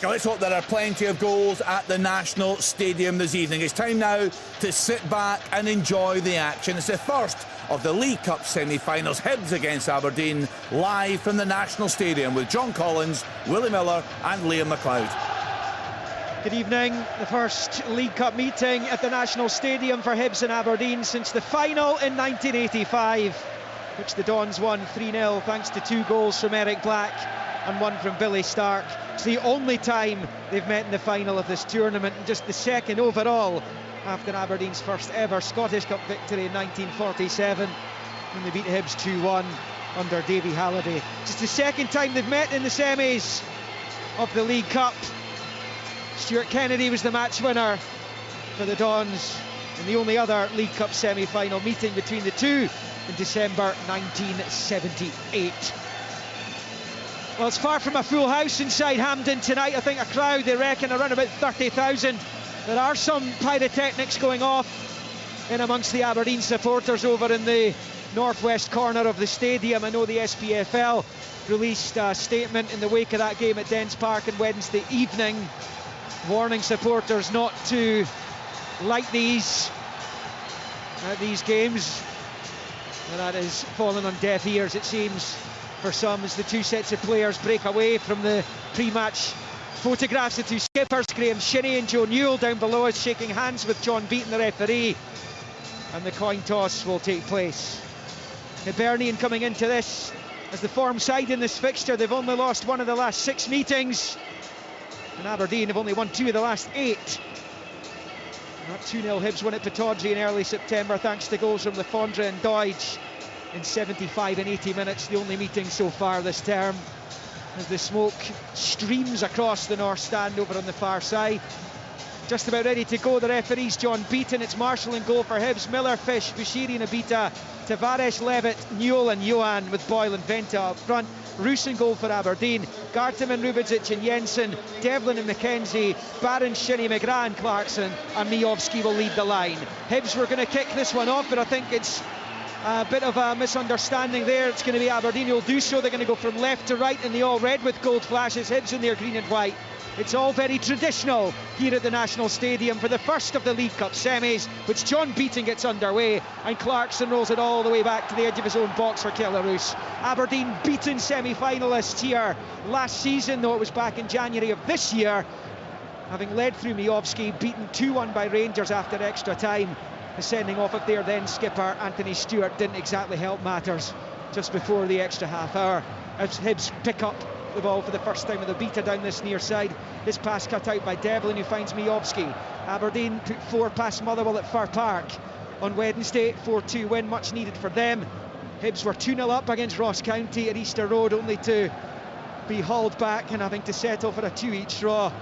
Let's hope there are plenty of goals at the National Stadium this evening. It's time now to sit back and enjoy the action. It's the first of the League Cup semi-finals, Hibs against Aberdeen, live from the National Stadium with John Collins, Willie Miller and Liam McLeod. Good evening. The first League Cup meeting at the National Stadium for Hibs and Aberdeen since the final in 1985, which the Dons won 3-0 thanks to 2 goals from Eric Black and 1 from Billy Stark. It's the only time they've met in the final of this tournament, and just the second overall after Aberdeen's first ever Scottish Cup victory in 1947 when they beat Hibs 2-1 under Davy Halliday. Just the second time they've met in the semis of the League Cup. Stuart Kennedy was the match winner for the Dons in the only other League Cup semi-final meeting between the two in December 1978. Well, it's far from a full house inside Hampden tonight. I think a crowd, they reckon, around about 30,000. There are some pyrotechnics going off in amongst the Aberdeen supporters over in the northwest corner of the stadium. I know the SPFL released a statement in the wake of that game at Dens Park on Wednesday evening, warning supporters not to light these at these games. And that has fallen on deaf ears, it seems, for some, as the two sets of players break away from the pre-match photographs. The two skippers, Graham Shinney and Joe Newell, down below us shaking hands with John Beaton, the referee, and the coin toss will take place. Hibernian coming into this as the form side in this fixture. They've only lost 1 of the last 6 meetings, and Aberdeen have only won 2 of the last 8. That 2-0 Hibs won at Pittodrie in early September thanks to goals from Lefondre and Doidge in 75 and 80 minutes, the only meeting so far this term, as the smoke streams across the north stand over on the far side. Just about ready to go, the referee's John Beaton. It's Marshall in goal for Hibs, Miller, Fish, Bushiri, Nabita, Tavares, Levitt, Newell and Johan, with Boyle and Venta up front. Roos in goal for Aberdeen, Garteman, Rubidzic and Jensen, Devlin and McKenzie, Barron, Shinney, McGrath and Clarkson, and Miovski will lead the line. Hibs were going to kick this one off, but I think it's a bit of a misunderstanding there. It's going to be Aberdeen who'll do so. They're going to go from left to right in the all red with gold flashes. Hibs in their green and white. It's all very traditional here at the National Stadium for the first of the League Cup semis, which John Beaton gets underway, and Clarkson rolls it all the way back to the edge of his own box for Kelleroos. Aberdeen beaten semi-finalists here last season, though it was back in January of this year, having led through Miovski, beaten 2-1 by Rangers after extra time. The sending off of their then skipper Anthony Stewart didn't exactly help matters just before the extra half hour, as Hibs pick up the ball for the first time with a beater down this near side. This pass cut out by Devlin, who finds Miovski. Aberdeen put 4 past Motherwell at Fir Park on Wednesday, 4-2 win, much needed for them. Hibs were 2-0 up against Ross County at Easter Road, only to be hauled back and having to settle for a 2-each draw,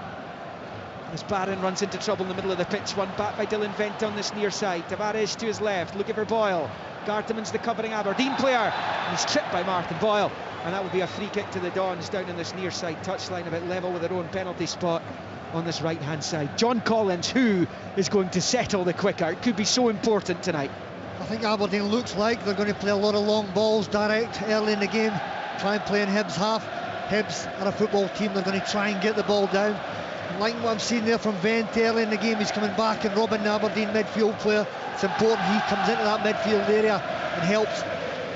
as Barron runs into trouble in the middle of the pitch. One back by Dylan Vent on this near side. Tavares to his left, looking for Boyle. Garteman's the covering Aberdeen player, and he's tripped by Martin Boyle, and that would be a free kick to the Dons down in this near side touchline, about level with their own penalty spot on this right hand side. John Collins, who is going to settle the quicker? It could be so important tonight. I think Aberdeen looks like they're going to play a lot of long balls direct early in the game, try and play in Hibs half. Hibs are a football team, they're going to try and get the ball down. Like what I'm seeing there from Vent early in the game, he's coming back and robbing the Aberdeen midfield player. It's important he comes into that midfield area and helps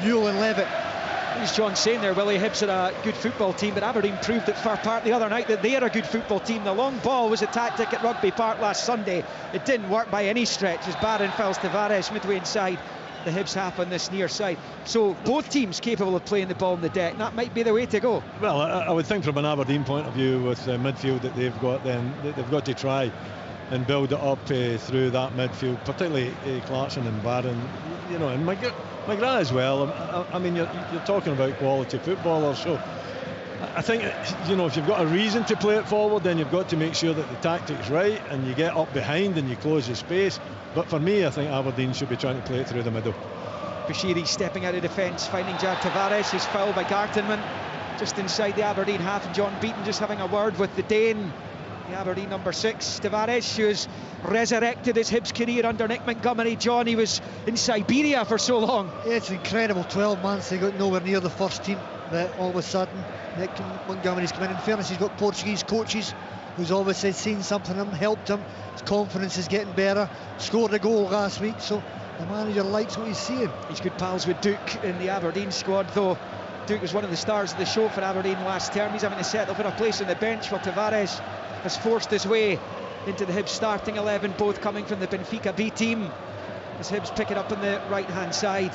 Newell and Levitt. As John's saying there, Willie, Hibs are a good football team, but Aberdeen proved at Fir Park the other night that they are a good football team. The long ball was a tactic at Rugby Park last Sunday. It didn't work by any stretch, as Barron fouls Tavares midway inside the Hibs half on this near side. So both teams capable of playing the ball on the deck. That might be the way to go. Well, I would think from an Aberdeen point of view, with the midfield that they've got, then they've got to try and build it up through that midfield, particularly Clarkson and Barron, you know, and McGrath as well. I mean, you're talking about quality footballers, so I think, you know, if you've got a reason to play it forward, then you've got to make sure that the tactic's right and you get up behind and you close the space. But for me, I think Aberdeen should be trying to play it through the middle. Bushiri stepping out of defence, finding Jack Tavares, who's fouled by Gartenman just inside the Aberdeen half, and John Beaton just having a word with the Dane, the Aberdeen number 6, Tavares, who has resurrected his Hibs career under Nick Montgomery. John, he was in Siberia for so long. Yeah, it's incredible, 12 months, they got nowhere near the first team. that all of a sudden Nick Montgomery's come in. In fairness, he's got Portuguese coaches who's obviously seen something in him, helped him. His confidence is getting better. Scored a goal last week, so the manager likes what he's seeing. He's good pals with Duke in the Aberdeen squad, though. Duke was one of the stars of the show for Aberdeen last term. He's having to settle for a place on the bench while Tavares has forced his way into the Hibs starting 11, both coming from the Benfica B team. As Hibs pick it up on the right-hand side.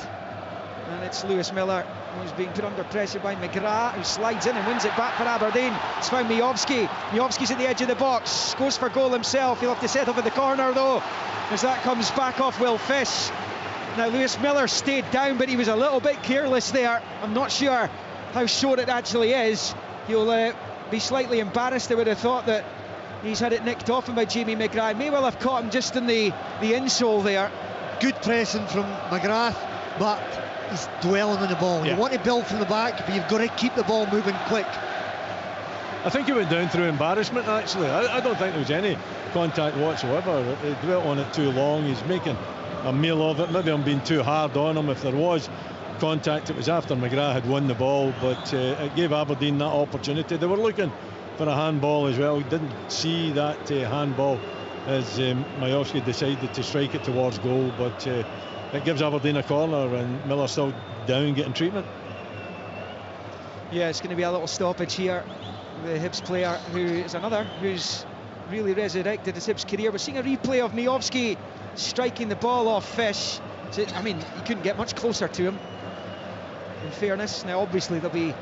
And it's Lewis Miller who's being put under pressure by McGrath, who slides in and wins it back for Aberdeen. It's found Miovski. Miovski's at the edge of the box, goes for goal himself. He'll have to settle for the corner though, as that comes back off Will Fish. Now Lewis Miller stayed down, but he was a little bit careless there. I'm not sure how sure it actually is. He'll be slightly embarrassed. I would have thought that he's had it nicked off him by Jamie McGrath. May well have caught him just in the insole there. Good pressing from McGrath, but he's dwelling on the ball. Yeah. You want to build from the back, but you've got to keep the ball moving quick. I think he went down through embarrassment, actually. I don't think there was any contact whatsoever. He dwelt on it too long. He's making a meal of it. Maybe I'm being too hard on him. If there was contact, it was after McGrath had won the ball, but it gave Aberdeen that opportunity. They were looking for a handball as well. Didn't see that handball as Miovski decided to strike it towards goal, but it gives Aberdeen a corner, and Miller still down getting treatment. Yeah, it's going to be a little stoppage here. The Hibs player who's really resurrected his Hibs career. We're seeing a replay of Miovski striking the ball off Fish. I mean, he couldn't get much closer to him, in fairness. Now obviously they'll be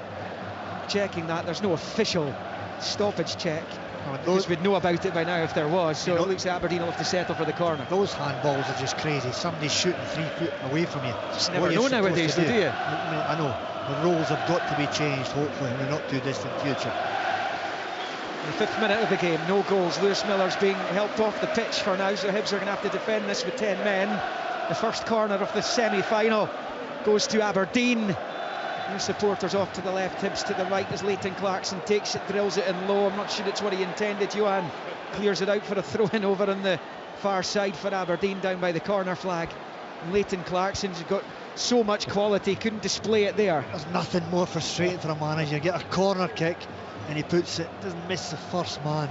checking that. There's no official stoppage check, because we'd know about it by now if there was. So it looks like Aberdeen will have to settle for the corner. Those handballs are just crazy. Somebody's shooting 3 foot away from you. Just never know nowadays, do you? I know. The rules have got to be changed, hopefully, in the not too distant future. The 5th minute of the game, no goals. Lewis Miller's being helped off the pitch for now, so Hibs are going to have to defend this with 10 men. The first corner of the semi-final goes to Aberdeen. Their supporters off to the left, Hibs to the right as Leighton Clarkson takes it, drills it in low. I'm not sure it's what he intended. Johan clears it out for a throw-in over on the far side for Aberdeen, down by the corner flag. And Leighton Clarkson's got so much quality, couldn't display it there. There's nothing more frustrating for a manager. Get a corner kick and he puts it, doesn't miss the first man.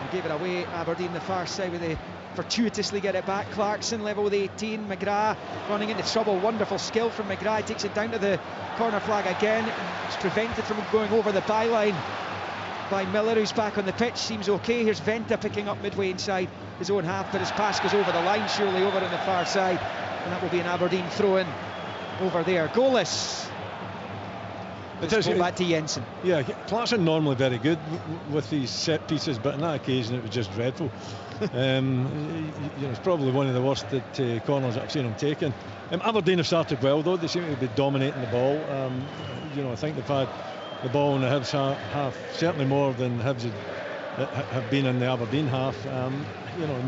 He gave it away, Aberdeen the far side, where they fortuitously get it back. Clarkson level with 18, McGrath running into trouble. Wonderful skill from McGrath, he takes it down to the corner flag again. It's prevented from going over the byline by Miller, who's back on the pitch, seems okay. Here's Venta picking up midway inside his own half, but his pass goes over the line, surely over on the far side, and that will be an Aberdeen throw-in over there. Goalless. Let's go back to Jensen. Yeah, Clarkson normally very good with these set pieces, but on that occasion it was just dreadful. It's probably one of the worst corners that I've seen him taking. Aberdeen have started well though. They seem to be dominating the ball. I think they've had the ball in the Hibs half, certainly more than Hibs have been in the Aberdeen half.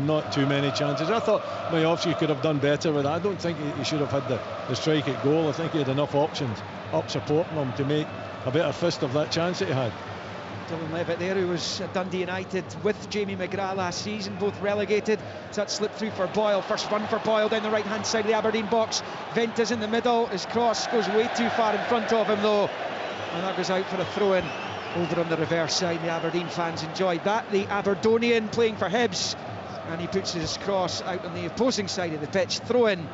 Not too many chances. I thought Miovski could have done better with that. I don't think he should have had the strike at goal. I think he had enough options up supporting him to make a better fist of that chance that he had. Dylan Levitt there, who was at Dundee United with Jamie McGrath last season, both relegated. So that slipped through for Boyle. First run for Boyle down the right hand side of the Aberdeen box. Venta's in the middle. His cross goes way too far in front of him though, and that goes out for a throw-in over on the reverse side. The Aberdeen fans enjoyed that. The Aberdonian playing for Hibs, and he puts his cross out on the opposing side of the pitch. Throw-in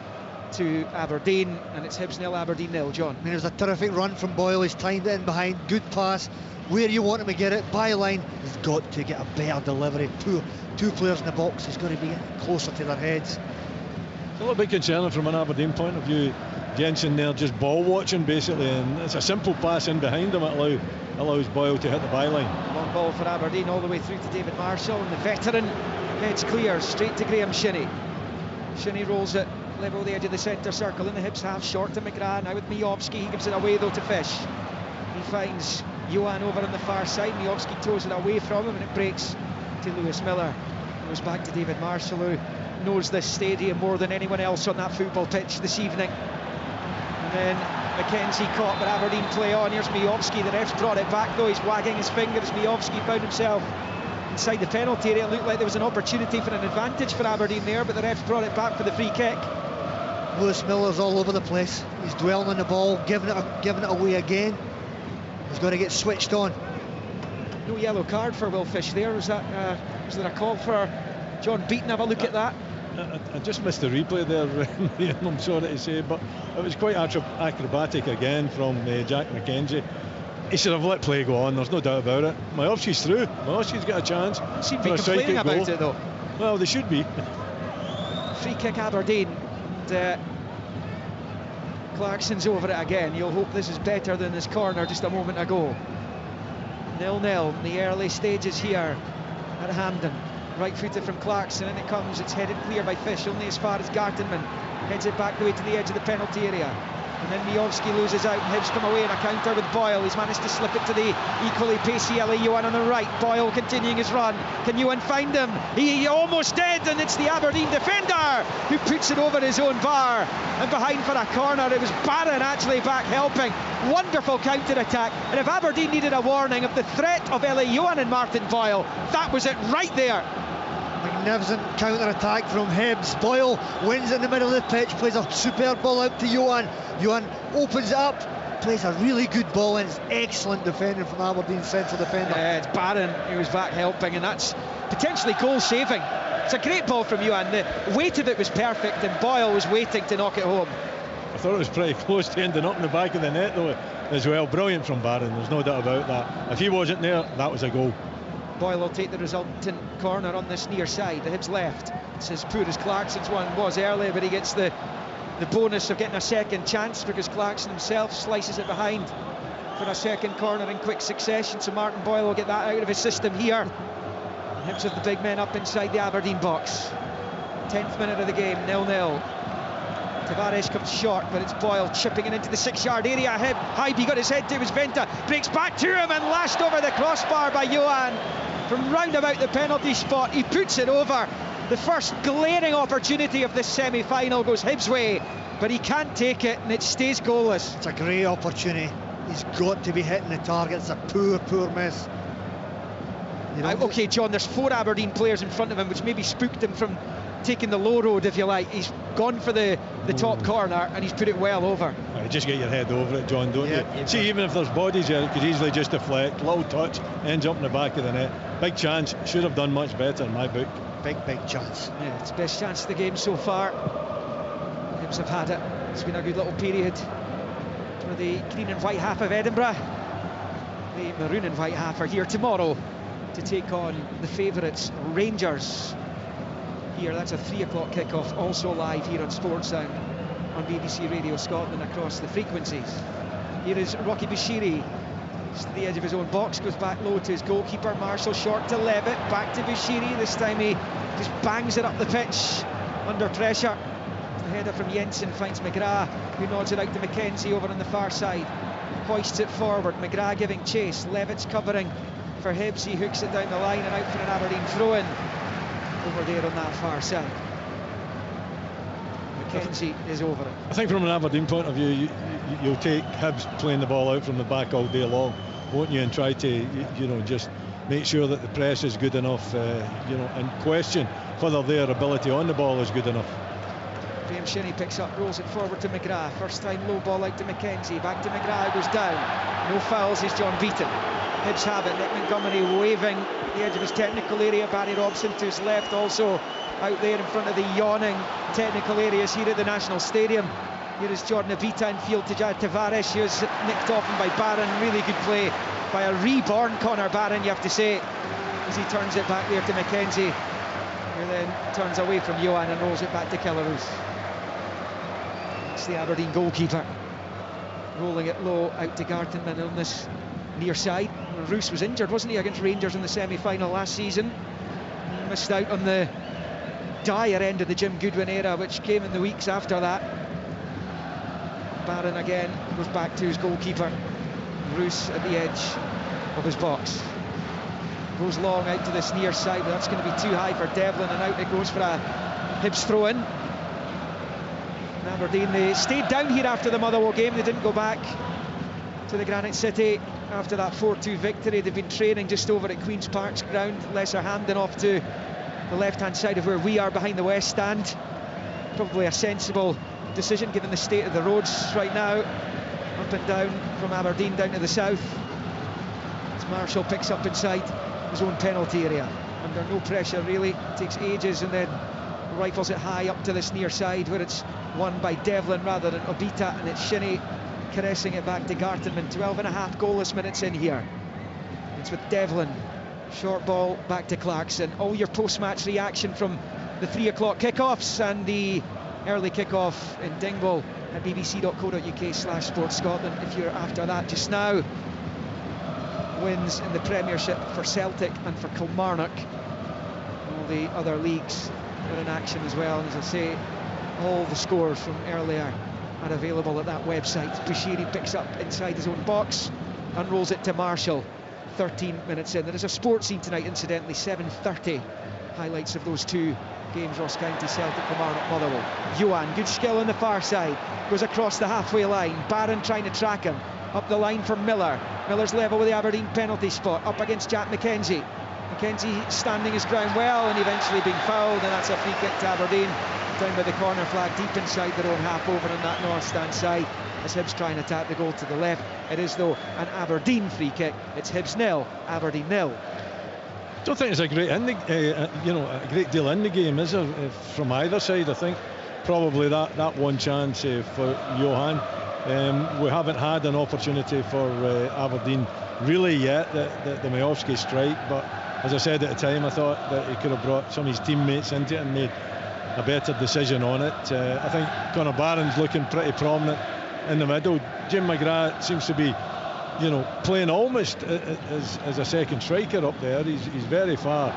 to Aberdeen, and it's Hibs 0, Aberdeen 0. John. I mean, it was a terrific run from Boyle. He's timed it in behind, good pass where you want him to get it. Byline has got to get a better delivery. Two players in the box, he's going to be closer to their heads. It's a little bit concerning from an Aberdeen point of view. Jensen there just ball watching basically, and it's a simple pass in behind him that allows Boyle to hit the byline. Long ball for Aberdeen all the way through to David Marshall, and the veteran heads clear straight to Graham Shinnie. Shinnie rolls it level with the edge of the centre circle in the Hibs half, short to McGrath. Now with Miovski, he gives it away though to Fish. He finds Johan over on the far side. Miovski throws it away from him, and it breaks to Lewis Miller. It goes back to David Marshall, who knows this stadium more than anyone else on that football pitch this evening. And then Mackenzie caught, but Aberdeen play on. Here's Miovski. The ref's brought it back though. He's wagging his fingers. Miovski found himself inside the penalty area. It looked like there was an opportunity for an advantage for Aberdeen there, but the ref's brought it back for the free kick. Lewis Miller's all over the place. He's dwelling on the ball, giving it away again. He's going to get switched on. No yellow card for Will Fish there. Was there a call for John Beaton? Have a look at that. I just missed the replay there, I'm sorry to say, but it was quite acrobatic again from Jack McKenzie. He should have let play go on, there's no doubt about it. Myovsky's through, Myovsky's got a chance. Seem to be complaining about it though. Well, they should be. Free kick Aberdeen. And, Clarkson's over it again. You'll hope this is better than this corner just a moment ago. 0-0 in the early stages here at Hampden. Right footed from Clarkson, and it comes. It's headed clear by Fish, only as far as Gartenman. Heads it back the way to the edge of the penalty area. And then Miovski loses out, and Hibs come away in a counter with Boyle. He's managed to slip it to the equally pacey Eli Youan on the right. Boyle continuing his run. Can Youan find him? He almost did, and it's the Aberdeen defender who puts it over his own bar. And behind for a corner, it was Barron actually back helping. Wonderful counter-attack. And if Aberdeen needed a warning of the threat of Eli Youan and Martin Boyle, that was it right there. Magnificent counter-attack from Hibs. Boyle wins in the middle of the pitch, plays a superb ball out to Youan. Youan opens it up, plays a really good ball, and it's excellent defending from Aberdeen's central defender. Yeah, it's Barron who was back helping, and that's potentially goal-saving. It's a great ball from Youan. The weight of it was perfect, and Boyle was waiting to knock it home. I thought it was pretty close to ending up in the back of the net though as well. Brilliant from Barron, there's no doubt about that. If he wasn't there, that was a goal. Boyle will take the resultant corner on this near side, the Hibs left. It's as poor as Clarkson's one was earlier, but he gets the bonus of getting a second chance because Clarkson himself slices it behind for a second corner in quick succession. So Martin Boyle will get that out of his system here. Hibs have the big men up inside the Aberdeen box. 10th minute of the game, 0-0. Tavares comes short, but it's Boyle chipping it into the 6-yard area. Hybe got his head to, it was Venta, breaks back to him and lashed over the crossbar by Youan from round about the penalty spot. He puts it over. The first glaring opportunity of this semi-final goes Hibs' way, but he can't take it, and it stays goalless. It's a great opportunity. He's got to be hitting the target. It's a poor miss. OK, John, there's 4 Aberdeen players in front of him, which maybe spooked him from taking the low road, if you like. He's gone for the top corner, and he's put it well over. Just get your head over it, John, don't you? See, even if there's bodies there, it could easily just deflect. Little touch, ends up in the back of the net. Big chance, should have done much better in my book. Big chance. Yeah, it's the best chance of the game so far. Hibs have had it. It's been a good little period for the green and white half of Edinburgh. The maroon and white half are here tomorrow to take on the favourites, Rangers. Here, that's a 3 o'clock kickoff, also live here on Sportsound on BBC Radio Scotland across the frequencies. Here is Rocky Bushiri, just to the edge of his own box, goes back low to his goalkeeper, Marshall, short to Levitt, back to Bushiri. This time he just bangs it up the pitch under pressure. The header from Jensen finds McGrath, who nods it out to McKenzie over on the far side, hoists it forward. McGrath giving chase, Levitt's covering for Hibs, he hooks it down the line and out for an Aberdeen throw-in over there on that far side. McKenzie is over it. I think from an Aberdeen point of view, you'll take Hibs playing the ball out from the back all day long, won't you, and try to just make sure that the press is good enough, and question whether their ability on the ball is good enough. Graham Shinney picks up, rolls it forward to McGrath. First time low ball out to McKenzie, back to McGrath, goes down. No fouls, is John Beaton. Hibs have it. Nick Montgomery waving the edge of his technical area. Barry Robson to his left, also out there in front of the yawning technical areas here at the National Stadium. Here is Jordan Avita in field to Tavares. He was nicked off him by Barron. Really good play by a reborn Connor Barron, you have to say, as he turns it back there to McKenzie, who then turns away from Youan and rolls it back to Kelleroos. It's the Aberdeen goalkeeper rolling it low out to Gartenman on this near side. Roos was injured, wasn't he, against Rangers in the semi-final last season? He missed out on the dire end of the Jim Goodwin era, which came in the weeks after that. Barron again goes back to his goalkeeper. Roos at the edge of his box. Goes long out to this near side, but that's going to be too high for Devlin, and out it goes for a Hibs throw-in. Aberdeen, they stayed down here after the Motherwell game. They didn't go back to the Granite City after that 4-2 victory. They've been training just over at Queen's Park's ground. Lesser Hampden off to the left-hand side of where we are behind the West Stand. Probably a sensible decision given the state of the roads right now. Up and down from Aberdeen down to the south. As Marshall picks up inside his own penalty area, under no pressure really, takes ages, and then rifles it high up to this near side where it's won by Devlin rather than Obita, and it's Shinnie caressing it back to Gartenmann. 12.5 goalless minutes in here. It's with Devlin, short ball back to Clarkson. All your post-match reaction from the 3 o'clock kickoffs and the early kickoff in Dingwall at bbc.co.uk/sportscotland if you're after that just now. Wins in the Premiership for Celtic and for Kilmarnock. All the other leagues are in action as well, and as I say, all the scores from earlier are available at that website. Bushiri picks up inside his own box, unrolls it to Marshall. 13 minutes in. There is a sports scene tonight, incidentally, 7:30. Highlights of those two games, Ross County, Celtic, Kilmarnock, Motherwell. Johan, good skill on the far side, goes across the halfway line. Barron trying to track him. Up the line for Miller. Miller's level with the Aberdeen penalty spot, up against Jack McKenzie. McKenzie standing his ground well and eventually being fouled, and that's a free kick to Aberdeen. Down by the corner flag, deep inside their own half, over on that north stand side, as Hibs try and attack the goal to the left. It is, though, an Aberdeen free kick. It's Hibs 0, Aberdeen 0. Don't think there's a great a great deal in the game, is there, from either side? I think probably that one chance for Johan. We haven't had an opportunity for Aberdeen really yet, the Majowski strike, but as I said at the time, I thought that he could have brought some of his teammates into it and made a better decision on it. I think Conor Barron's looking pretty prominent in the middle. Jim McGrath seems to be, playing almost as a second striker up there. He's very far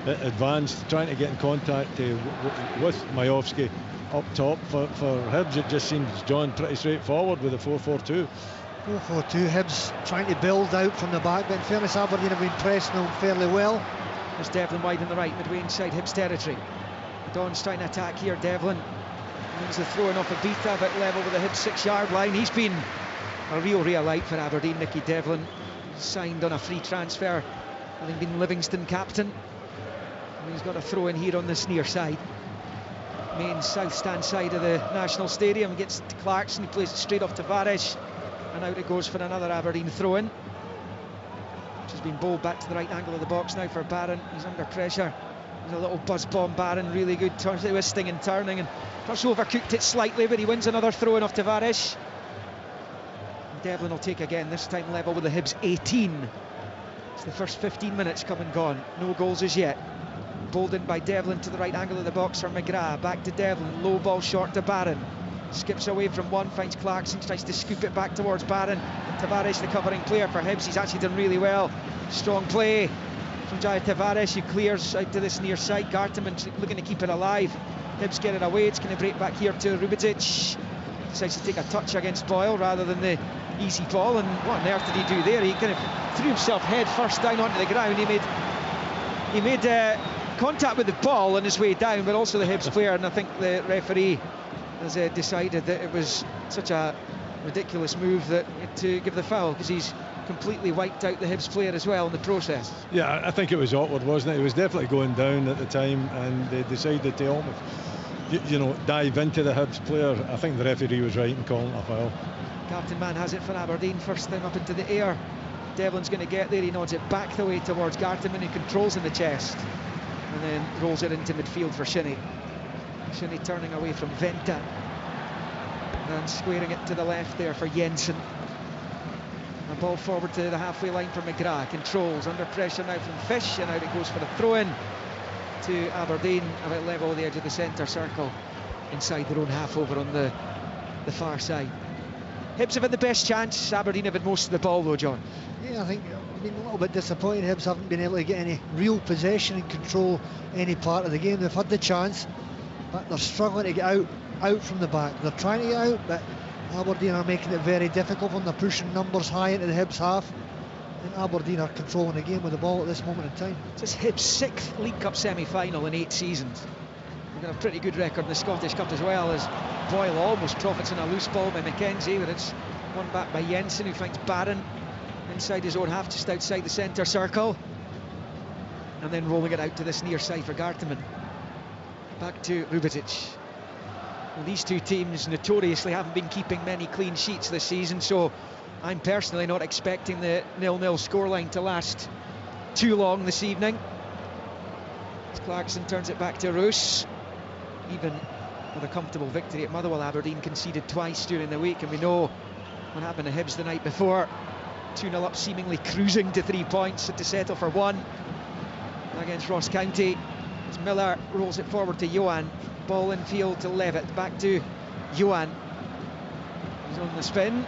advanced, trying to get in contact with Majowski up top. For Hibs, it just seems, John, pretty straightforward with a 4-4-2. 4-4-2, Hibs trying to build out from the back, but in fairness, Aberdeen have been pressing them fairly well. There's Devlin wide on the right, midway inside Hibs territory. Don's trying to attack here. Devlin wins the throw-in off a beta, but level with the Hibs 6-yard line. He's been a real light for Aberdeen, Nicky Devlin. Signed on a free transfer, having been Livingston captain. And he's got a throw-in here on this near side. Main south stand side of the National Stadium. Gets to Clarkson, he plays it straight off to Tavares, and out it goes for another Aberdeen throw-in, which has been bowled back to the right angle of the box now for Barron. He's under pressure. There's a little buzz bomb. Barron really good, twisting and turning, and perhaps overcooked it slightly, but he wins another throw-in off Tavares. Devlin will take again, this time level with the Hibs 18. It's the first 15 minutes come and gone. No goals as yet. Bowled in by Devlin to the right angle of the box for McGrath. Back to Devlin, low ball short to Barron. Skips away from one, finds Clarkson, tries to scoop it back towards Barron. And Tavares, the covering player for Hibs, he's actually done really well. Strong play from Jai Tavares, who clears out to this near side. Gartenmann looking to keep it alive. Hibs get it away, it's going to break back here to Rubidzic. Decides to take a touch against Boyle rather than the easy ball, and what on earth did he do there? He kind of threw himself head first down onto the ground. He made contact with the ball on his way down, but also the Hibs player, and I think the referee has decided that it was such a ridiculous move that to give the foul, because he's completely wiped out the Hibs player as well in the process. Yeah, I think it was awkward, wasn't it? It was definitely going down at the time, and they decided to almost dive into the Hibs player. I think the referee was right in calling a foul. Captain Man has it for Aberdeen, first time up into the air. Devlin's going to get there, he nods it back the way towards Gartenmann, who controls in the chest and then rolls it into midfield for Shinnie. Shinnie turning away from Venta and squaring it to the left there for Jensen. A ball forward to the halfway line for McGrath, controls, under pressure now from Fish, and out it goes for the throw-in to Aberdeen, about level with the edge of the centre circle, inside their own half over on the far side. Hibs have had the best chance, Aberdeen have had most of the ball though, John. Yeah, I think I've been a little bit disappointed Hibs haven't been able to get any real possession and control any part of the game. They've had the chance, but they're struggling to get out from the back. They're trying to get out, but Aberdeen are making it very difficult when they're pushing numbers high into the Hibs half. And Aberdeen are controlling the game with the ball at this moment in time. It's Hibs' 6th League Cup semi-final in 8 seasons. They've got a pretty good record in the Scottish Cup as well, as Boyle almost profits on a loose ball by McKenzie, but it's won back by Jensen, who finds Barron inside his own half, just outside the centre circle, and then rolling it out to this near side for Gartenmann. Back to Rubidzic. Well, these two teams notoriously haven't been keeping many clean sheets this season, so I'm personally not expecting the 0-0 scoreline to last too long this evening. As Clarkson turns it back to Roos. Even with a comfortable victory at Motherwell, Aberdeen conceded twice during the week, and we know what happened to Hibs the night before. 2-0 up, seemingly cruising to 3 points, had to settle for 1 against Ross County. As Miller rolls it forward to Johan. Ball in field to Levitt, back to Johan. He's on the spin.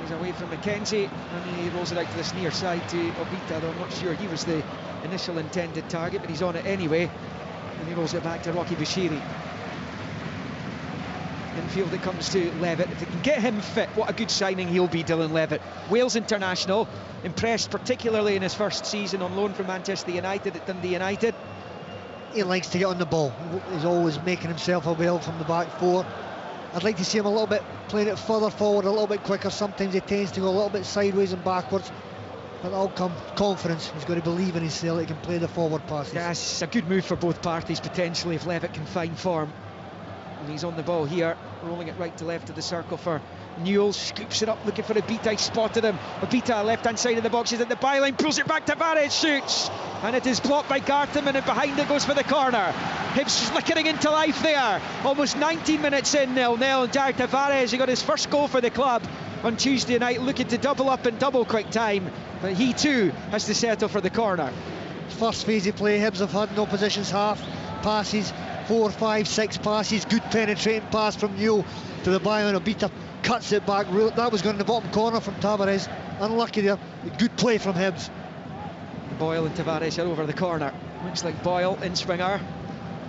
He's away from McKenzie, and he rolls it out to this near side to Obita, though I'm not sure he was the initial intended target, but he's on it anyway. And he rolls it back to Rocky Bushiri. Infield it comes to Levitt. If they can get him fit, what a good signing he'll be, Dylan Levitt. Wales international, impressed particularly in his first season on loan from Manchester United at Dundee United. He likes to get on the ball. He's always making himself available from the back four. I'd like to see him a little bit playing it further forward, a little bit quicker. Sometimes he tends to go a little bit sideways and backwards, but that'll come confidence. He's got to believe in himself. He can play the forward passes. Yes, a good move for both parties potentially if Levitt can find form. And he's on the ball here, rolling it right to left of the circle for Newell. Scoops it up, looking for Obita. He spotted him. Obita, left-hand side of the box, is at the byline, pulls it back to Barrett, shoots, and it is blocked by Gartham, and behind it goes for the corner. Hibs flickering into life there. Almost 19 minutes in, 0-0, and Jair Tavares, he got his first goal for the club on Tuesday night, looking to double up in double quick time, but he too has to settle for the corner. First phase of play, Hibs have had no positions half. Passes, 4, 5, 6 passes. Good penetrating pass from Newell to the byline. Obita cuts it back. That was going in the bottom corner from Tavares. Unlucky there. Good play from Hibs. Boyle and Tavares are over the corner. Looks like Boyle in swinger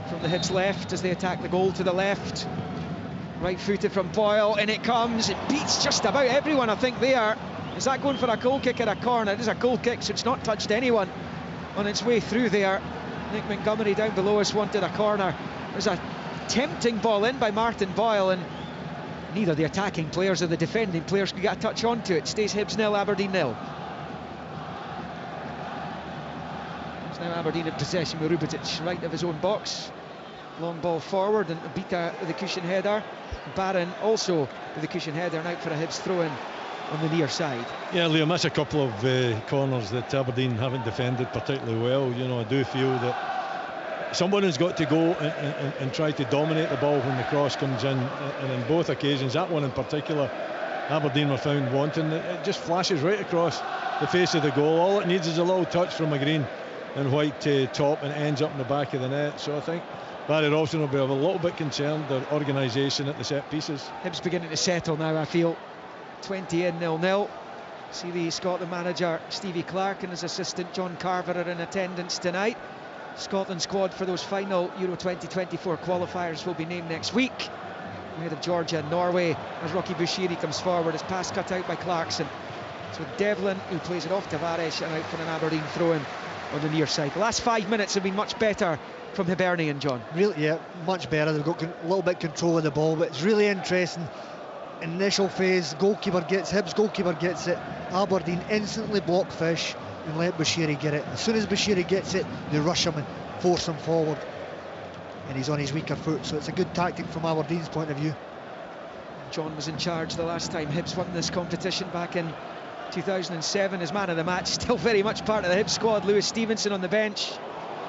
from the Hibs left as they attack the goal to the left. Right footed from Boyle, in it comes. It beats just about everyone, I think, there. Is that going for a goal kick or a corner? It is a goal kick, so it's not touched anyone on its way through there. Nick Montgomery down below us wanted a corner. There's a tempting ball in by Martin Boyle, and neither the attacking players or the defending players could get a touch onto it. Stays Hibs 0, Aberdeen 0. It's now Aberdeen in possession with Rubetic right of his own box. Long ball forward, and Obita with the cushion header. Barron also with the cushion header, and out for a Hibs throw-in on the near side. Yeah, Liam, that's a couple of corners that Aberdeen haven't defended particularly well. You know, I do feel that someone has got to go and try to dominate the ball when the cross comes in, and in both occasions, that one in particular, Aberdeen were found wanting. It just flashes right across the face of the goal. All it needs is a little touch from a green and white top, and it ends up in the back of the net. So I think Barry Robson will be a little bit concerned, their organisation at the set pieces. Hibs beginning to settle now, I feel. 20 in, 0-0. See the Scotland manager Stevie Clark and his assistant John Carver are in attendance tonight. Scotland squad for those final Euro 2024 qualifiers will be named next week. Ahead of Georgia and Norway, as Rocky Bushiri comes forward. His pass cut out by Clarkson. So Devlin, who plays it off Tavares, and out for an Aberdeen throw-in on the near side. The last 5 minutes have been much better from Hibernian, John. Really, yeah, much better. They've got a little bit control of the ball, but it's really interesting. Initial phase, Hibs goalkeeper gets it. Aberdeen instantly block Fish and let Bushiri get it. As soon as Bushiri gets it, they rush him and force him forward, and he's on his weaker foot. So it's a good tactic from Aberdeen's point of view. John was in charge the last time Hibs won this competition back in 2007 as man of the match. Still very much part of the Hibs squad. Lewis Stevenson on the bench,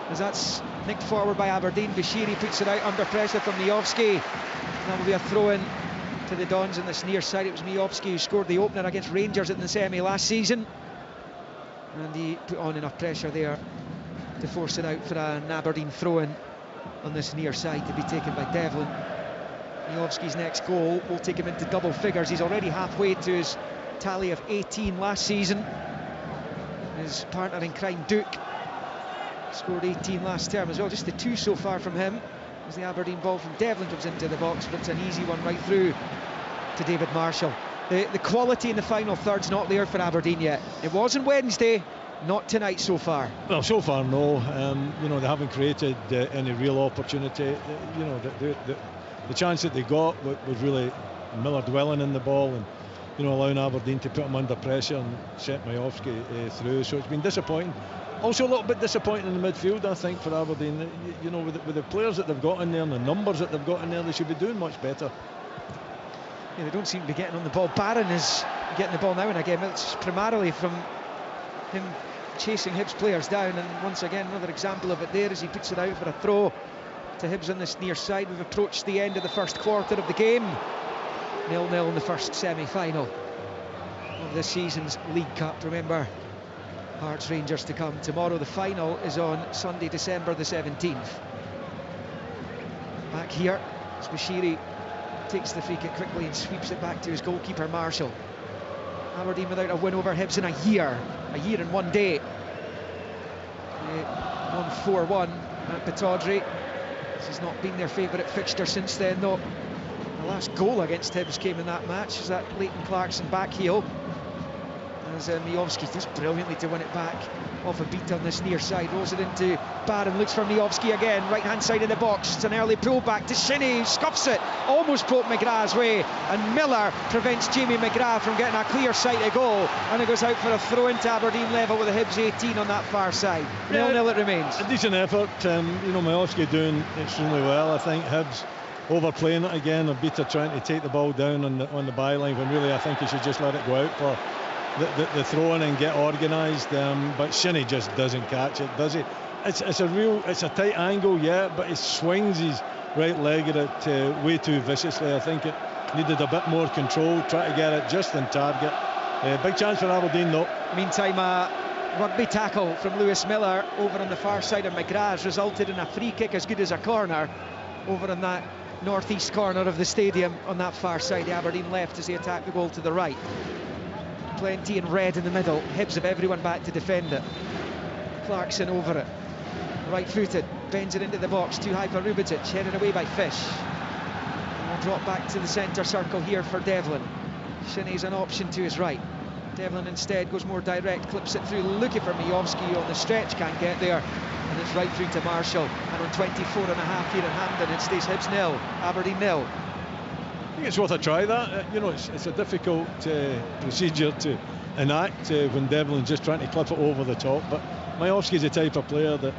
as that's nicked forward by Aberdeen. Bushiri puts it out under pressure from Miovski. That will be a throw-in to the Dons on this near side. It was Miovski who scored the opener against Rangers in the semi last season, and he put on enough pressure there to force it out for an Aberdeen throw-in on this near side to be taken by Devlin. Miovski's next goal will take him into double figures. He's already halfway to his tally of 18 last season. His partner in crime, Duke, scored 18 last term as well. Just the 2 so far from him. As the Aberdeen ball from Devlin comes into the box, but it's an easy one right through to David Marshall. The quality in the final third's not there for Aberdeen yet. It was on Wednesday, not tonight so far. Well, so far no. You know, they haven't created any real opportunity. You know, the chance that they got was really Miller dwelling in the ball and, you know, allowing Aberdeen to put him under pressure and set Miovski through. So it's been disappointing. Also a little bit disappointing in the midfield, I think, for Aberdeen. You know, with the players that they've got in there and the numbers that they've got in there, they should be doing much better. Yeah, they don't seem to be getting on the ball. Barron is getting the ball now and again. It's primarily from him chasing Hibs players down, and once again another example of it there as he puts it out for a throw to Hibs on this near side. We've approached the end of the first quarter of the game. 0-0 in the first semi-final of this season's League Cup. Remember, Hearts Rangers to come tomorrow. The final is on Sunday, December the 17th. Back here, Bashiri takes the free kick quickly and sweeps it back to his goalkeeper Marshall. Aberdeen without a win over Hibs in a year and 1 day. Won 4-1 at Pittodrie. This has not been their favourite fixture since then, though. The last goal against Hibs came in that match. Is that Leighton Clarkson back heel? As Miovski does brilliantly to win it back off a beat on this near side. Rolls it into Barron, looks for Miovski again, right hand side of the box. It's an early pull back to Shinnie, scuffs it, almost broke McGrath's way, and Miller prevents Jamie McGrath from getting a clear sighted goal, and it goes out for a throw into Aberdeen level with the Hibs 18 on that far side. 0-0 it remains. A decent effort, Miovski doing extremely well. I think Hibs overplaying it again. Abita trying to take the ball down on the byline, when really I think he should just let it go out for the throw-in and get organised, but Shinnie just doesn't catch it, does he? It's a tight angle, yeah, but he swings his right leg at it way too viciously. I think it needed a bit more control, try to get it just in target. Big chance for Aberdeen though. Meantime, a rugby tackle from Lewis Miller over on the far side of McGrath's resulted in a free kick as good as a corner over on that northeast corner of the stadium on that far side. The Aberdeen left as they attack the goal to the right. Plenty in red in the middle. Hibs have everyone back to defend it. Clarkson over it, right-footed, bends it into the box, too high for Rubičić, headed away by Fish. And we'll drop back to the centre circle here for Devlin. Shinnie's an option to his right. Devlin instead goes more direct, clips it through, looking for Miovski on the stretch, can't get there, and it's right through to Marshall. And on 24 and a half here in Hampden, it stays Hibs 0, Aberdeen 0. I think it's worth a try, that. It's a difficult procedure to enact when Devlin's just trying to clip it over the top, but Miovski's the type of player that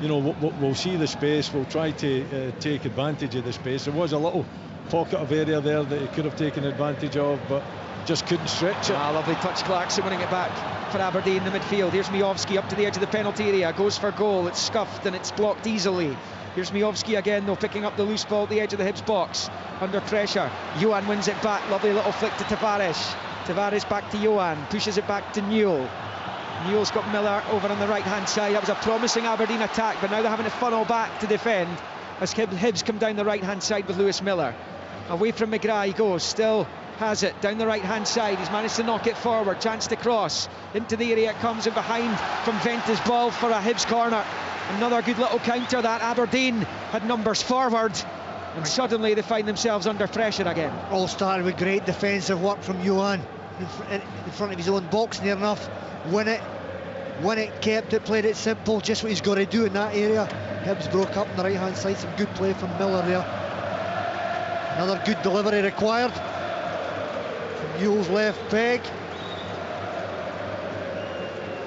will see the space, will try to take advantage of the space. There was a little pocket of area there that he could have taken advantage of, but just couldn't stretch it. Lovely touch, Clarkson winning it back for Aberdeen in the midfield. Here's Miovski up to the edge of the penalty area, goes for goal, it's scuffed and it's blocked easily. Here's Miovski again though, picking up the loose ball at the edge of the Hibs box, under pressure. Johan wins it back, lovely little flick to Tavares. Tavares back to Johan, pushes it back to Newell. Newell's got Miller over on the right hand side. That was a promising Aberdeen attack, but now they're having to funnel back to defend as Hibs come down the right hand side with Lewis Miller. Away from McGrath he goes, still has it down the right hand side. He's managed to knock it forward, chance to cross into the area it comes, and behind from Venta's ball for a Hibs corner. Another good little counter that. Aberdeen had numbers forward, and suddenly they find themselves under pressure again. All started with great defensive work from Johan in front of his own box, near enough. Win it, kept it, played it simple, just what he's got to do in that area. Hibs broke up on the right hand side, some good play from Miller there. Another good delivery required from Newell's left peg.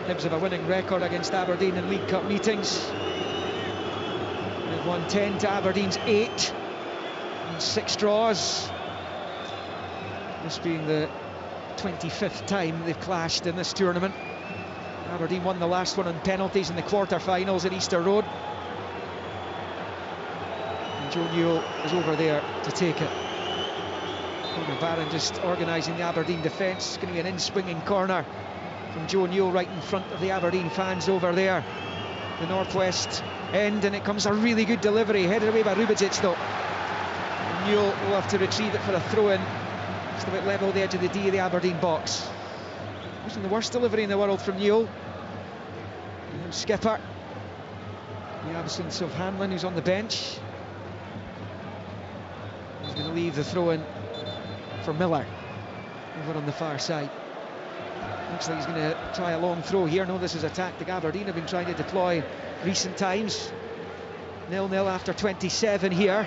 Hibs have a winning record against Aberdeen in League Cup meetings. They've won 10 to Aberdeen's 8 in 6 draws. This being the 25th time they've clashed in this tournament. Aberdeen won the last one on penalties in the quarter-finals at Easter Road. And Joe Newell is over there to take it. Conor Barron just organising the Aberdeen defence. It's going to be an in-swinging corner from Joe Newell right in front of the Aberdeen fans over there, the northwest end, and it comes a really good delivery, headed away by Rubičić though. And Newell will have to retrieve it for a throw-in, just about level the edge of the D of the Aberdeen box. Wasn't the worst delivery in the world from Newell. Skipper, the absence of Hanlon, who's on the bench. He's going to leave the throw-in for Miller over on the far side. Looks like he's going to try a long throw here. No, this is a tactic Aberdeen have been trying to deploy recent times. 0-0 after 27 here.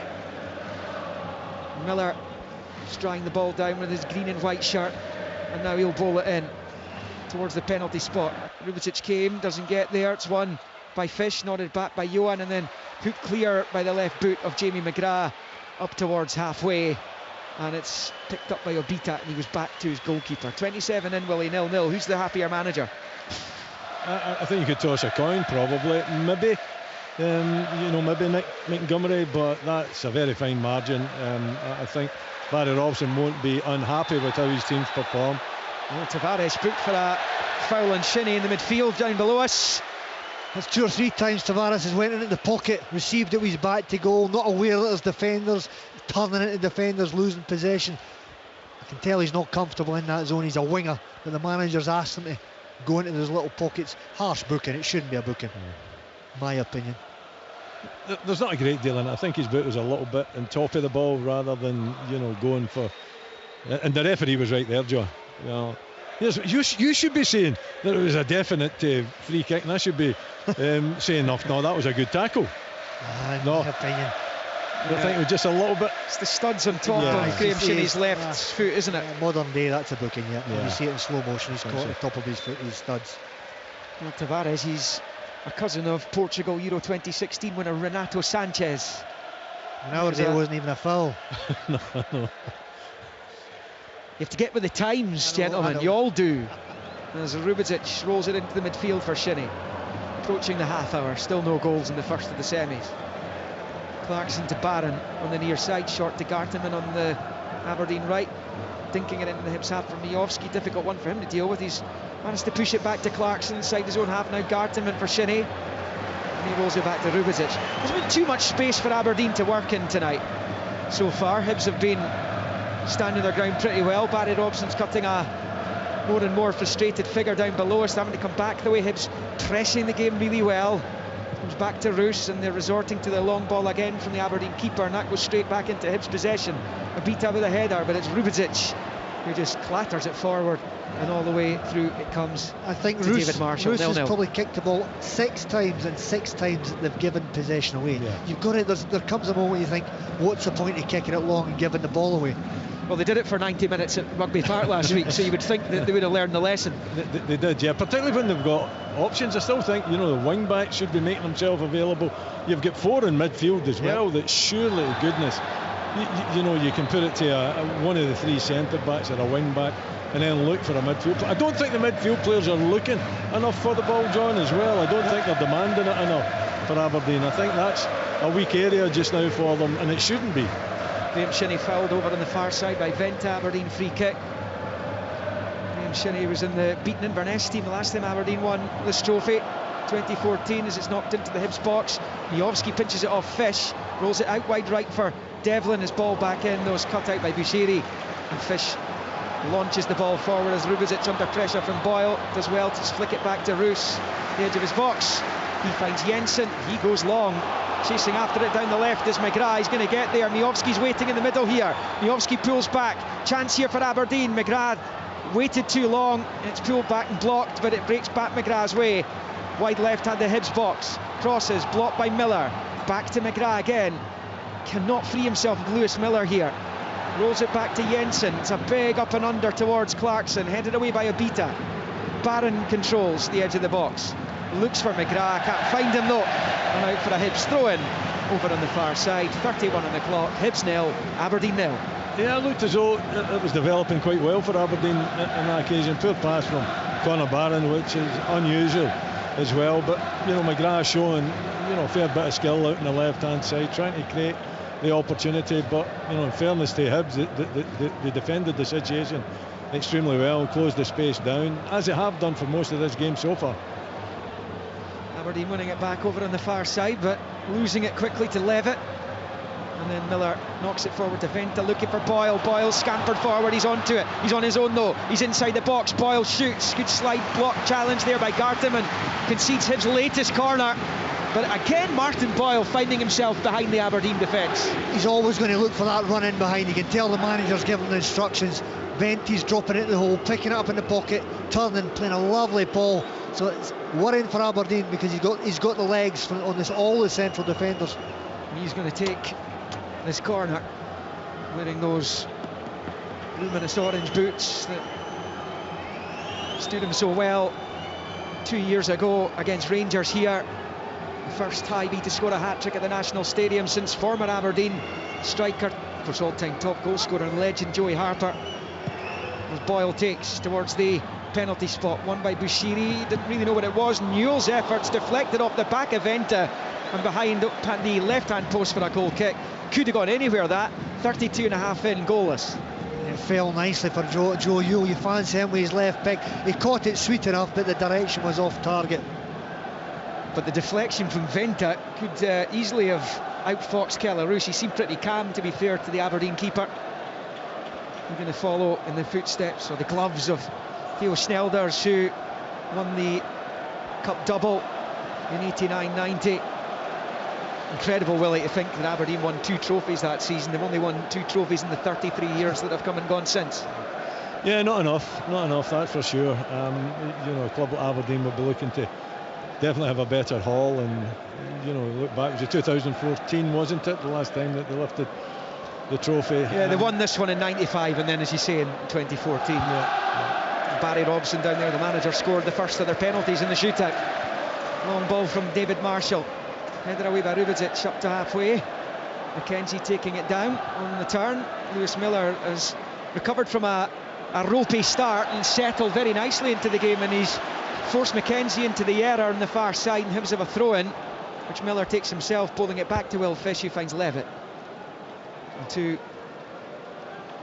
Miller striding the ball down with his green and white shirt, and now he'll bowl it in towards the penalty spot. Rubičić came, doesn't get there. It's won by Fish, nodded back by Johan, and then put clear by the left boot of Jamie McGrath up towards halfway. and it's picked up by Obita, and he was back to his goalkeeper. 27 in, Willie, 0-0. Who's the happier manager? I think you could toss a coin, probably. Maybe, maybe Nick Montgomery, but that's a very fine margin. I think Barry Robson won't be unhappy with how his teams perform. Well, Tavares booked for a foul on Shinnie in the midfield down below us. That's 2 or 3 times Tavares has went into the pocket, received it with his back to goal, not aware that there's defenders, turning into defenders, losing possession. I can tell he's not comfortable in that zone. He's a winger, but the manager's asked him to go into those little pockets. Harsh booking, it shouldn't be a booking, my opinion. There's not a great deal in it. I think his boot was a little bit on top of the ball rather than going for. And the referee was right there, Joe. You should be saying that it was a definite free kick, and I should be saying, no, that was a good tackle. In my opinion. I think it was just a little bit. It's the studs on top of Graham Shinnie's left foot, isn't it? Modern day, that's a booking, When you see it in slow motion, he's caught the top of his foot, his studs. Well, Tavares, he's a cousin of Portugal Euro 2016 winner Renato Sanchez. Nowadays, it wasn't even a foul. No. You have to get with the times, gentlemen. You all do. As Rubidzic rolls it into the midfield for Shinnie. Approaching the half hour, still no goals in the first of the semis. Clarkson to Barron on the near side, short to Garteman on the Aberdeen right. Dinking it into the Hibs half from Miovski. Difficult one for him to deal with. He's managed to push it back to Clarkson inside his own half. Now Garteman for Shinnie. And he rolls it back to Rubidzic. There's been too much space for Aberdeen to work in tonight so far. Hibs have been standing their ground pretty well. Barry Robson's cutting a more and more frustrated figure down below us, having to come back the way. Hibs pressing the game really well. Comes back to Roos, and they're resorting to the long ball again from the Aberdeen keeper, and that goes straight back into Hibs possession. Obita with a header, but it's Rubidzic who just clatters it forward, and all the way through it comes. I think to David Marshall. Roos has probably kicked the ball 6 times, and 6 times they've given possession away. You've got it. There comes a moment you think, what's the point of kicking it long and giving the ball away? Well, they did it for 90 minutes at Rugby Park last week, so you would think that they would have learned the lesson. They did, particularly when they've got options. I still think, the wing back should be making himself available. You've got 4 in midfield as well, that surely, goodness, you can put it to one of the 3 centre backs or a wing back, and then look for a midfield player. I don't think the midfield players are looking enough for the ball, John, as well. I don't think they're demanding it enough for Aberdeen. I think that's a weak area just now for them, and it shouldn't be. Graham Shinnie fouled over on the far side by Venta. Aberdeen free kick. Graham Shinnie was in the beaten Inverness team the last time Aberdeen won this trophy, 2014, as it's knocked into the Hibs box. Miovski pinches it off Fish, rolls it out wide right for Devlin. His ball back in, though, is cut out by Bushiri, and Fish launches the ball forward as Rubidzic, under pressure from Boyle, does well to flick it back to Roos, the edge of his box. He finds Jensen, he goes long, chasing after it down the left is McGrath. He's going to get there. Miovski's waiting in the middle here. Miovski pulls back. Chance here for Aberdeen. McGrath waited too long. It's pulled back and blocked, but it breaks back McGrath's way. Wide left hand the Hibs box. Crosses, blocked by Miller. Back to McGrath again. Cannot free himself of Lewis Miller here. Rolls it back to Jensen. It's a big up and under towards Clarkson. Headed away by Obita. Barron controls the edge of the box. Looks for McGrath, can't find him though, and out for a Hibs throw-in over on the far side. 31 on the clock. Hibs 0, Aberdeen 0. Yeah, it looked as though it was developing quite well for Aberdeen on that occasion. Poor pass from Conor Barron, which is unusual as well, but McGrath showing a fair bit of skill out on the left hand side, trying to create the opportunity, but in fairness to Hibs, they defended the situation extremely well and closed the space down, as they have done for most of this game so far. Aberdeen winning it back over on the far side, but losing it quickly to Levitt, and then Miller knocks it forward to Venta, looking for Boyle. Boyle scampered forward, he's onto it, he's on his own though, he's inside the box. Boyle shoots, good slide block challenge there by Garteman, concedes Hibs' latest corner, but again Martin Boyle finding himself behind the Aberdeen defence. He's always going to look for that run in behind. You can tell the manager's giving the instructions. Venti's dropping it in the hole, picking it up in the pocket, turning, playing a lovely ball. So it's worrying for Aberdeen because he's got the legs on all the central defenders. He's going to take this corner wearing those luminous orange boots that stood him so well 2 years ago against Rangers here. The first Highby to score a hat-trick at the National Stadium since former Aberdeen striker Of course, all-time top goal scorer and legend Joey Harper. As Boyle takes towards the penalty spot, won by Bushiri, didn't really know what it was. Newell's efforts deflected off the back of Venta and behind the left-hand post for a goal kick. Could have gone anywhere, that. 32.5 in, goalless. It fell nicely for Joe Yule. You fancy him with his left pick. He caught it sweet enough, but the direction was off target. But the deflection from Venta could easily have outfoxed Kellaroos. He seemed pretty calm, to be fair to the Aberdeen keeper. We're going to follow in the footsteps or the gloves of Theo Snelders, who won the Cup double in 89-90. Incredible, Willie, to think that Aberdeen won 2 trophies that season. They've only won 2 trophies in the 33 years that have come and gone since. Yeah, not enough, that's for sure. You know, a club like Aberdeen would be looking to definitely have a better haul, and you know, look back, it was 2014, wasn't it, the last time that they lifted the trophy? Yeah, they won this one in 95, and then, as you say, in 2014. Yeah. Barry Robson down there, the manager, scored the first of their penalties in the shootout. Long ball from David Marshall, headed away by Rubidzic up to halfway. McKenzie taking it down on the turn. Lewis Miller has recovered from a ropey start and settled very nicely into the game, and he's forced McKenzie into the error on the far side, and Hibs have a throw-in, which Miller takes himself, bowling it back to Will Fish, who finds Levitt. And two,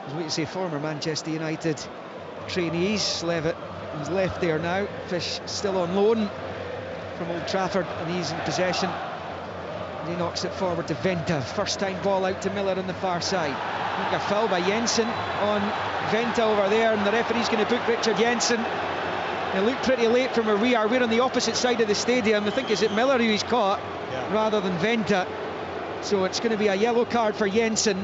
as we say, former Manchester United trainees. Levitt is left there now. Fish still on loan from Old Trafford, and he's in possession. And he knocks it forward to Venta. First time ball out to Miller on the far side. I think a foul by Jensen on Venta over there, and the referee's going to book Richard Jensen. It looked pretty late from where we are. We're on the opposite side of the stadium. I think, is it Miller who he's caught, rather than Venta? So it's going to be a yellow card for Jensen,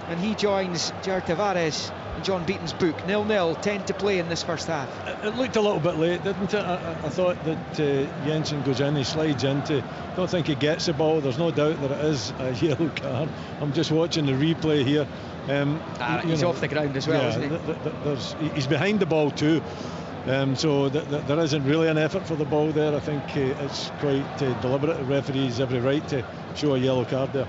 and he joins Jair Tavares and John Beaton's book. 0-0, 10 to play in this first half. It looked a little bit late, didn't it? I thought that Jensen goes in, he slides into. Don't think he gets the ball. There's no doubt that it is a yellow card. I'm just watching the replay here. He's off the ground as well, isn't he? He's behind the ball too. So there isn't really an effort for the ball there. I think it's quite deliberate. The referee's every right to show a yellow card there.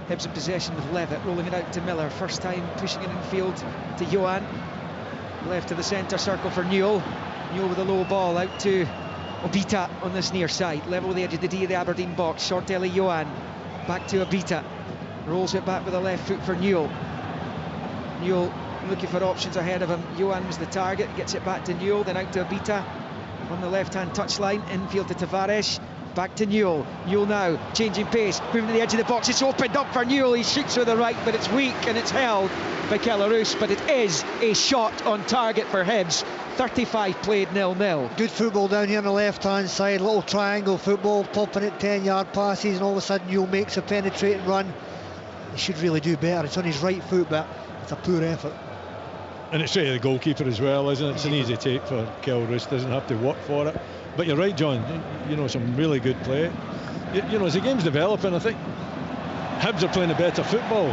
Hibs in possession with Levitt, rolling it out to Miller. First time pushing it in field to Johan. Left to the centre circle for Newell. Newell with a low ball out to Obita on this near side. Level with the edge of the D of the Aberdeen box. Short Ellie Johan. Back to Obita. Rolls it back with the left foot for Newell. Newell looking for options ahead of him. Johan was the target, gets it back to Newell, then out to Obita on the left-hand touchline, infield to Tavares, back to Newell. Newell now changing pace, moving to the edge of the box. It's opened up for Newell. He shoots with the right, but it's weak and it's held by Kellaroos. But it is a shot on target for Hibs. 35 played, 0-0. Good football down here on the left-hand side. Little triangle football, popping at 10-yard passes, and all of a sudden Newell makes a penetrating run. He should really do better. It's on his right foot, but it's a poor effort. And it's straight to the goalkeeper as well, isn't it? It's an easy take for Kellaroos, doesn't have to work for it. But you're right, John, you know, some really good play. You know, as the game's developing, I think Hibs are playing a better football.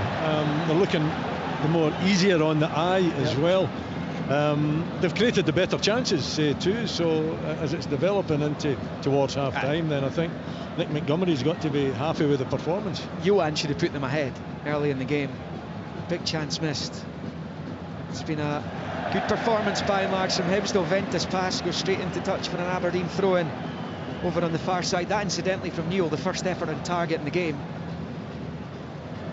They're looking the more easier on the eye as well. They've created the better chances too, so as it's developing towards half-time, then I think Nick Montgomery's got to be happy with the performance. Johan should have put them ahead early in the game. Big chance missed. It's been a good performance by and large from Hibs, though. Venta's pass goes straight into touch for an Aberdeen throw-in over on the far side. That, incidentally, from Newell, the first effort on target in the game.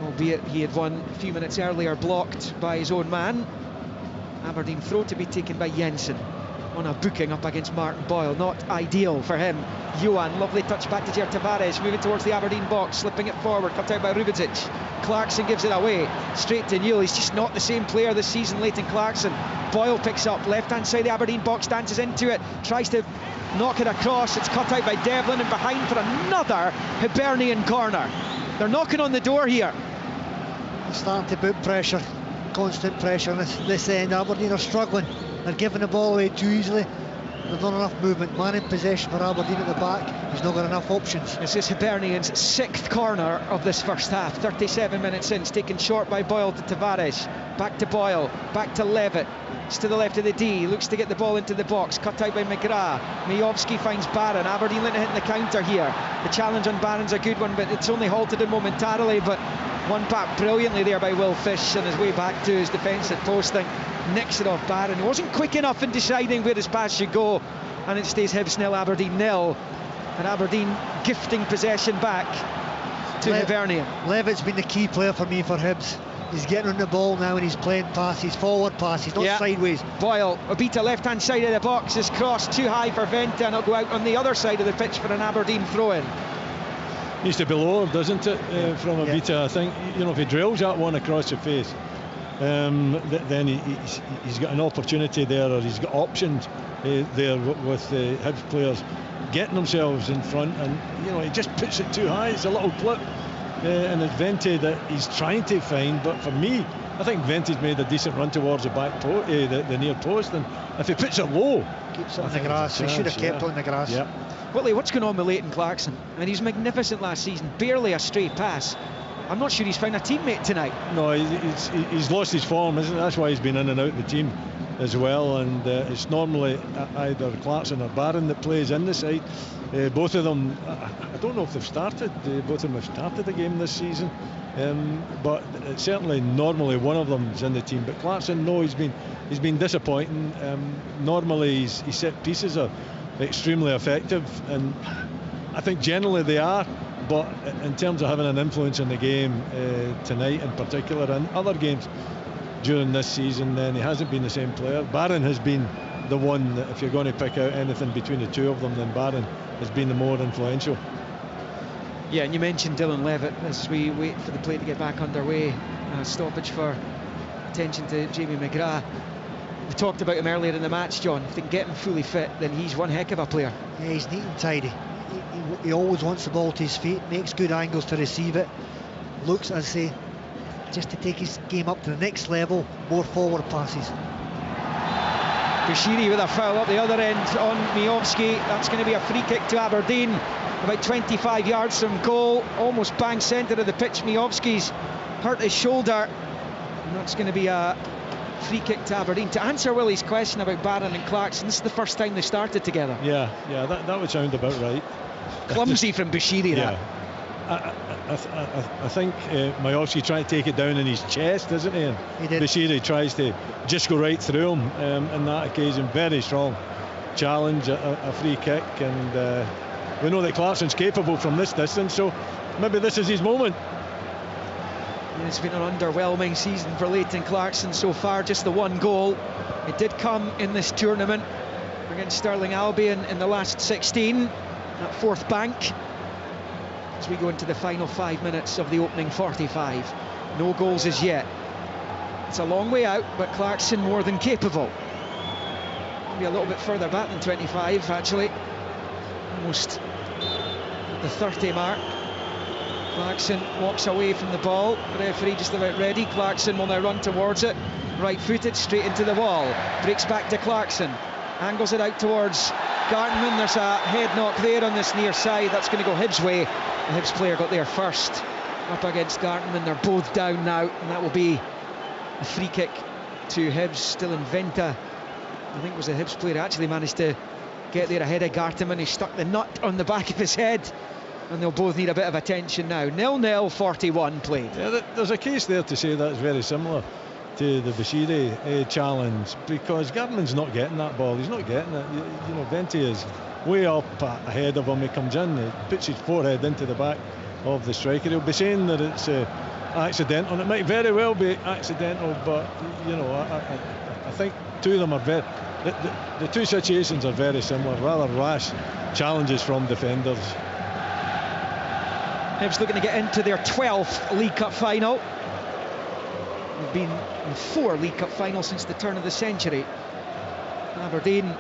Albeit he had won a few minutes earlier, blocked by his own man. Aberdeen throw to be taken by Jensen on a booking up against Martin Boyle. Not ideal for him. Johan, lovely touch back to Jair Tavares, moving towards the Aberdeen box, slipping it forward, cut out by Rubidzic. Clarkson gives it away straight to Newell. He's just not the same player this season, Leighton Clarkson. Boyle picks up left hand side of the Aberdeen box, dances into it, tries to knock it across. It's cut out by Devlin, and behind for another Hibernian corner. They're knocking on the door here. They're starting to put pressure, constant pressure on this end. Aberdeen are struggling. They're giving the ball away too easily. There's not enough movement. Man in possession for Aberdeen at the back. He's not got enough options. This is Hibernian's 6th corner of this first half. 37 minutes in. It's taken short by Boyle to Tavares. Back to Boyle. Back to Levitt. It's to the left of the D. Looks to get the ball into the box. Cut out by McGrath. Majowski finds Barron. Aberdeen hitting the counter here. The challenge on Barron's a good one, but it's only halted him momentarily. But one back brilliantly there by Will Fish on his way back to his defensive posting. Nicks it off Barron. He wasn't quick enough in deciding where his pass should go, and it stays Hibs 0, Aberdeen 0. And Aberdeen gifting possession back to Hibernian. Levitt's been the key player for me for Hibs. He's getting on the ball now and he's playing passes, forward passes, not sideways. Boyle, Obita left-hand side of the box, is crossed too high for Venta, and it'll go out on the other side of the pitch for an Aberdeen throw-in. Needs to be lowered, doesn't it, from Obita? I think, you know, if he drills that one across the face, then he's got an opportunity there, or he's got options there with the Hibs players getting themselves in front, and you know, he just puts it too high. It's a little clip, and it's Vente that he's trying to find. But for me, I think Vente's made a decent run towards the back post, the near post, and if he puts it low, keeps it on the grass. He should have kept it on the grass. Yeah. Whitley, what's going on with Leighton Clarkson? I mean, he's magnificent last season, barely a stray pass. I'm not sure he's found a teammate tonight. No, he's lost his form, isn't it? That's why he's been in and out of the team as well, and it's normally either Clarkson or Barron that plays in the side. Both of them, I don't know if they've started, both of them have started the game this season, but certainly normally one of them's in the team. But Clarkson, no, he's been disappointing. Normally his set pieces are extremely effective, and I think generally they are, but in terms of having an influence in the game tonight in particular, and other games during this season, then he hasn't been the same player. Barron has been the one that, if you're going to pick out anything between the two of them, then Barron has been the more influential. Yeah, and you mentioned Dylan Levitt as we wait for the play to get back underway. Stoppage for attention to Jamie McGrath. We talked about him earlier in the match, John. If they can get him fully fit, then he's one heck of a player. Yeah, he's neat and tidy. He always wants the ball to his feet, makes good angles to receive it, looks, as I say, just to take his game up to the next level, more forward passes. Bashiri with a foul up the other end on Majowski. That's going to be a free kick to Aberdeen, about 25 yards from goal, almost bang centre of the pitch. Majowski's hurt his shoulder, and that's going to be a free kick to Aberdeen. To answer Willie's question about Barron and Clarkson, this is the first time they started together. Yeah, that would sound about right. Clumsy from Bashiri, yeah. I think Majowski tried to take it down in his chest, isn't he? And he did. Bashiri tries to just go right through him in that occasion. Very strong challenge, a free kick, and we know that Clarkson's capable from this distance, so maybe this is his moment. It's been an underwhelming season for Leighton Clarkson so far, just the one goal. It did come in this tournament against Stirling Albion in the last 16, at Fourth Bank, as we go into the final 5 minutes of the opening 45. No goals as yet. It's a long way out, but Clarkson more than capable. Maybe a little bit further back than 25, actually. Almost the 30 mark. Clarkson walks away from the ball. The referee just about ready. Clarkson will now run towards it. Right-footed, straight into the wall. Breaks back to Clarkson. Angles it out towards Gartenman. There's a head knock there on this near side. That's going to go Hibs' way. The Hibs player got there first. Up against Gartenman. They're both down now, and that will be a free kick to Hibs. Still in Venta. I think it was the Hibs player who actually managed to get there ahead of Gartenman. He stuck the nut on the back of his head, and they'll both need a bit of attention now. 0-0, 41 played. Yeah, there's a case there to say that's very similar to the Bashiri challenge, because Gartenman's not getting that ball. He's not getting it. You know, Vente is way up ahead of him. He comes in, he puts his forehead into the back of the striker. He'll be saying that it's accidental, and it might very well be accidental, but you know, I think two of them are very... The two situations are very similar, rather rash challenges from defenders. Hibs looking to get into their 12th League Cup final. They've been in 4 League Cup finals since the turn of the century. Aberdeen,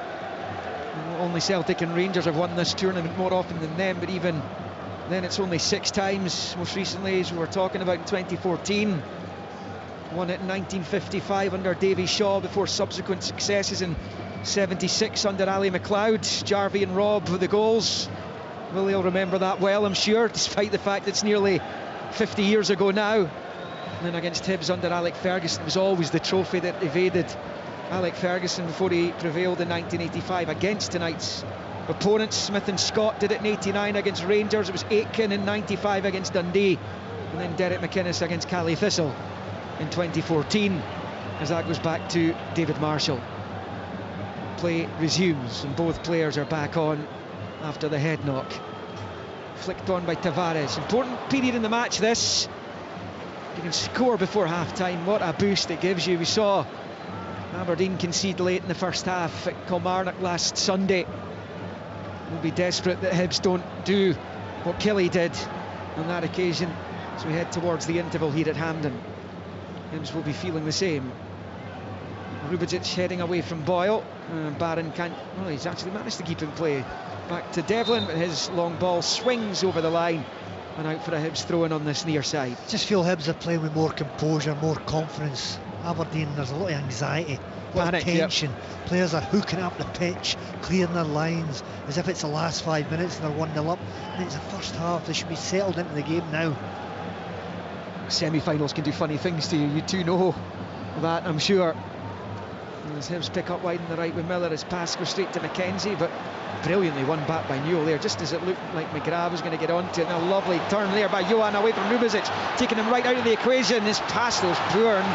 only Celtic and Rangers have won this tournament more often than them, but even then it's only 6 times. Most recently, as we were talking about, in 2014. Won it in 1955 under Davy Shaw, before subsequent successes in 76 under Ali McLeod. Jarvie and Robb with the goals. Willie will remember that well, I'm sure, despite the fact it's nearly 50 years ago now. And then against Hibs under Alec Ferguson, it was always the trophy that evaded Alec Ferguson before he prevailed in 1985 against tonight's opponents. Smith and Scott did it in 89 against Rangers. It was Aitken in 95 against Dundee, and then Derek McInnes against Cally Thistle in 2014, as that goes back to David Marshall. Play resumes and both players are back on after the head knock. Flicked on by Tavares. Important period in the match this. You can score before half-time. What a boost it gives you. We saw Aberdeen concede late in the first half at Kilmarnock last Sunday. We'll be desperate that Hibs don't do what Kelly did on that occasion as we head towards the interval here at Hampden. Hibs will be feeling the same. Rubedzic heading away from Boyle. Barron can't... Well, he's actually managed to keep in play. Back to Devlin, but his long ball swings over the line and out for a Hibs throw-in on this near side. Just feel Hibs are playing with more composure, more confidence. Aberdeen, there's a lot of anxiety, a lot of tension. Yep. Players are hooking up the pitch, clearing their lines as if it's the last 5 minutes and they're 1-0 up. And it's the first half, they should be settled into the game now. Semi-finals can do funny things to you, you two know that, I'm sure. As Hibs pick up wide on the right with Miller, his pass goes straight to Mackenzie, but brilliantly won back by Newell there, just as it looked like McGrath was going to get onto it. And a lovely turn there by Johan away from Rubedzic, taking him right out of the equation. His pass was poor, and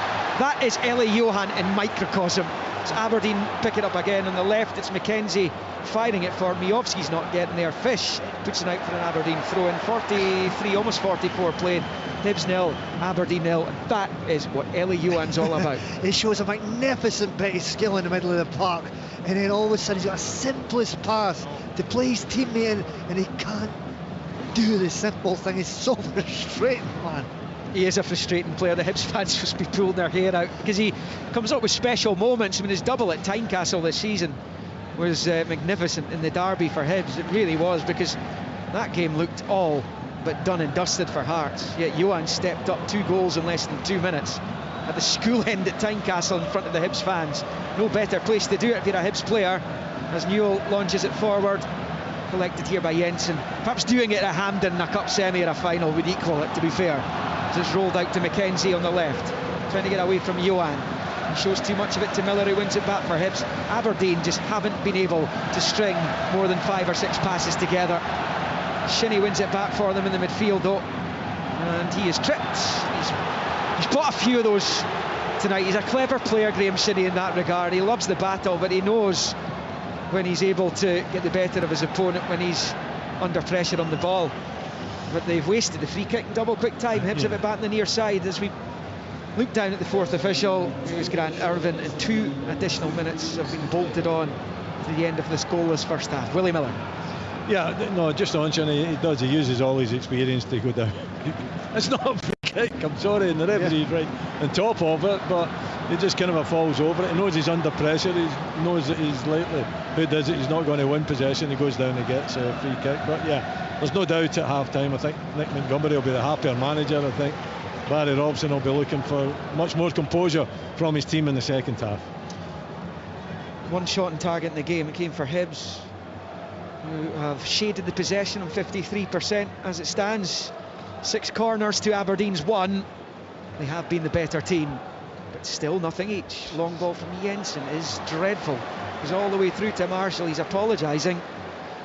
that is Ellie Johan in microcosm. It's Aberdeen pick it up again on the left. It's Mackenzie firing it for Miovski's not getting there. Fish puts it out for an Aberdeen throw in. 43, almost 44 played. Hibs 0, Aberdeen 0, and that is what Ellie Johan's all about. He shows a magnificent bit of skill in the middle of the park, and then all of a sudden he's got a simplest pass to play his teammate in, and he can't do the simple thing. It's so frustrating, man. He is a frustrating player. The Hibs fans must be pulling their hair out because he comes up with special moments. I mean, his double at Tynecastle this season was magnificent in the derby for Hibs. It really was, because that game looked all but done and dusted for Hearts. Yet Johan stepped up 2 goals in less than 2 minutes at the school end at Tynecastle in front of the Hibs fans. No better place to do it if you're a Hibs player, as Newell launches it forward, collected here by Jensen. Perhaps doing it at Hampden in a cup semi or a final would equal it, to be fair. It's rolled out to Mackenzie on the left, trying to get away from Johan. He shows too much of it to Miller, who wins it back for Hibs. Aberdeen just haven't been able to string more than 5 or 6 passes together. Shinnie wins it back for them in the midfield though, and he is tripped. He's bought a few of those tonight. He's a clever player, Graham Shinnie, in that regard. He loves the battle, but he knows when he's able to get the better of his opponent when he's under pressure on the ball. But they've wasted the free kick in double quick time. Hibs have it back on the near side. As we look down at the 4th official, it was Grant Irvin, and 2 additional minutes have been bolted on to the end of this goalless first half. Willie Miller. Yeah, no, just on Shinnie, he uses all his experience to go down. It's not a free kick, I'm sorry, and the referee's right on top of it, but he just kind of falls over it. He knows he's under pressure, he knows that he's likely, who does it, he's not going to win possession, he goes down and gets a free kick. But yeah, there's no doubt at half-time, I think Nick Montgomery will be the happier manager. I think Barry Robson will be looking for much more composure from his team in the second half. 1 shot on target in the game, it came for Hibs, who have shaded the possession on 53% as it stands. 6 corners to Aberdeen's 1. They have been the better team, but still nothing each. Long ball from Jensen is dreadful. He's all the way through to Marshall. He's apologising.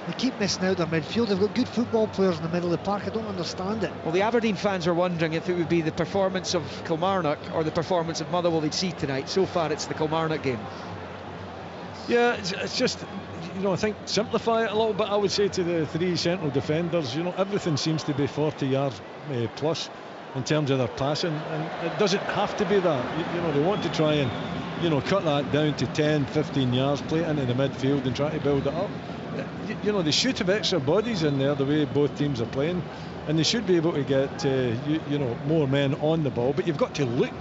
They keep missing out their midfield. They've got good football players in the middle of the park. I don't understand it. Well, the Aberdeen fans are wondering if it would be the performance of Kilmarnock or the performance of Motherwell they'd see tonight. So far it's the Kilmarnock game. Yeah, it's just, you know, I think simplify it a little bit. I would say to the 3 central defenders, you know, everything seems to be 40 yards plus in terms of their passing, and it doesn't have to be that. You know, they want to try and, you know, cut that down to 10, 15 yards, play it into the midfield and try to build it up. You know, they should have extra bodies in there the way both teams are playing, and they should be able to get you know, more men on the ball, but you've got to look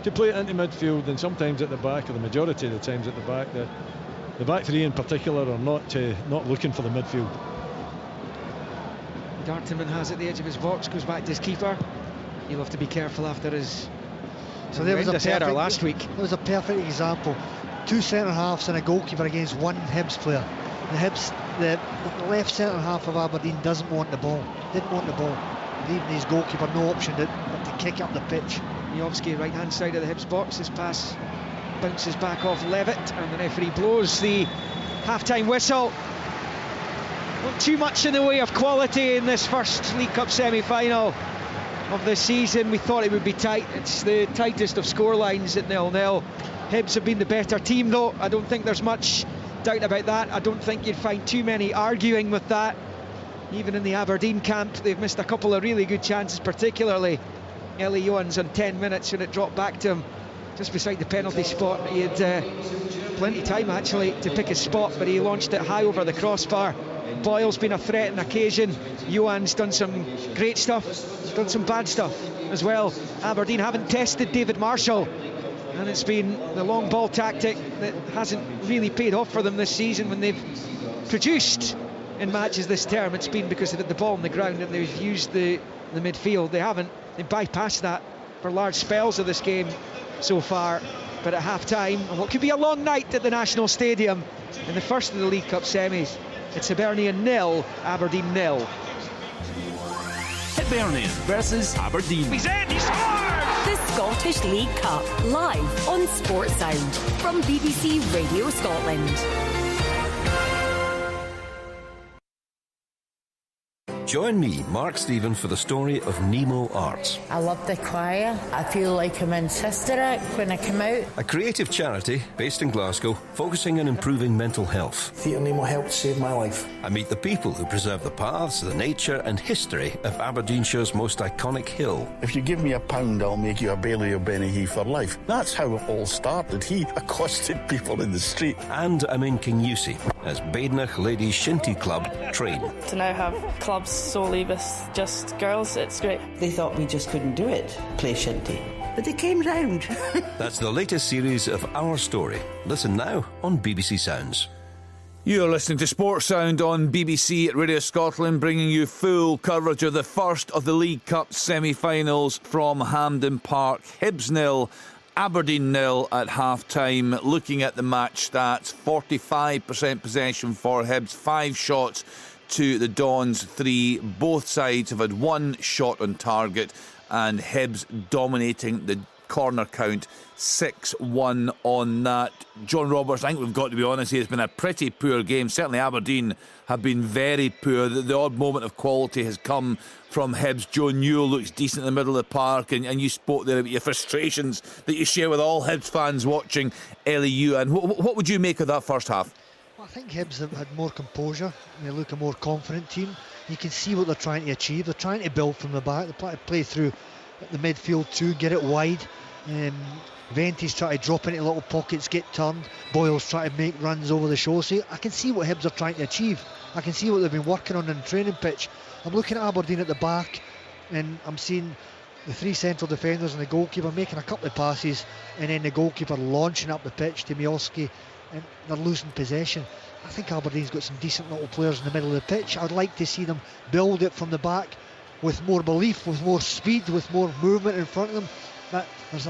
to play it into midfield, and sometimes at the back, or the majority of the times at the back, the back 3 in particular are not looking for the midfield. Dartiman has at the edge of his box, goes back to his keeper. He'll have to be careful after his so there was a header perfect, last week. It was a perfect example. two centre-halves and a goalkeeper against one Hibs player. The left centre-half of Aberdeen didn't want the ball, leaving his goalkeeper no option but to kick up the pitch. Miovski, right-hand side of the Hibs box. His pass bounces back off Levitt, and the referee blows the half-time whistle. Not too much in the way of quality in this first League Cup semi-final of the season. We thought it would be tight. It's the tightest of scorelines at 0-0. Hibs have been the better team, though. I don't think there's much doubt about that. I don't think you'd find too many arguing with that. Even in the Aberdeen camp, they've missed a couple of really good chances, particularly Ellie Johans on 10 minutes when it dropped back to him just beside the penalty spot. He had plenty of time actually to pick his spot, but he launched it high over the crossbar. Boyle's been a threat on occasion. Johans done some great stuff, done some bad stuff as well. Aberdeen haven't tested David Marshall, and it's been the long ball tactic that hasn't really paid off for them this season. When they've produced in matches this term, it's been because they've had the ball on the ground and they've used the midfield. They bypassed that for large spells of this game so far. But at half-time, and what could be a long night at the National Stadium in the first of the League Cup semis, it's Hibernian 0, Aberdeen 0. Hibernian versus Aberdeen. He's in, he scored! The Scottish League Cup, live on Sports Sound from BBC Radio Scotland. Join me, Mark Stephen, for the story of Nemo Arts. I love the choir. I feel like I'm in Sister Act when I come out. A creative charity based in Glasgow, focusing on improving mental health. Theatre Nemo helped save my life. I meet the people who preserve the paths, the nature and history of Aberdeenshire's most iconic hill. If you give me £1, I'll make you a Bailey of Benihee for life. That's how it all started. He accosted people in the street. And I'm in Kinusey as Badenoch Ladies Shinty Club train. To now have clubs solely with just girls, it's great. They thought we just couldn't do it, play shinty, but they came round. That's the latest series of Our Story. Listen now on BBC Sounds. You're listening to Sports Sound on BBC Radio Scotland, bringing you full coverage of the first of the League Cup semi-finals from Hampden Park. Hibs 0, Aberdeen 0 at half-time. Looking at the match stats, 45% possession for Hibs, 5 shots to the Dons 3. Both sides have had 1 shot on target, and Hibs dominating the corner count, 6-1 on that. John Roberts, I think we've got to be honest here, it's been a pretty poor game. Certainly Aberdeen have been very poor. The odd moment of quality has come from Hibs. Joe Newell looks decent in the middle of the park, and you spoke there about your frustrations that you share with all Hibs fans watching LEU. And what would you make of that first half? I think Hibs have had more composure. They look a more confident team. You can see what they're trying to achieve. They're trying to build from the back. They're trying to play through the midfield too, get it wide. Venty's trying to drop into little pockets, get turned. Boyle's trying to make runs over the show. So I can see what Hibs are trying to achieve. I can see what they've been working on in the training pitch. I'm looking at Aberdeen at the back, and I'm seeing the 3 central defenders and the goalkeeper making a couple of passes, and then the goalkeeper launching up the pitch to Miovski, and they're losing possession. I think Aberdeen's got some decent little players in the middle of the pitch. I'd like to see them build it from the back with more belief, with more speed, with more movement in front of them. But there's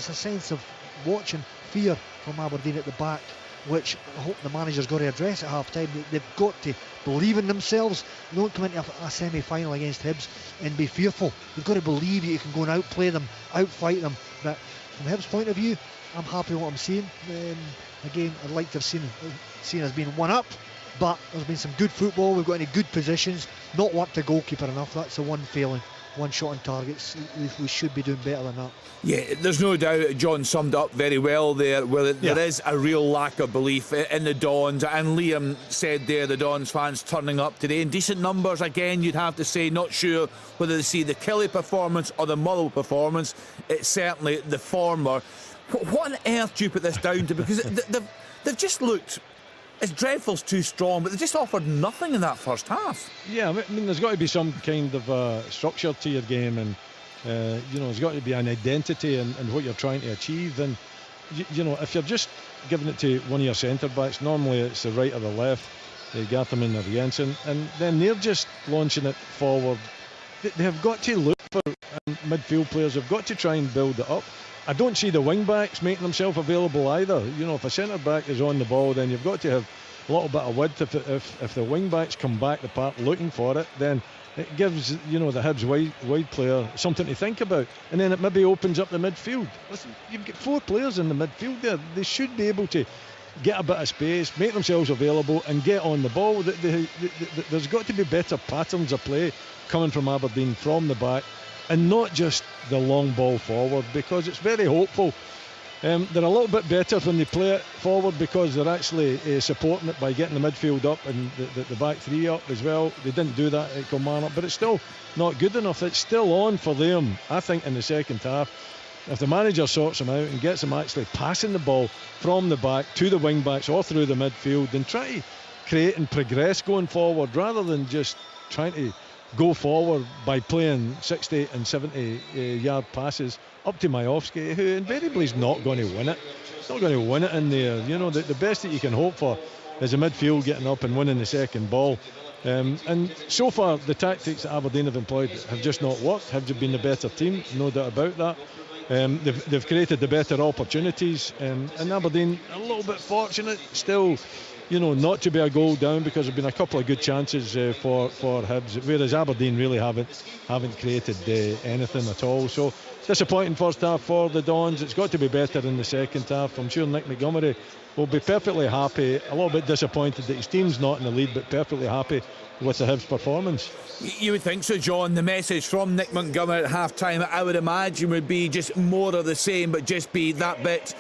a sense of watching fear from Aberdeen at the back, which I hope the manager's got to address at half-time. They've got to believe in themselves. They don't come into a semi-final against Hibs and be fearful. You've got to believe you can go and outplay them, outfight them. But from Hibs' point of view, I'm happy with what I'm seeing. Again, I'd like to have seen us being one up, but there's been some good football. We've got any good positions, not worked the goalkeeper enough. That's the one failing. 1 shot on targets. We should be doing better than that. Yeah, there's no doubt John summed up very well there. There is a real lack of belief in the Dons, and Liam said there the Dons fans turning up today in decent numbers. Again, you'd have to say, not sure whether they see the Kelly performance or the Mullall performance. It's certainly the former. What on earth do you put this down to? Because they've just looked, it's dreadful's too strong, but they just offered nothing in that first half. Yeah, I mean, there's got to be some kind of structure to your game, and there's got to be an identity in what you're trying to achieve. And if you're just giving it to one of your centre backs, normally it's the right or the left, Gatterman or Jensen, and then they're just launching it forward they have got to look for midfield players. They've got to try and build it up. I don't see the wing backs making themselves available either. You know, if a centre back is on the ball, then you've got to have a little bit of width. If the wing backs come back the park looking for it, then it gives, you know, the Hibs wide player something to think about, and then it maybe opens up the midfield. Listen, you've got 4 players in the midfield there. They should be able to get a bit of space, make themselves available and get on the ball. There's got to be better patterns of play coming from Aberdeen from the back, and not just the long ball forward, because it's very hopeful. They're a little bit better when they play it forward, because they're actually supporting it by getting the midfield up and the back 3 up as well. They didn't do that at Kilmarnock, but it's still not good enough. It's still on for them, I think, in the second half. If the manager sorts them out and gets them actually passing the ball from the back to the wing backs or through the midfield, and try to create and progress going forward, rather than just trying to go forward by playing 60 and 70 yard passes up to Majowski, who invariably is not going to win it. He's not going to win it in there. You know, the best that you can hope for is a midfield getting up and winning the second ball. And so far, the tactics that Aberdeen have employed have just not worked. Have been the better team, no doubt about that. They've created the better opportunities, and Aberdeen a little bit fortunate still, you know, not to be a goal down, because there've been a couple of good chances for Hibs, whereas Aberdeen really haven't created anything at all. So disappointing first half for the Dons. It's got to be better in the second half. I'm sure Nick Montgomery will be perfectly happy, a little bit disappointed that his team's not in the lead, but perfectly happy with the Hibs performance. You would think so, John. The message from Nick Montgomery at half-time, I would imagine, would be just more of the same, but just be that bit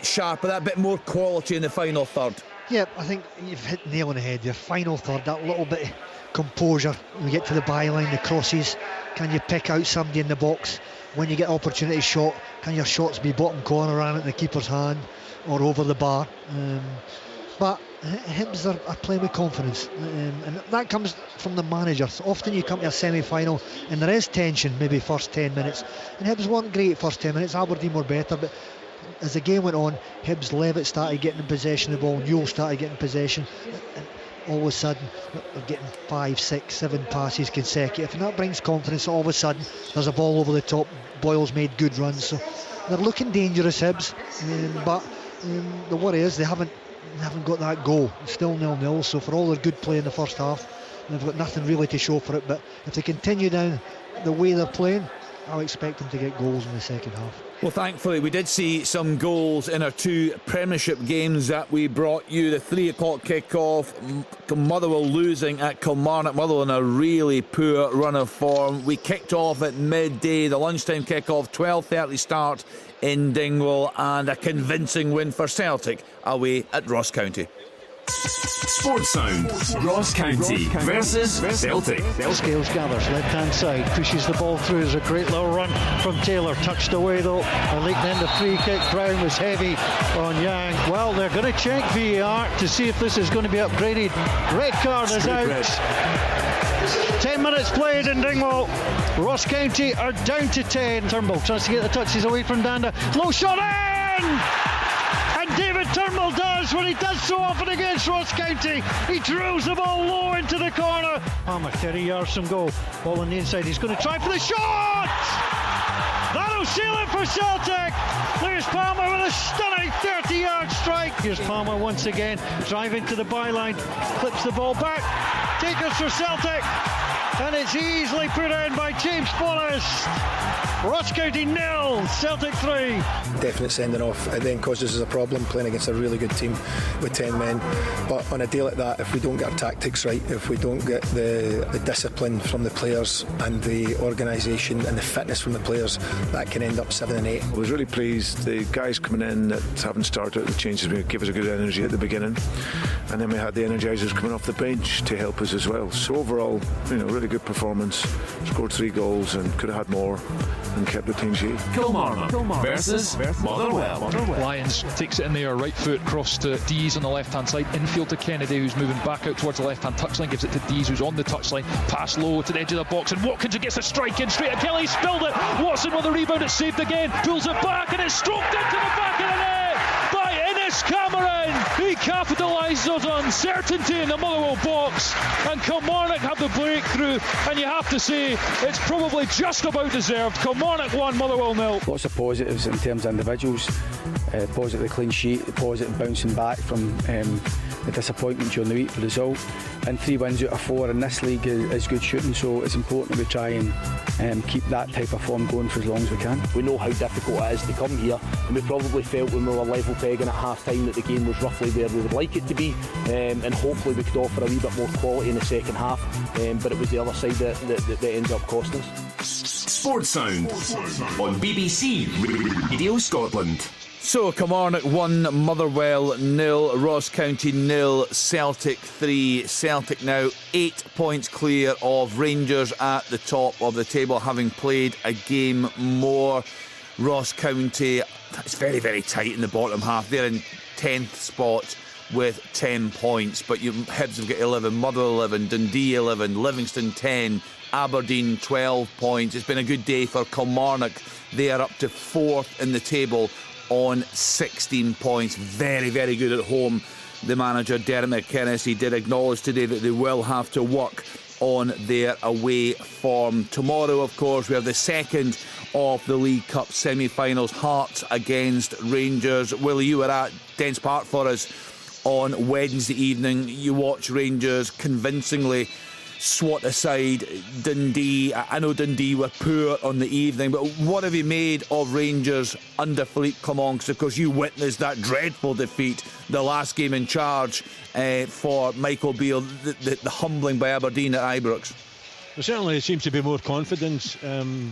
sharper, that bit more quality in the final third. Yeah, I think you've hit the nail on the head. Your final third, that little bit of composure when you get to the byline, the crosses. Can you pick out somebody in the box? When you get opportunity shot, can your shots be bottom corner ran at the keeper's hand or over the bar? But Hibs are playing with confidence, and that comes from the managers. Often you come to a semi-final and there is tension, maybe first 10 minutes, and Hibs weren't great first 10 minutes. Aberdeen were better, but as the game went on, Hibs, Levitt started getting in possession of the ball, Newell started getting possession, and all of a sudden they're getting 5, 6, 7 passes consecutive, and that brings confidence. All of a sudden there's a ball over the top. Boyle's made good runs, so they're looking dangerous, Hibs, but the worry is they haven't got that goal. It's still 0-0, so for all their good play in the first half, they've got nothing really to show for it. But if they continue down the way they're playing, I'll expect them to get goals in the second half. Well, thankfully we did see some goals in our 2 Premiership games that we brought you. The 3 o'clock kick-off, Motherwell losing at Kilmarnock. Motherwell in a really poor run of form. We kicked off at midday, the lunchtime kick-off, 12:30 start in Dingwall, and a convincing win for Celtic away at Ross County. Sports Sound, Ross County versus Celtic. Scales gathers, left-hand side, pushes the ball through. There's a great little run from Taylor, touched away though. A late end of free kick. Brown was heavy on Yang. Well, they're going to check VAR to see if this is going to be upgraded. Red card is out. 10 minutes played in Dingwall. Ross County are down to 10. Turnbull tries to get the touches away from Danda. Low shot in! And David Turnbull does what he does so often against Ross County. He drills the ball low into the corner. Palmer 30 yards from goal. Ball on the inside. He's going to try for the shot! That'll seal it for Celtic. Lewis Palmer with a stunning 30-yard strike. Here's Palmer once again, driving to the byline, clips the ball back. Takers for Celtic, and it's easily put in by James Forrest. Ross County 0, Celtic 3. Definite sending off. It then causes us a problem playing against a really good team with 10 men. But on a day like that, if we don't get our tactics right, if we don't get the discipline from the players and the organisation and the fitness from the players, that can end up 7 and 8. I was really pleased the guys coming in that haven't started the changes gave us a good energy at the beginning, and then we had the energisers coming off the bench to help us as well. So overall, really good performance. Scored 3 goals and could have had more and kept the team shape. Kilmarnock versus Motherwell. Lyons takes it in there, right foot cross to Dees on the left hand side, infield to Kennedy, who's moving back out towards the left hand touchline, gives it to Dees, who's on the touchline, pass low to the edge of the box, and Watkins, who gets a strike in straight at Kelly, spilled it. Watson with the rebound, it's saved again, pulls it back, and it's stroked into the back of the net by Innes Chris Cameron, he capitalises on uncertainty in the Motherwell box, and Kilmarnock have the breakthrough, and you have to say it's probably just about deserved. Kilmarnock 1, Motherwell 0. Lots of positives in terms of individuals. Positive clean sheet, positive bouncing back from the disappointment during the week, the result, and 3 wins out of 4 in this league is good shooting, so it's important we try and keep that type of form going for as long as we can. We know how difficult it is to come here, and we probably felt when we were level pegging at half time that the game was roughly where we would like it to be, and hopefully we could offer a wee bit more quality in the second half, but it was the other side that ends up costing us. Sports Sound on BBC Radio Scotland. So Kilmarnock 1, Motherwell 0, Ross County 0, Celtic 3. Celtic now 8 points clear of Rangers at the top of the table, having played a game more. Ross County, it's very, very tight in the bottom half. They're in 10th spot with 10 points, but Hibs have got 11, Motherwell 11, Dundee 11, Livingston 10, Aberdeen 12 points. It's been a good day for Kilmarnock. They are up to 4th in the table on 16 points. Very, very good at home. The manager, Dermot McInnes, he did acknowledge today that they will have to work on their away form. Tomorrow, of course, we have the second of the League Cup semi-finals, Hearts against Rangers. Willie, you were at Dens Park for us on Wednesday evening. You watched Rangers convincingly swat aside Dundee. I know Dundee were poor on the evening, but what have you made of Rangers under Philippe Clement? Because of course you witnessed that dreadful defeat, the last game in charge for Michael Beale, the humbling by Aberdeen at Ibrox. There certainly seems to be more confidence, and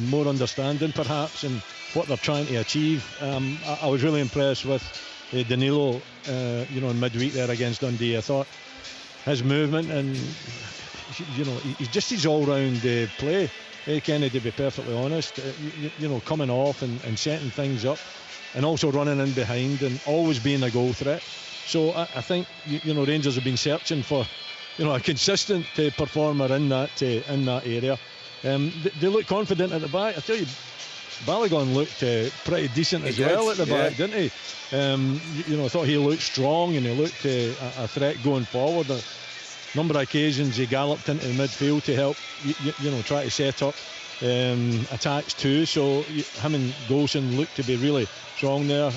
more understanding perhaps in what they're trying to achieve. I was really impressed with Danilo, in midweek there against Dundee. I thought his movement and his all-round play, Kenny, to be perfectly honest, coming off and setting things up, and also running in behind and always being a goal threat. So I think Rangers have been searching for a consistent performer in that area. They look confident at the back. I tell you, Balogun looked pretty decent as well at the back, didn't he? I thought he looked strong and he looked a threat going forward. A number of occasions he galloped into the midfield to help, try to set up attacks too. So him and Golson looked to be really strong there.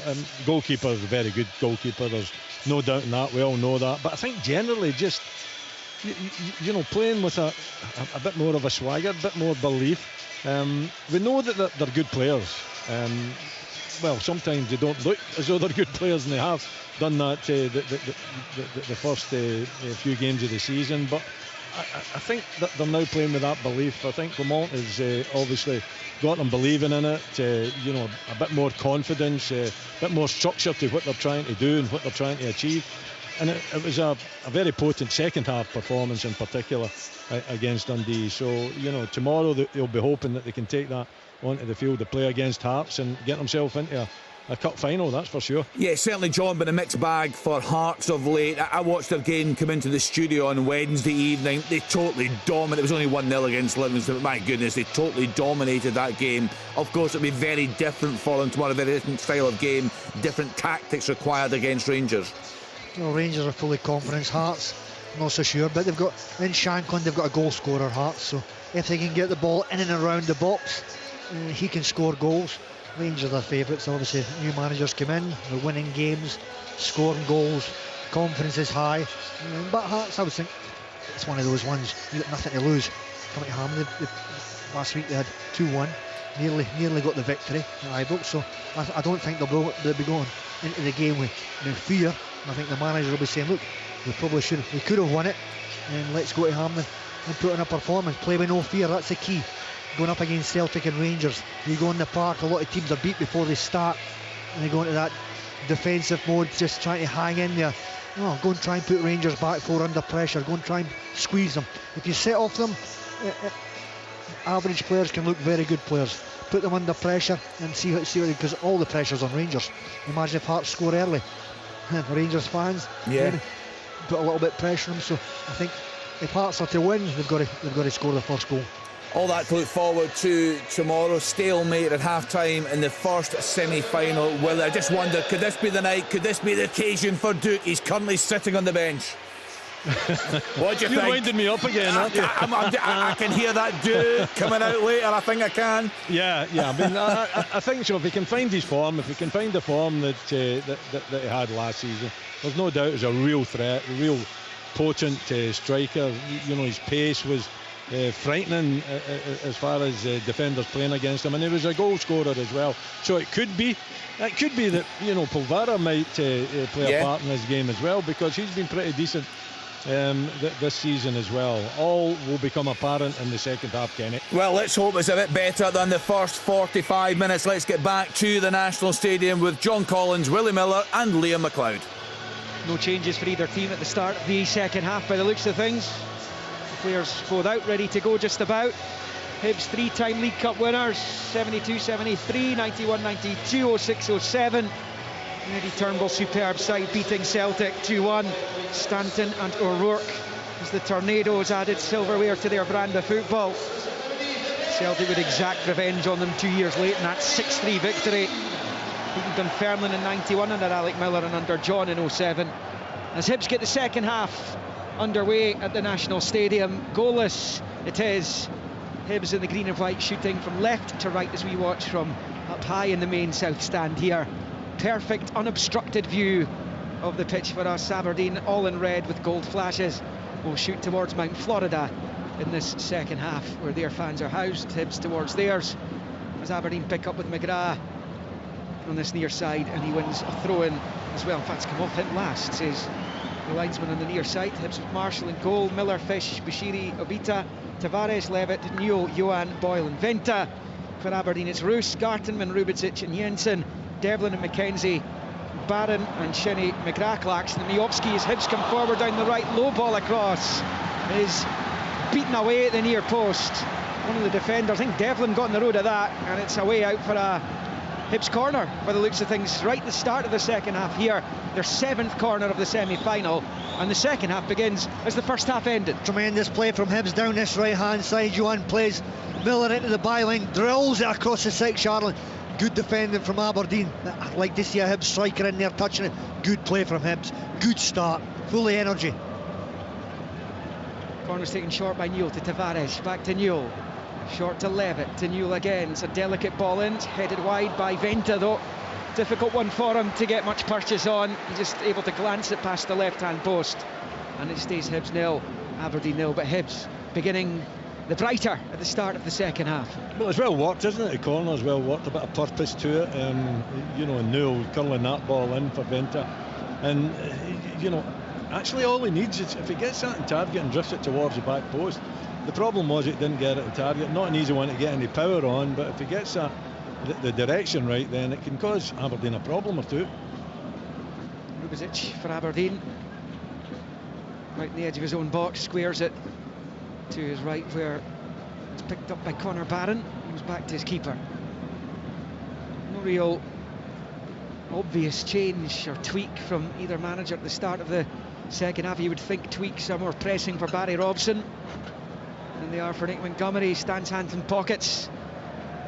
Goalkeeper is a very good goalkeeper. There's no doubt in that. We all know that. But I think generally just playing with a bit more of a swagger, a bit more belief. We know that they're good players. Sometimes they don't look as though they're good players, and they have done that the first few games of the season. But I think that they're now playing with that belief. I think Clement has obviously got them believing in it. A bit more confidence, a bit more structure to what they're trying to do and what they're trying to achieve. And it was a very potent second half performance in particular against Dundee. So, tomorrow they'll be hoping that they can take that onto the field to play against Hearts and get themselves into a cup final, that's for sure. Yeah, certainly, John, been a mixed bag for Hearts of late. I watched their game come into the studio on Wednesday evening. They totally dominated. It was only 1-0 against Livingston, but my goodness, they totally dominated that game. Of course, it'll be very different for them tomorrow, a very different style of game, different tactics required against Rangers. Rangers are fully confident. Hearts, I'm not so sure, but they've got in Shankland, they've got a goal scorer, Hearts, so if they can get the ball in and around the box, he can score goals. Rangers are favourites. Obviously new managers come in, they're winning games, scoring goals, confidence is high, but Hearts, I would think it's one of those ones you've got nothing to lose. Coming to Hammond, last week they had 2-1, nearly got the victory at Ibrox, so I don't think they'll be going into the game with fear. I think the manager will be saying, look, we could have won it, and let's go to Hammond and put in a performance, play with no fear. That's the key. Going up against Celtic and Rangers, you go in the park, a lot of teams are beat before they start, and they go into that defensive mode, just trying to hang in there. No, go and try and put Rangers back 4 under pressure, go and try and squeeze them. If you set off them, average players can look very good players. Put them under pressure and see what, because all the pressure's on Rangers. Imagine if Hearts score early. Rangers fans, put a little bit of pressure on them. So I think if Hearts are to win, they've got to score the first goal. All that to look forward to tomorrow. Stalemate at half-time in the first semi-final. Well, I just wonder, could this be the night? Could this be the occasion for Duke? He's currently sitting on the bench. What do you think? You're winding me up again, aren't you? I can hear that Duke coming out later. I think I can. Yeah. I mean, I think so. If he can find his form, if he can find the form that he had last season, there's no doubt he's a real threat, a real potent striker. You know, his pace was frightening as far as defenders playing against him, and he was a goal scorer as well. So it could be that Pulvara might play a part in this game as well, because he's been pretty decent this season as well. All will become apparent in the second half, Kenny. Well, let's hope it's a bit better than the first 45 minutes. Let's get back to the National Stadium with John Collins, Willie Miller and Liam McLeod. No changes for either team at the start of the second half by the looks of things. The players both out, ready to go just about. Hibs 3-time League Cup winners, 72-73, 91-92, 06-07. Eddie Turnbull's superb side beating Celtic 2-1. Stanton and O'Rourke as the Tornadoes added silverware to their brand of football. Celtic would exact revenge on them 2 years late in that 6-3 victory. Beaten Dunfermline in 91 under Alec Miller and under John in 07. As Hibs get the second half underway at the National Stadium, goalless it is. Hibs in the green and white, shooting from left to right as we watch from up high in the main south stand here. Perfect unobstructed view of the pitch for us. Aberdeen all in red with gold flashes will shoot towards Mount Florida in this second half, where their fans are housed. Hibs towards theirs as Aberdeen pick up with McGrath on this near side, and he wins a throw-in as well. In fact, it's come off him last, says the linesman on the near side. Hibs with Marshall in goal, Miller, Fish, Bashiri, Obita, Tavares, Levitt, Newell, Johan, Boyle and Venta. For Aberdeen it's Roos, Gartenman, Rubicic and Jensen, Devlin and McKenzie, Barron and Shinnie, McGrath, Clarkson and Miovski as Hibs come forward down the right. Low ball across is beaten away at the near post. One of the defenders, I think Devlin got in the road of that, and it's away out for a Hibs corner by the looks of things right at the start of the second half here. Their 7th corner of the semi-final, and the second half begins as the first half ended. Tremendous play from Hibs down this right hand side. Johan plays Miller into the byline, drills it across the 6-yard. Good defending from Aberdeen. I'd like to see a Hibs striker in there touching it. Good play from Hibs, good start, full of energy. Corner's taken short by Newell to Tavares, back to Newell. Short to Levitt, to Newell again. It's a delicate ball in, headed wide by Venta though. Difficult one for him to get much purchase on. He's just able to glance it past the left-hand post. And it stays Hibs 0, Aberdeen 0. But Hibs beginning the brighter at the start of the second half. Well, it's well worked, isn't it? The corner's well worked, a bit of purpose to it. Newell curling that ball in for Venta. And, actually all he needs is, if he gets that in target and drifts it towards the back post. The problem was it didn't get it in target. Not an easy one to get any power on, but if he gets the direction right, then it can cause Aberdeen a problem or two. Rubicic for Aberdeen, right on the edge of his own box, squares it to his right, where it's picked up by Conor Barron. Moves back to his keeper. No real obvious change or tweak from either manager at the start of the second half. You would think tweaks are more pressing for Barry Robson than they are for Nick Montgomery. Stands hands in pockets.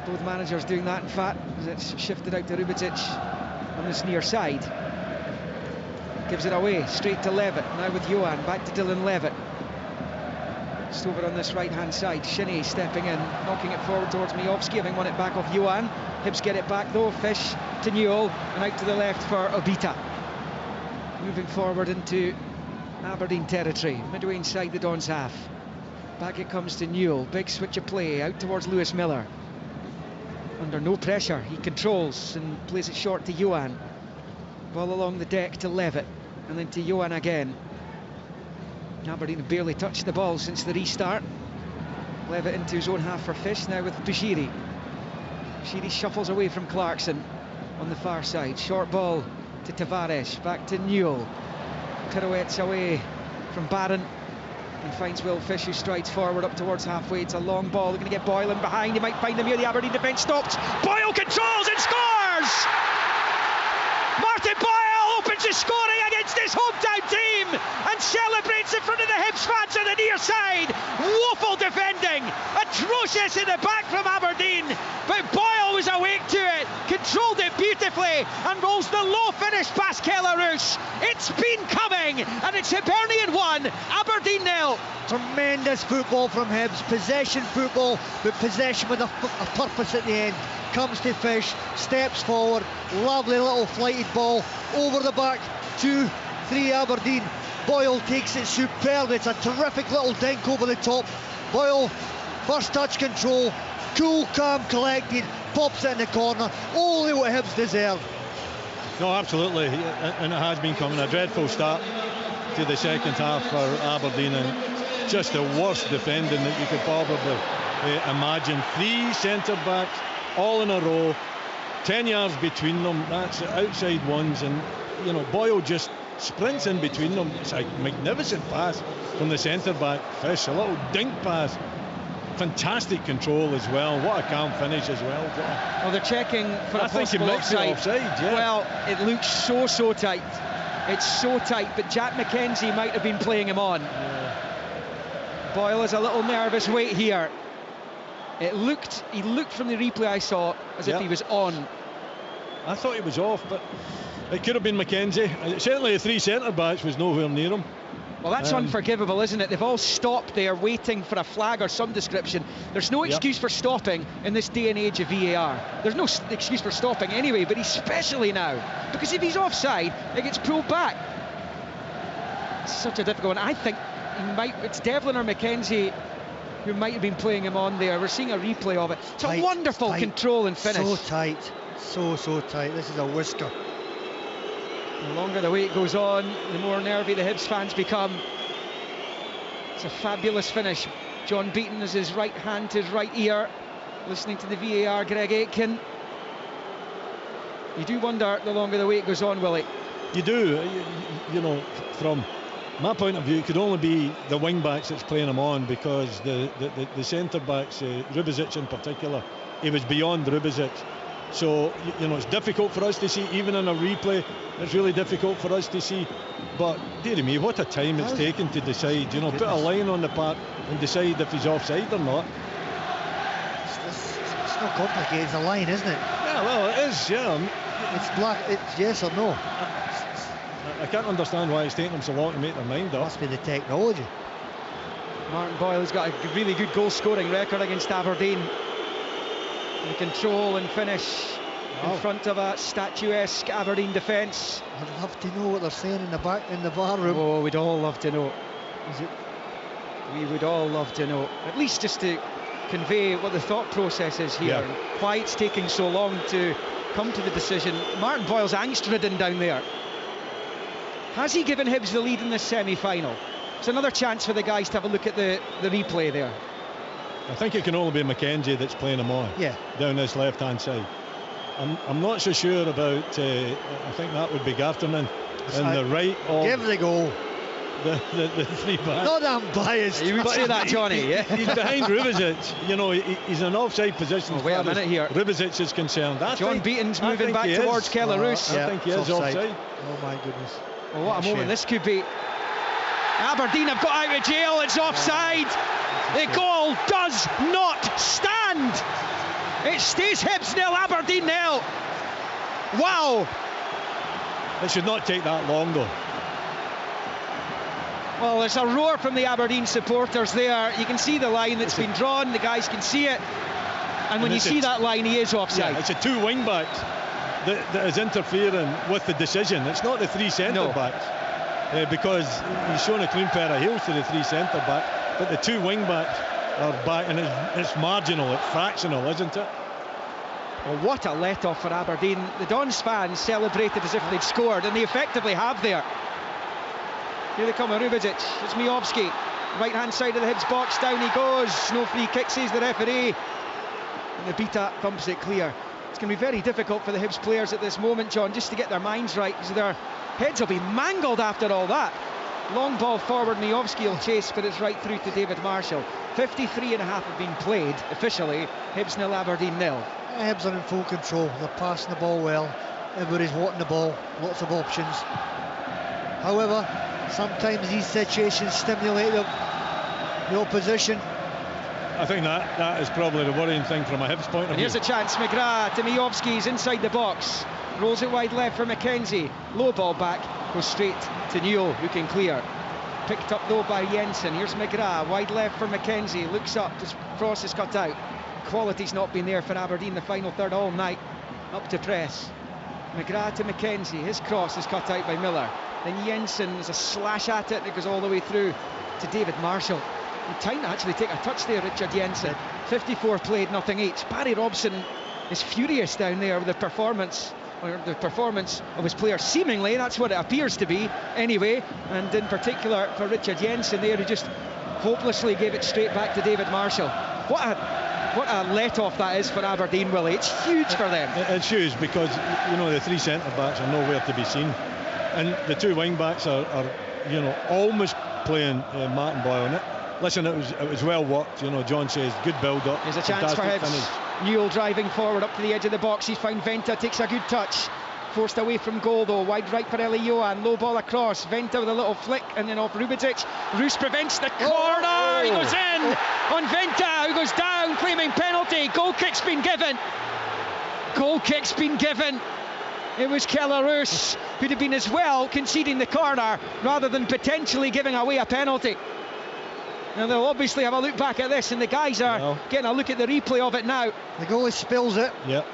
Both managers doing that, in fact, as it's shifted out to Rubicic on this near side. Gives it away straight to Levitt. Now with Johan, back to Dylan Levitt. Just over on this right hand side. Shinnie stepping in, knocking it forward towards Miovski, having won it back off Johan. Hibs get it back though. Fish to Newell, and out to the left for Obita. Moving forward into Aberdeen territory, midway inside the Dons half. Back it comes to Newell, big switch of play out towards Lewis Miller. Under no pressure, he controls and plays it short to Johan. Ball along the deck to Levitt, and then to Johan again. Aberdeen have barely touched the ball since the restart. Levitt into his own half for Fish, now with Bashiri. Bashiri shuffles away from Clarkson on the far side. Short ball to Tavares, back to Newell. Pirouettes away from Barron and finds Will Fish, who strides forward up towards halfway. It's a long ball. They're going to get Boyle in behind. He might find him here. The Aberdeen defence stopped. Boyle controls and scores! Martin Boyle opens his scoring against his hometown team and celebrates in front of the Hibs fans on the near side. Woeful defending, atrocious process in the back from Aberdeen, but Boyle was awake to it, controlled it beautifully, and rolls the low finish past Kellaroos. It's been coming, and it's Hibernian 1, Aberdeen 0. Tremendous football from Hibs, possession football, but possession with a purpose at the end. Comes to fish, steps forward, lovely little flighted ball over the back, 2-3 Aberdeen. Boyle takes it superb, it's a terrific little dink over the top. Boyle, first touch control, cool, calm, collected, pops it in the corner, only what Hibs deserve. No, absolutely, and it has been coming. A dreadful start to the second half for Aberdeen, and just the worst defending that you could probably imagine. 3 centre-backs all in a row, 10 yards between them, that's outside ones, and you know, Boyle just sprints in between them. It's a magnificent pass from the centre-back Fish, a little dink pass, fantastic control as well, what a calm finish as well. Well, they're checking for a possible offside. Yeah. Well, it looks so tight, it's so tight, but Jack McKenzie might have been playing him on. Boyle has a little nervous wait here. He looked from the replay I saw as if he was on. I thought he was off, but it could have been McKenzie. Certainly the 3 centre-backs was nowhere near him. Well, that's unforgivable, isn't it? They've all stopped there waiting for a flag or some description. There's no excuse for stopping in this day and age of VAR. There's no excuse for stopping anyway, but especially now, because if he's offside, it gets pulled back. It's such a difficult one. I think it's Devlin or McKenzie who might have been playing him on there. We're seeing a replay of it. It's a wonderful control and finish. So tight, so tight. This is a whisker. The longer the wait goes on, the more nervy the Hibs fans become. It's a fabulous finish. John Beaton is his right hand to his right ear, listening to the VAR, Greg Aitken. You do wonder the longer the wait goes on, Willie. You do. You know, from my point of view, it could only be the wing backs that's playing him on, because the centre backs, Rubizic in particular, he was beyond Rubizic. So you know, it's difficult for us to see, even in a replay. It's really difficult for us to see. But dearie me, what a time it's taken to decide. You know, put a line on the part and decide if he's offside or not. It's not complicated. It's a line, isn't it? Yeah, well, it is. Yeah, it's black. It's yes or no. I can't understand why it's taking them so long to make their mind up. Must be the technology. Martin Boyle has got a really good goal scoring record against Aberdeen. The control and finish in front of a statuesque Aberdeen defence. I'd love to know what they're saying in the VAR room. Oh, we'd all love to know. We would all love to know, at least just to convey what the thought process is here, and why it's taking so long to come to the decision. Martin Boyle's angst-ridden down there. Has he given Hibs the lead in this semi-final? It's another chance for the guys to have a look at the replay there. I think it can only be McKenzie that's playing him on. Down this left-hand side. I'm not so sure about. I think that would be Garterman in the right. Give the goal. The 3 back. Not that I'm biased. You would say that, Johnny. He's behind Rubizic. You know, he's in an offside position. Wait a minute here. Rubizic is concerned. John Beaton's moving back towards Kellaroos. I think he is offside. Oh my goodness. Well, what a moment this could be. Aberdeen have got out of jail. It's offside. The goal does not stand. It stays Hibs 0, Aberdeen 0. Wow. It should not take that long though. Well, there's a roar from the Aberdeen supporters there. You can see the line that's been drawn. The guys can see it. And when you see that line, he is offside. Yeah, it's a 2 wing backs that is interfering with the decision. It's not the 3 centre backs. Because he's shown a clean pair of heels to the 3 centre backs. But the 2 wing backs are back, and it's marginal, it's fractional, isn't it? Well, what a let-off for Aberdeen. The Dons fans celebrated as if they'd scored, and they effectively have there. Here they come, Rubizic. It's Miovski. Right-hand side of the Hibs box, down he goes. No free kick, says the referee. And the Beta thumps it clear. It's going to be very difficult for the Hibs players at this moment, John, just to get their minds right, because their heads will be mangled after all that. Long ball forward, Miovski will chase, but it's right through to David Marshall. 53.5 have been played officially. Hibs 0, Aberdeen 0. Hibs are in full control. They're passing the ball well. Everybody's wanting the ball. Lots of options. However, sometimes these situations stimulate the opposition. I think that is probably the worrying thing from a Hibs point of view. Here's a chance, McGrath to Miovski's inside the box. Rolls it wide left for McKenzie. Low ball back, goes straight to Newell, who can clear. Picked up though by Jensen. Here's McGrath, wide left for McKenzie. Looks up, just cross is cut out. Quality's not been there for Aberdeen the final third all night. Up to press. McGrath to McKenzie. His cross is cut out by Miller. Then Jensen, there's a slash at it that goes all the way through to David Marshall. And time to actually take a touch there, Richard Jensen. 54 played, nothing each. Barry Robson is furious down there with the performance of his player. Seemingly, that's what it appears to be anyway. And in particular for Richard Jensen there, who just hopelessly gave it straight back to David Marshall. What a let-off that is for Aberdeen, Willie. It's huge for them. It's huge because, you know, the three centre-backs are nowhere to be seen. And the two wing-backs are you know, almost playing Martin Boyle on it. Listen, it was well worked. You know, John says good build-up. There's a chance for Hibs. Newell driving forward up to the edge of the box. He's found Venta, takes a good touch. Forced away from goal though. Wide right for Eli Johan. Low ball across. Venta with a little flick and then off Rubičić. Roos prevents the corner. He goes in on Venta, who goes down claiming penalty. Goal kick's been given. Goal kick's been given. It was Keller Roos who'd have been as well conceding the corner rather than potentially giving away a penalty. Now they'll obviously have a look back at this, and the guys are getting a look at the replay of it now. The goalie spills it. Yep.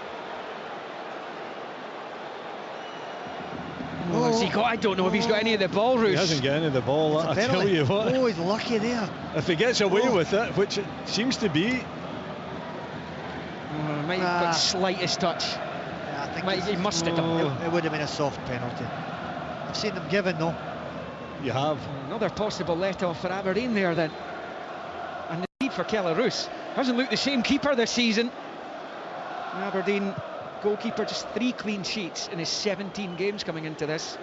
Oh, has he got? I don't know if he's got any of the ball, Roos. He hasn't got any of the ball. I tell you what. Oh, he's lucky there. If he gets away with it, which it seems to be. Might have got slightest touch. Yeah, I think he must have done. It would have been a soft penalty. I've seen them given though. You have. Another possible let-off for Aberdeen there then. And the need for Keller Roos. Hasn't looked the same keeper this season. Aberdeen goalkeeper, just 3 clean sheets in his 17 games coming into this.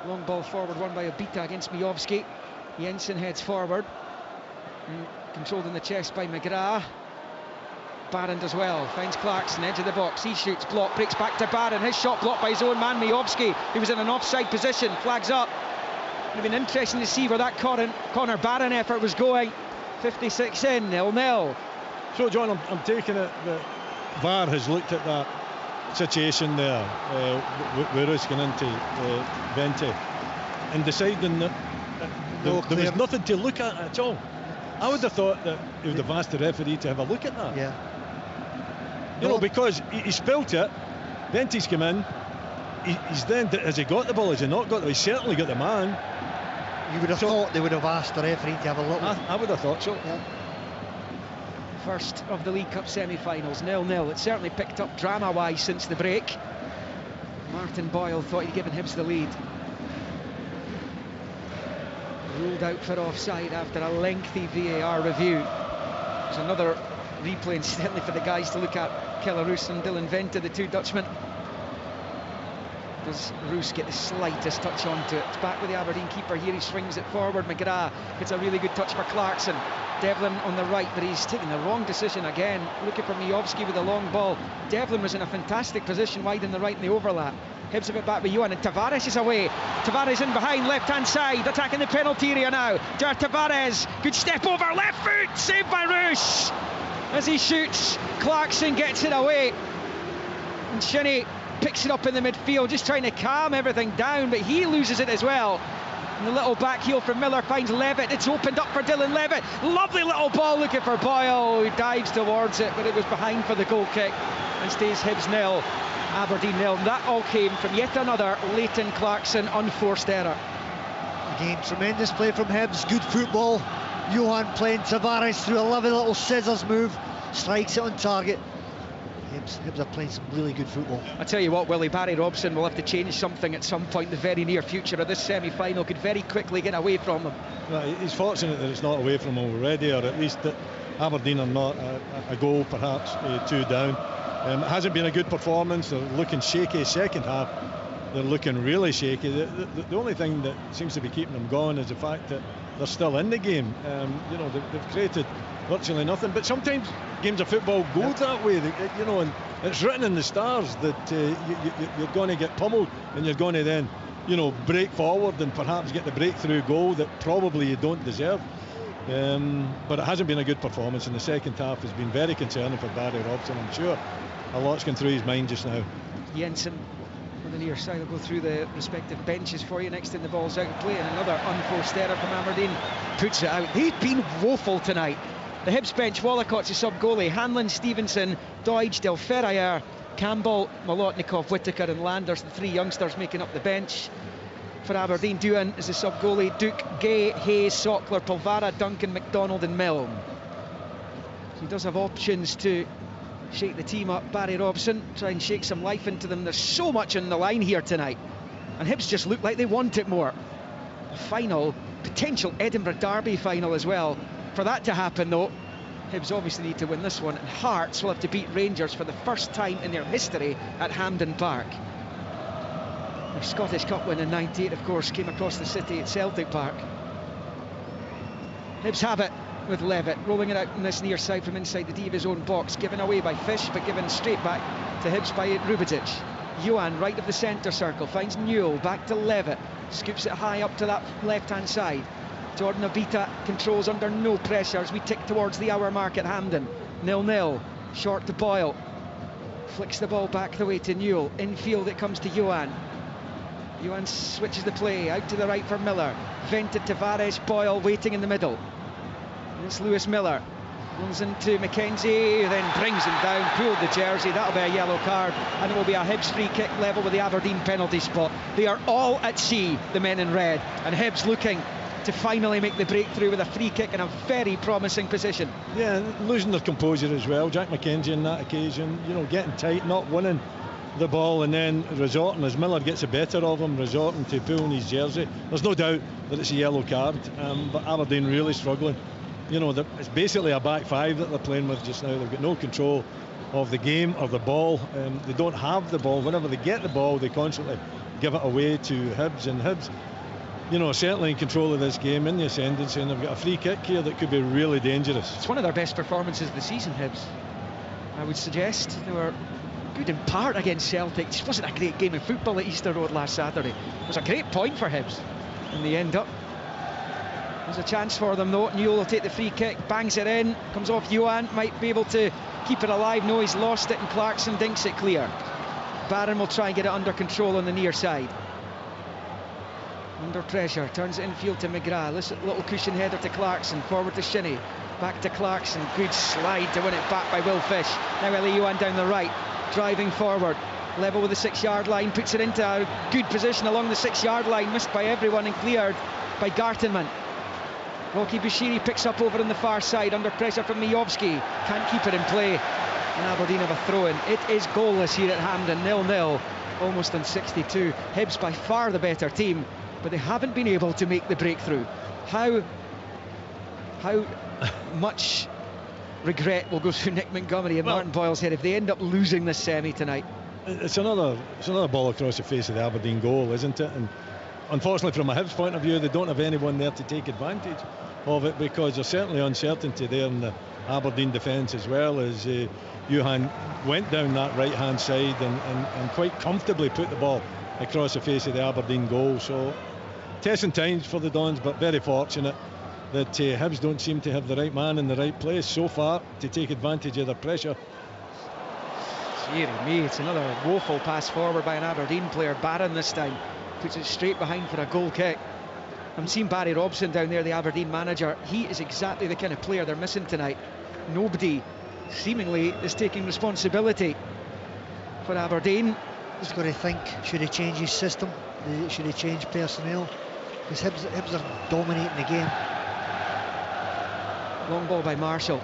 Long ball forward, won by Obita against Miovski. Jensen heads forward. Controlled in the chest by McGrath. Barron does well, finds Clarkson, edge of the box, he shoots, block, breaks back to Barron. His shot blocked by his own man Miovski. He was in an offside position, flags up. It would have been interesting to see where that Connor Barron effort was going. 56 in, 0-0. So John, I'm taking it that VAR has looked at that situation there, where it's going into Vente, and deciding that there was nothing to look at all. I would have thought that he would have asked the referee to have a look at that. Yeah. You know, because he spilt it, Vente's come in, he's then, has he got the ball, has he not got the ball? He's certainly got the man. You would have thought they would have asked the referee to have a look. I would have thought so. Yeah. First of the League Cup semi-finals, 0-0. It's certainly picked up drama-wise since the break. Martin Boyle thought he'd given Hibs the lead. Ruled out for offside after a lengthy VAR review. There's another replay incidentally for the guys to look at. Keller Roos and Dylan Vente, the two Dutchmen. Does Roos get the slightest touch onto it? It's back with the Aberdeen keeper here. He swings it forward. McGrath gets a really good touch for Clarkson. Devlin on the right, but he's taking the wrong decision again. Looking for Miovski with a long ball. Devlin was in a fantastic position wide in the right in the overlap. Hibs a bit back with Johan, and Tavares is away. Tavares in behind, left-hand side, attacking the penalty area now. Jar Tavares, good step over, left foot, saved by Roos. As he shoots, Clarkson gets it away. And Shinnie picks it up in the midfield, just trying to calm everything down, but he loses it as well. And the little back heel from Miller finds Levitt. It's opened up for Dylan Levitt. Lovely little ball looking for Boyle, who dives towards it, but it was behind for the goal kick and stays Hibs 0, Aberdeen 0. That all came from yet another Leighton Clarkson unforced error. Again, tremendous play from Hibs, good football. Johan playing Tavares through a lovely little scissors move, strikes it on target. Hibs are playing some really good football. I tell you what, Willie, Barry Robson will have to change something at some point in the very near future, or this semi-final could very quickly get away from them. Well, he's fortunate that it's not away from him already, or at least that Aberdeen are not a goal perhaps 2 down. It hasn't been a good performance. They're looking shaky second half. They're looking really shaky. The only thing that seems to be keeping them going is the fact that they're still in the game. You know, they've created virtually nothing, but sometimes games of football go that way. You know, and it's written in the stars that you're going to get pummeled, and you're going to then, you know, break forward and perhaps get the breakthrough goal that probably you don't deserve. But it hasn't been a good performance, and the second half has been very concerning for Barry Robson. I'm sure a lot's going through his mind just now. Jensen on the near side will go through the respective benches for you. Next in the ball's out of play, and another unforced error from Aberdeen puts it out. They've been woeful tonight. The Hibs bench: Wallicott's a sub-goalie, Hanlon, Stevenson, Doidge, Del Ferrayer, Campbell, Molotnikov, Whittaker and Landers, the three youngsters making up the bench. For Aberdeen, Doohan is the sub-goalie, Duke, Gay, Hayes, Sockler, Polvara, Duncan, McDonald and Milne. So he does have options to shake the team up. Barry Robson, try and shake some life into them. There's so much on the line here tonight, and Hibs just look like they want it more. A final, potential Edinburgh Derby final as well. For that to happen though, Hibs obviously need to win this one, and Hearts will have to beat Rangers for the first time in their history at Hampden Park. The Scottish Cup win in '98, of course, came across the city at Celtic Park. Hibs have it with Levitt, rolling it out on this near side from inside the D of his own box, given away by Fish, but given straight back to Hibs by Rubidic. Johan, right of the centre circle, finds Newell, back to Levitt, scoops it high up to that left-hand side. Jordan Obita controls under no pressure as we tick towards the hour mark at Hampden. 0-0, short to Boyle. Flicks the ball back the way to Newell. Infield it comes to Johan. Johan switches the play, out to the right for Miller. Vented Tavares, Boyle waiting in the middle. And it's Lewis Miller. Runs into Mackenzie, then brings him down, pulled the jersey. That'll be a yellow card, and it will be a Hibs free kick level with the Aberdeen penalty spot. They are all at sea, the men in red, and Hibs looking to finally make the breakthrough with a free kick in a very promising position. Yeah, losing their composure as well. Jack Mackenzie on that occasion, you know, getting tight, not winning the ball, and then resorting, as Miller gets the better of him, resorting to pulling his jersey. There's no doubt that it's a yellow card, but Aberdeen really struggling. You know, it's basically a back five that they're playing with just now. They've got no control of the game or the ball. They don't have the ball. Whenever they get the ball, they constantly give it away to Hibs, and Hibs, you know, certainly in control of this game, in the ascendancy, and they've got a free kick here that could be really dangerous. It's one of their best performances of the season, Hibs, I would suggest. They were good in part against Celtic. It wasn't a great game of football at Easter Road last Saturday. It was a great point for Hibs in the end up. There's a chance for them though. Newell will take the free kick, bangs it in, comes off Johan, might be able to keep it alive. No, he's lost it, and Clarkson dinks it clear. Barron will try and get it under control on the near side. Under pressure, turns it infield to McGrath. Little cushion header to Clarkson, forward to Shinnie, back to Clarkson. Good slide to win it back by Will Fish. Now Ellie Johan down the right, driving forward, level with the 6-yard line, puts it into a good position along the 6-yard line, missed by everyone and cleared by Gartenman. Rocky Bushiri picks up over on the far side, under pressure from Mijovski, can't keep it in play, and Aberdeen have a throw-in. It is goalless here at Hampden, 0-0, almost on 62. Hibs by far the better team, but they haven't been able to make the breakthrough. How much regret will go through Nick Montgomery and Martin Boyle's head if they end up losing this semi tonight? It's another ball across the face of the Aberdeen goal, isn't it? And unfortunately, from a Hibs point of view, they don't have anyone there to take advantage of it, because there's certainly uncertainty there in the Aberdeen defence, as well as Johan went down that right-hand side and quite comfortably put the ball across the face of the Aberdeen goal. So testing times for the Dons, but very fortunate that Hibs don't seem to have the right man in the right place so far to take advantage of their pressure. Dear me, it's another woeful pass forward by an Aberdeen player. Barron this time puts it straight behind for a goal kick. I'm seeing Barry Robson down there, the Aberdeen manager. He is exactly the kind of player they're missing tonight. Nobody seemingly is taking responsibility for Aberdeen. He's got to think, should he change his system? Should he change personnel? Because Hibs are dominating the game. Long ball by Marshall,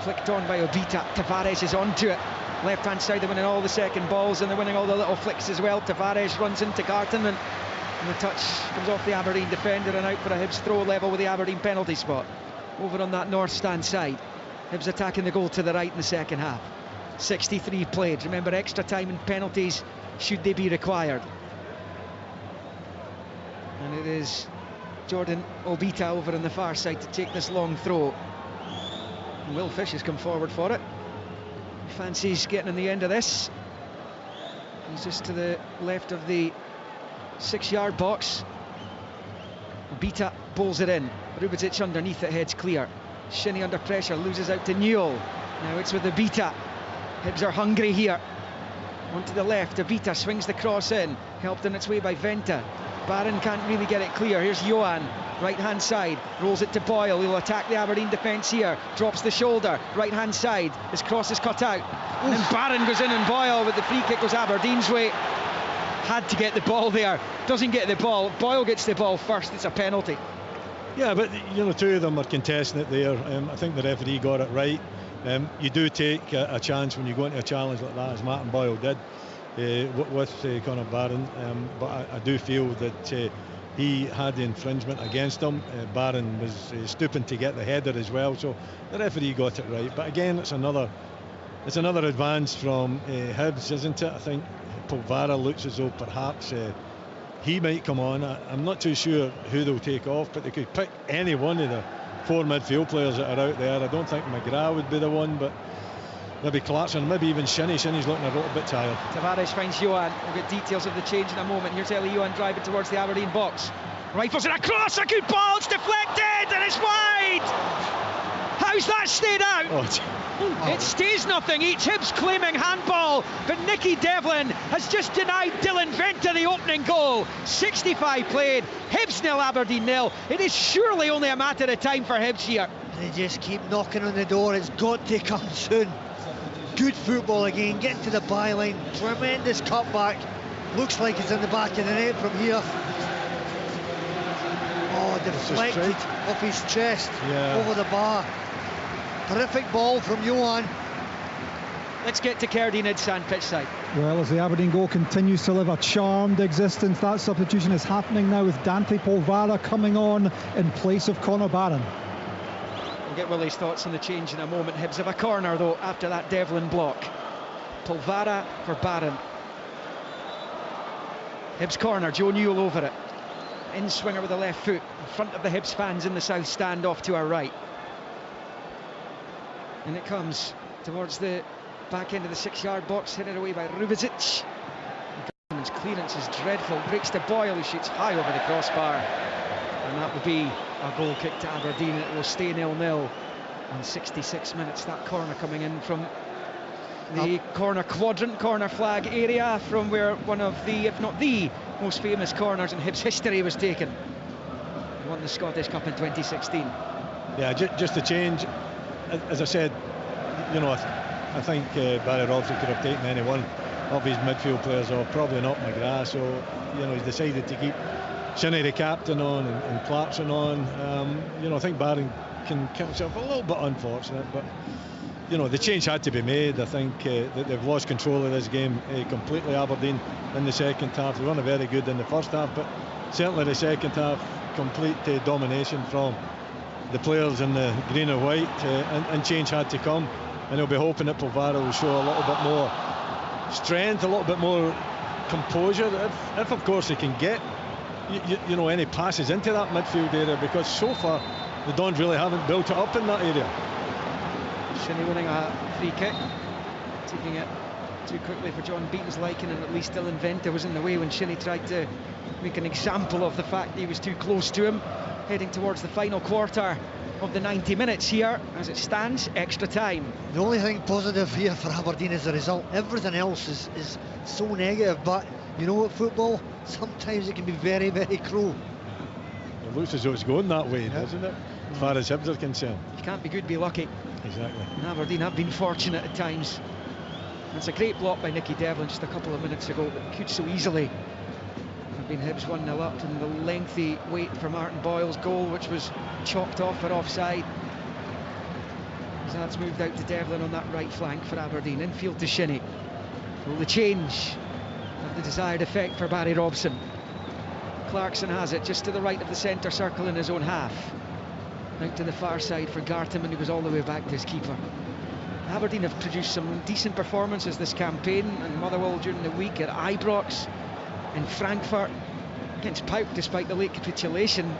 flicked on by Obita. Tavares is onto it. Left hand side, they're winning all the second balls and they're winning all the little flicks as well. Tavares runs into Gartenman, and the touch comes off the Aberdeen defender and out for a Hibs throw, level with the Aberdeen penalty spot. Over on that north stand side, Hibs attacking the goal to the right in the second half. 63 played. Remember, extra time and penalties should they be required. And it is Jordan Obita over on the far side to take this long throw. And Will Fish has come forward for it. He fancies getting in the end of this. He's just to the left of the 6-yard box. Obita bowls it in. Rubicic underneath it, heads clear. Shinnie under pressure, loses out to Newell. Now it's with Abita. Hibs are hungry here. Onto the left, Abita swings the cross in, helped on its way by Venta. Barron can't really get it clear. Here's Johan, right hand side, rolls it to Boyle. He'll attack the Aberdeen defence here, drops the shoulder, right hand side, his cross is cut out. And then Barron goes in, and Boyle, with the free kick, goes Aberdeen's way. Had to get the ball there, doesn't get the ball. Boyle gets the ball first, it's a penalty. Yeah, but you know, two of them are contesting it there. I think the referee got it right. You do take a chance when you go into a challenge like that, as Martin Boyle did with Conor Barron, but I do feel that he had the infringement against him. Barron was stooping to get the header as well, so the referee got it right. But again, it's another advance from Hibs, isn't it? I think Polvara looks as though perhaps he might come on. I'm not too sure who they'll take off, but they could pick any one of the 4 midfield players that are out there. I don't think McGrath would be the one, but maybe Clarkson, maybe even Shinnie. Shinnie's looking a little bit tired. Tavares finds Johan. We'll get details of the change in a moment. Here's Ellie Johan driving towards the Aberdeen box. Rifles it across, a good ball, it's deflected and it's wide! How's that stayed out? It stays nothing each. Hibs claiming handball, but Nicky Devlin has just denied Dylan Venter the opening goal. 65 played, Hibs 0, Aberdeen 0. It is surely only a matter of time for Hibs here. They just keep knocking on the door. It's got to come soon. Good football again, getting to the byline, tremendous cutback. Looks like it's in the back of the net from here. Oh, deflected off his chest, over the bar. Terrific ball from Johan. Let's get to Kerdy Nidsan pitch side. Well, as the Aberdeen goal continues to live a charmed existence, that substitution is happening now with Dante Polvara coming on in place of Conor Barron. We'll get Willie's thoughts on the change in a moment. Hibs have a corner though after that Devlin block. Polvara for Barron. Hibs corner, Joe Newell over it. In swinger with the left foot in front of the Hibs fans in the south stand off to our right. And it comes towards the back end of the 6-yard box, headed away by Rubicic. His clearance is dreadful, breaks to Boyle, who shoots high over the crossbar. And that will be a goal kick to Aberdeen. It will stay 0-0 in 66 minutes. That corner coming in from the corner quadrant, corner flag area, from where one of the, if not the most famous corners in Hibs history was taken. He won the Scottish Cup in 2016. Yeah, just a change. As I said, you know, I think Barry Robson could have taken any one of his midfield players off, probably not McGrath, so you know, he's decided to keep Shinnie the captain on and Clarkson on. You know, I think Barron can count himself a little bit unfortunate, but you know, the change had to be made. I think that they've lost control of this game completely, Aberdeen, in the second half. They weren't very good in the first half, but certainly the second half, complete domination from the players in the green and white, and change had to come, and he'll be hoping that Polvara will show a little bit more strength, a little bit more composure, if of course he can get you know, any passes into that midfield area, because so far the Dons really haven't built it up in that area. Shinnie winning a free kick, taking it too quickly for John Beaton's liking, and at least Dylan Venter was in the way when Shinnie tried to make an example of the fact that he was too close to him. Heading towards the final quarter of the 90 minutes here. As it stands, extra time. The only thing positive here for Aberdeen is the result. Everything else is so negative, but you know what, football, sometimes it can be very, very cruel. It looks as though it's going that way, doesn't it? As far as Hibs are concerned. You can't be good, be lucky. Exactly. And Aberdeen have been fortunate at times. And it's a great block by Nicky Devlin just a couple of minutes ago that could so easily been Hibs 1-0 up, and the lengthy wait for Martin Boyle's goal, which was chalked off for offside. As that's moved out to Devlin on that right flank for Aberdeen. Infield to Shinnie. Will the change have the desired effect for Barry Robson? Clarkson has it just to the right of the centre circle in his own half. Out to the far side for Garteman, who was all the way back to his keeper. Aberdeen have produced some decent performances this campaign, and Motherwell during the week, at Ibrox, in Frankfurt, against Pauk, despite the late capitulation.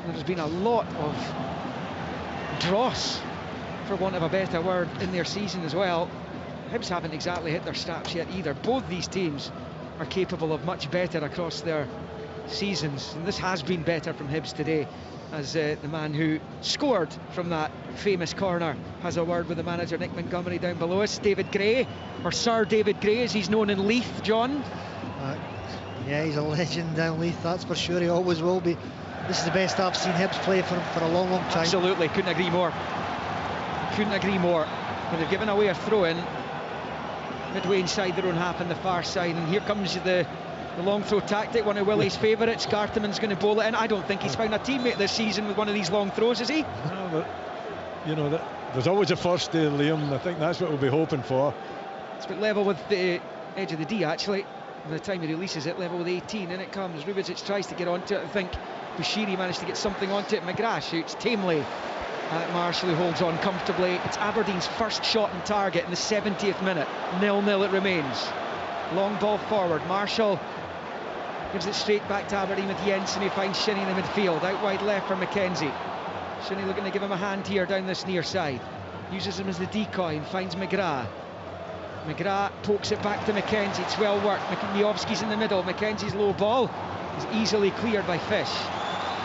There's been a lot of dross, for want of a better word, in their season as well. Hibs haven't exactly hit their straps yet either. Both these teams are capable of much better across their seasons, and this has been better from Hibs today. as the man who scored from that famous corner has a word with the manager, Nick Montgomery, down below us. David Gray, or Sir David Gray as he's known in Leith, John. Yeah, he's a legend down Leith, that's for sure, he always will be. This is the best I've seen Hibs play for a long time. Absolutely, couldn't agree more. Couldn't agree more. But they've given away a throw-in midway inside their own half on the far side, and here comes the long throw tactic, one of Willie's favourites. Garteman's going to bowl it in. I don't think he's found a teammate this season with one of these long throws, is he? No, but, you know, there's always a first there, Liam. I think that's what we'll be hoping for. It's about level with the edge of the D, actually. By the time he releases it, level with 18, in it comes. Rubičić tries to get onto it. I think Bushiri managed to get something onto it. McGrath shoots tamely at Marshall, who holds on comfortably. It's Aberdeen's first shot on target in the 70th minute. 0-0 it remains. Long ball forward. Marshall gives it straight back to Aberdeen with Jensen, who finds Shinnie in the midfield. Out wide left for McKenzie. Shinnie looking to give him a hand here down this near side. Uses him as the decoy and finds McGrath. McGrath pokes it back to McKenzie. It's well worked. Miovski's in the middle. McKenzie's low ball is easily cleared by Fish.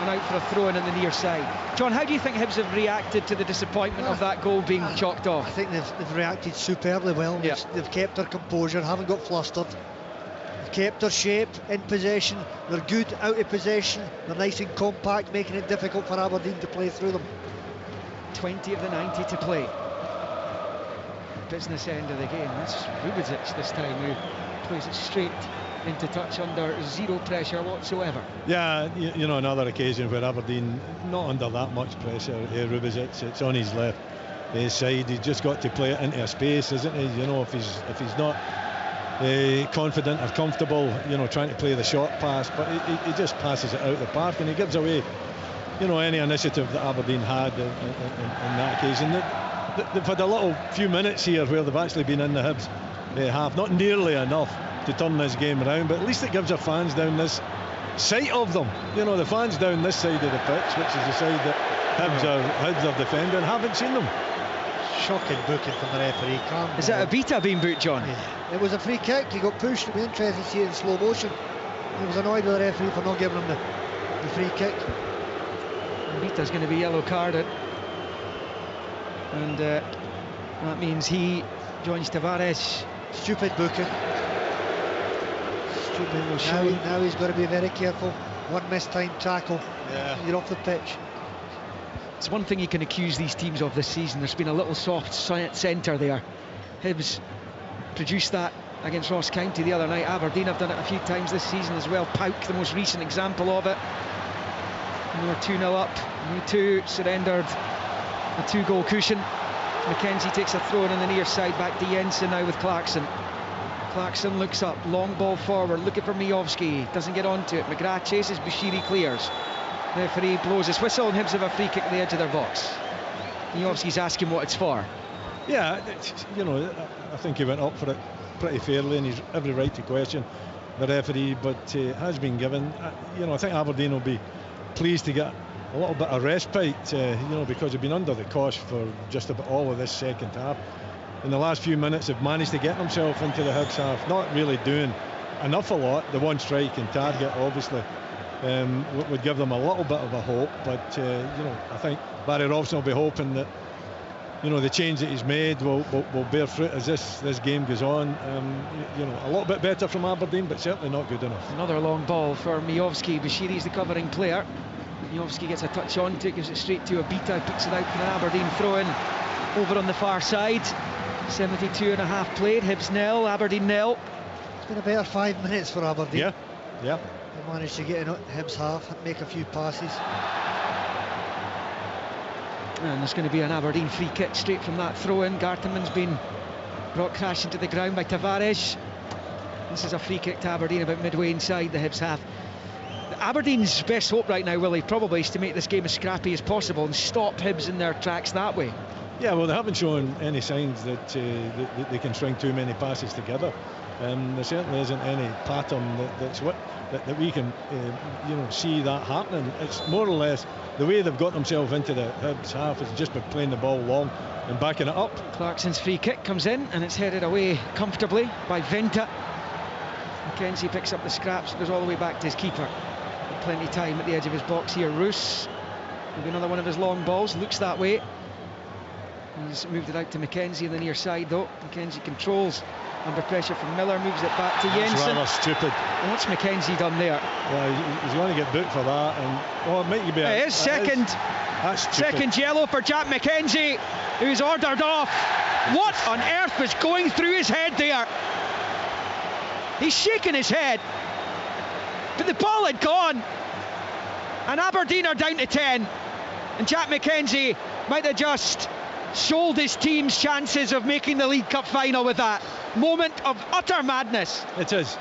And out for a throw-in on the near side. John, how do you think Hibs have reacted to the disappointment of that goal being chalked off? I think they've reacted superbly well. Yeah. They've kept their composure, haven't got flustered. They've kept their shape in possession. They're good out of possession. They're nice and compact, making it difficult for Aberdeen to play through them. 20 of the 90 to play. Business end of the game. That's Rubičić this time, who plays it straight into touch under zero pressure whatsoever. Yeah, you know, another occasion where Aberdeen not under that much pressure. Rubičić, it's on his left side. He's just got to play it into a space, isn't he? You know, if he's not confident or comfortable, you know, trying to play the short pass, but he just passes it out the park, and he gives away, you know, any initiative that Aberdeen had in that occasion. They've had a little few minutes here where they've actually been in the Hibs half, not nearly enough to turn this game around, but at least it gives their fans down this side of them, you know, the fans down this side of the pitch, which is the side that Hibs are defending, haven't seen them. Shocking booking from the referee. Is that a Beta being booked, John? Yeah. It was a free kick. He got pushed. It'll be interesting to see it in slow motion. He was annoyed with the referee for not giving him the free kick. Beta's going to be yellow carded, and that means he joins Tavares. Stupid booking. Now he's got to be very careful. One mistimed tackle, you're off the pitch. It's one thing you can accuse these teams of this season. There's been a little soft centre there. Hibs produced that against Ross County the other night. Aberdeen have done it a few times this season as well. Pauk, the most recent example of it. And we're 2-0 up. Me2 surrendered a 2-goal cushion. McKenzie takes a throw in on the near side, back to Jensen now with Clarkson. Clarkson looks up, long ball forward, looking for Miovski, doesn't get onto it. McGrath chases, Bushiri clears. The referee blows his whistle, and Hibs have a free kick at the edge of their box. Miovski's asking what it's for. Yeah, you know, I think he went up for it pretty fairly, and he's every right to question the referee, but has been given. You know, I think Aberdeen will be pleased to get a little bit of respite, you know, because they've been under the cosh for just about all of this second half. In the last few minutes, they've managed to get themselves into the Hibs half, not really doing an awful lot. The one strike and target, obviously, would give them a little bit of a hope, but you know, I think Barry Robson will be hoping that, you know, the change that he's made will bear fruit as this game goes on. You know, a little bit better from Aberdeen, but certainly not good enough. Another long ball for Miovski. Bushiri's the covering player. Miovski gets a touch on to it, gives it straight to Abita, picks it out for an Aberdeen throw-in over on the far side. 72.5 played. Hibs 0, Aberdeen 0. It's been a better 5 minutes for Aberdeen. Yeah. They managed to get in Hibs half and make a few passes. And there's going to be an Aberdeen free kick straight from that throw-in. Garteman's been brought crashing to the ground by Tavares. This is a free kick to Aberdeen about midway inside the Hibs half. Aberdeen's best hope right now, Willie, probably is to make this game as scrappy as possible and stop Hibs in their tracks that way. Yeah, well, they haven't shown any signs that they can string too many passes together. There certainly isn't any pattern that we can you know, see that happening. It's more or less the way they've got themselves into the Hibs half is just by playing the ball long and backing it up. Clarkson's free kick comes in and it's headed away comfortably by Venta. McKenzie picks up the scraps, goes all the way back to his keeper. Plenty of time at the edge of his box here. Roos Maybe another one of his long balls, looks that way. He's moved it out to Mackenzie on the near side though. Mackenzie controls under pressure from Miller, moves it back to Jensen. That's rather stupid. What's Mackenzie done there? Yeah, he's going to get booked for that, and it might be. It is second. Second yellow for Jack Mackenzie, who's ordered off. What on earth was going through his head there? He's shaking his head, but the ball had gone, and Aberdeen are down to 10, and Jack Mackenzie might have just sold his team's chances of making the League Cup final with that moment of utter madness. It is.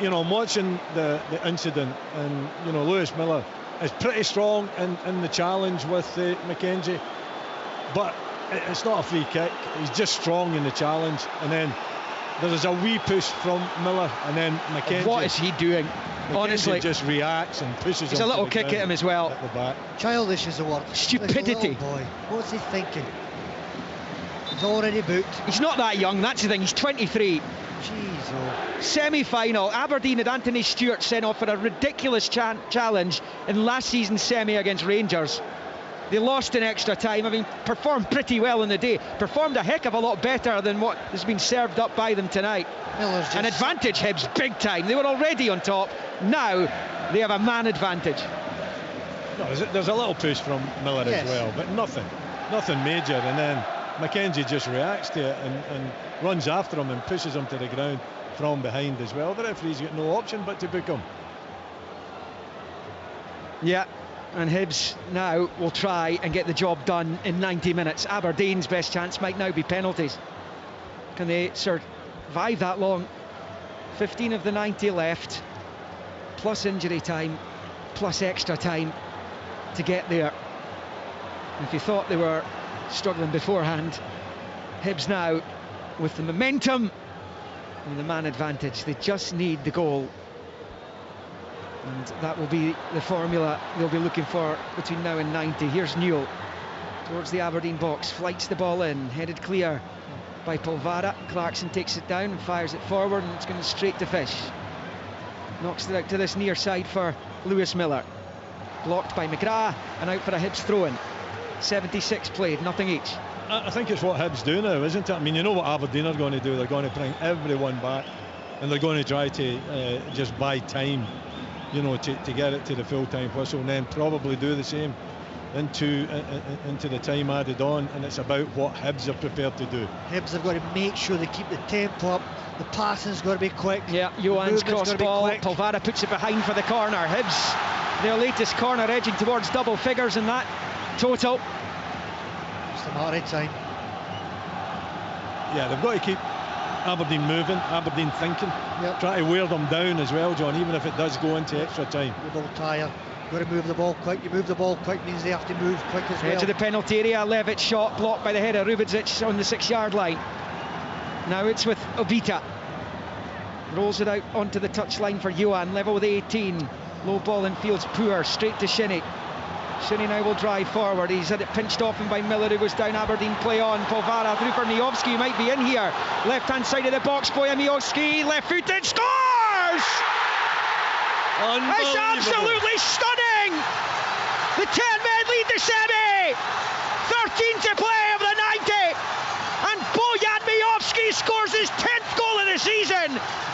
You know, I'm watching the incident, and you know, Lewis Miller is pretty strong in the challenge with Mackenzie, but it's not a free kick. He's just strong in the challenge, and then there's a wee push from Miller, and then Mackenzie. What is he doing? Mackenzie honestly, just reacts and pushes. There's a little kick at him as well. At the back. Childish is the word. Stupidity. Boy, what's he thinking? He's already booked. He's not that young. That's the thing. He's 23. Jeez, Semi-final. Aberdeen had Anthony Stewart sent off for a ridiculous challenge in last season's semi against Rangers. They lost in extra time. I mean, performed pretty well in the day. Performed a heck of a lot better than what has been served up by them tonight. An advantage, Hibs, big time. They were already on top. Now they have a man advantage. No, there's a little push from Miller as well, but nothing major. And then Mackenzie just reacts to it and runs after him and pushes him to the ground from behind as well. The referee's got no option but to book him. Yeah. And Hibs now will try and get the job done in 90 minutes. Aberdeen's best chance might now be penalties. Can they survive that long? 15 of the 90 left, plus injury time, plus extra time to get there. If you thought they were struggling beforehand, Hibs now with the momentum and the man advantage. They just need the goal. And that will be the formula they'll be looking for between now and 90. Here's Newell towards the Aberdeen box, flights the ball in, headed clear by Polvara. Clarkson takes it down and fires it forward, and it's going straight to Fish. Knocks it out to this near side for Lewis Miller. Blocked by McGrath and out for a Hibs throw-in. 76 played, nothing each. I think it's what Hibs do now, isn't it? I mean, you know what Aberdeen are going to do. They're going to bring everyone back, and they're going to try to just buy time, you know, to get it to the full-time whistle, and then probably do the same into the time added on. And it's about what Hibs are prepared to do. Hibs have got to make sure they keep the tempo up. The passing's got to be quick. Yeah, Johan's cross ball. Polvara puts it behind for the corner. Hibs, their latest corner, edging towards double figures in that total. Just a matter of time. Yeah, they've got to keep Aberdeen moving, Aberdeen thinking, try to wear them down as well, John, even if it does go into extra time. You're all tired. You've got to move the ball quick. You move the ball quick means they have to move quick as well. Edge of the penalty area, Levitt shot blocked by the head of Rubidzic on the 6-yard line. Now it's with Obita. Rolls it out onto the touchline for Johan, level with 18. Low ball in field's poor, straight to Shinnie. Shinnie now will drive forward. He's had it pinched off him by Miller, who was down. Aberdeen play on. Polvara through for Miovski, might be in here. Left hand side of the box, Boya Miovski, left footed, scores! It's absolutely stunning! The 10 men lead the semi! 13 to play of the 90! And Bojan Miovski scores his 10th goal of the season!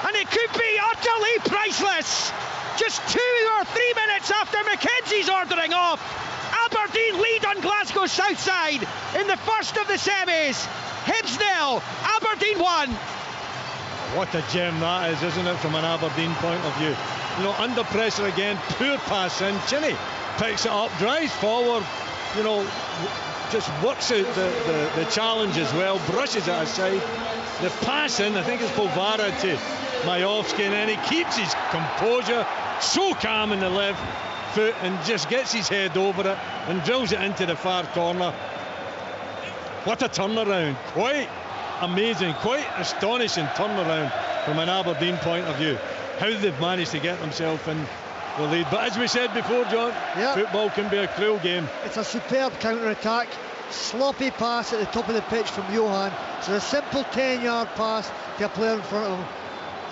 And it could be utterly priceless! Just 2 or 3 minutes after Mackenzie's ordering off, Aberdeen lead on Glasgow Southside in the first of the semis. Hibs 0, Aberdeen 1. What a gem that is, isn't it, from an Aberdeen point of view? You know, under pressure again, poor pass in. Chinny picks it up, drives forward, you know, just works out the challenge as well, brushes it aside. The pass in, I think it's Polvara to Miovski, and then he keeps his composure, so calm in the left foot, and just gets his head over it and drills it into the far corner. What a turnaround. Quite amazing, quite astonishing turnaround from an Aberdeen point of view. How they've managed to get themselves in the lead. But as we said before, John, football can be a cruel game. It's a superb counter-attack. Sloppy pass at the top of the pitch from Johan. So a simple 10-yard pass to a player in front of him.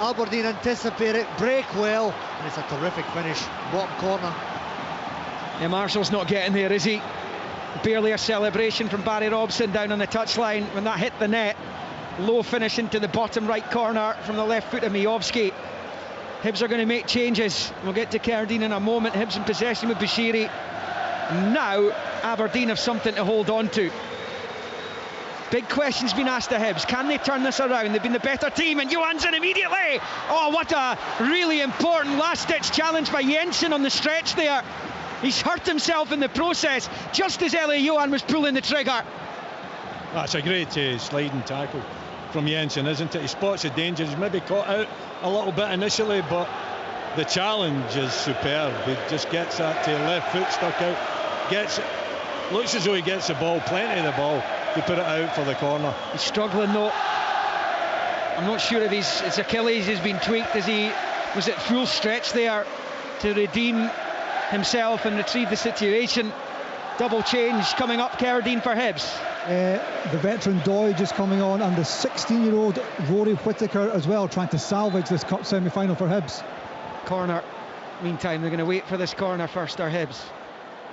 Aberdeen anticipate it, break well, and it's a terrific finish, bottom corner. Yeah, Marshall's not getting there, is he? Barely a celebration from Barry Robson down on the touchline when that hit the net. Low finish into the bottom right corner from the left foot of Miovski. Hibs are going to make changes. We'll get to Carradine in a moment. Hibs in possession with Bashiri. Now Aberdeen have something to hold on to. Big questions been asked of Hibs. Can they turn this around? They've been the better team, and Johansson immediately. Oh, what a really important last-ditch challenge by Jensen on the stretch there. He's hurt himself in the process just as Elie Johan was pulling the trigger. That's a great sliding tackle from Jensen, isn't it? He spots the danger. He's maybe caught out a little bit initially, but the challenge is superb. He just gets that to left foot stuck out. Looks as though he gets the ball, plenty of the ball, to put it out for the corner. He's struggling though. I'm not sure if his Achilles has been tweaked as he was at full stretch there to redeem himself and retrieve the situation. Double change coming up, Carradine for Hibs. The veteran Doidge is coming on, and the 16-year-old Rory Whittaker as well, trying to salvage this cup semi-final for Hibs. Corner. Meantime, they're going to wait for this corner first, our Hibs.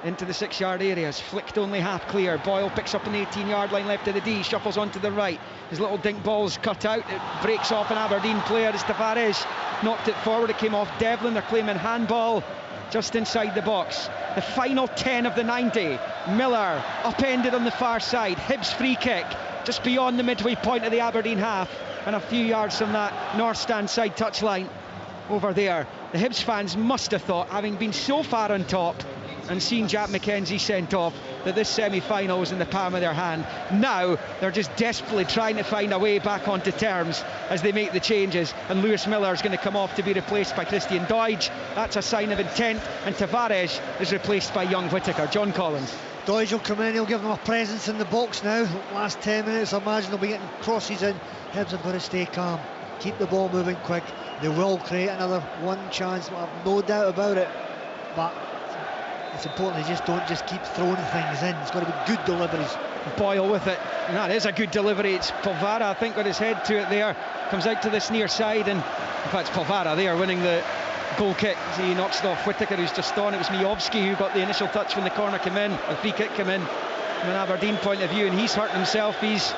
Into the 6-yard areas, flicked only half clear. Boyle picks up an 18-yard line left of the D, shuffles onto the right. His little dink ball's cut out. It breaks off an Aberdeen player as Tavares knocked it forward. It came off Devlin. They're claiming handball just inside the box. The final 10 of the 90. Miller upended on the far side. Hibs free kick just beyond the midway point of the Aberdeen half, and a few yards from that north stand side touchline over there. The Hibs fans must have thought, having been so far on top and seen Jack McKenzie sent off, that this semi-final was in the palm of their hand. Now they're just desperately trying to find a way back onto terms as they make the changes, and Lewis Miller is going to come off to be replaced by Christian Doidge. That's a sign of intent, and Tavares is replaced by young Whittaker. John Collins. Doidge will come in, he'll give them a presence in the box now. Last 10 minutes, I imagine they'll be getting crosses in. Hibs have got to stay calm, keep the ball moving quick. They will create another one chance, I have no doubt about it, but it's important they just don't just keep throwing things in. It's got to be good deliveries. Boyle with it, and that is a good delivery. It's Polvara, I think, got his head to it there. Comes out to this near side, and in fact it's Polvara there winning the goal kick. He knocks it off Whittaker, who's just on. It was Miovski who got the initial touch when the corner came in, the free kick came in from an Aberdeen point of view, and he's hurt himself. He's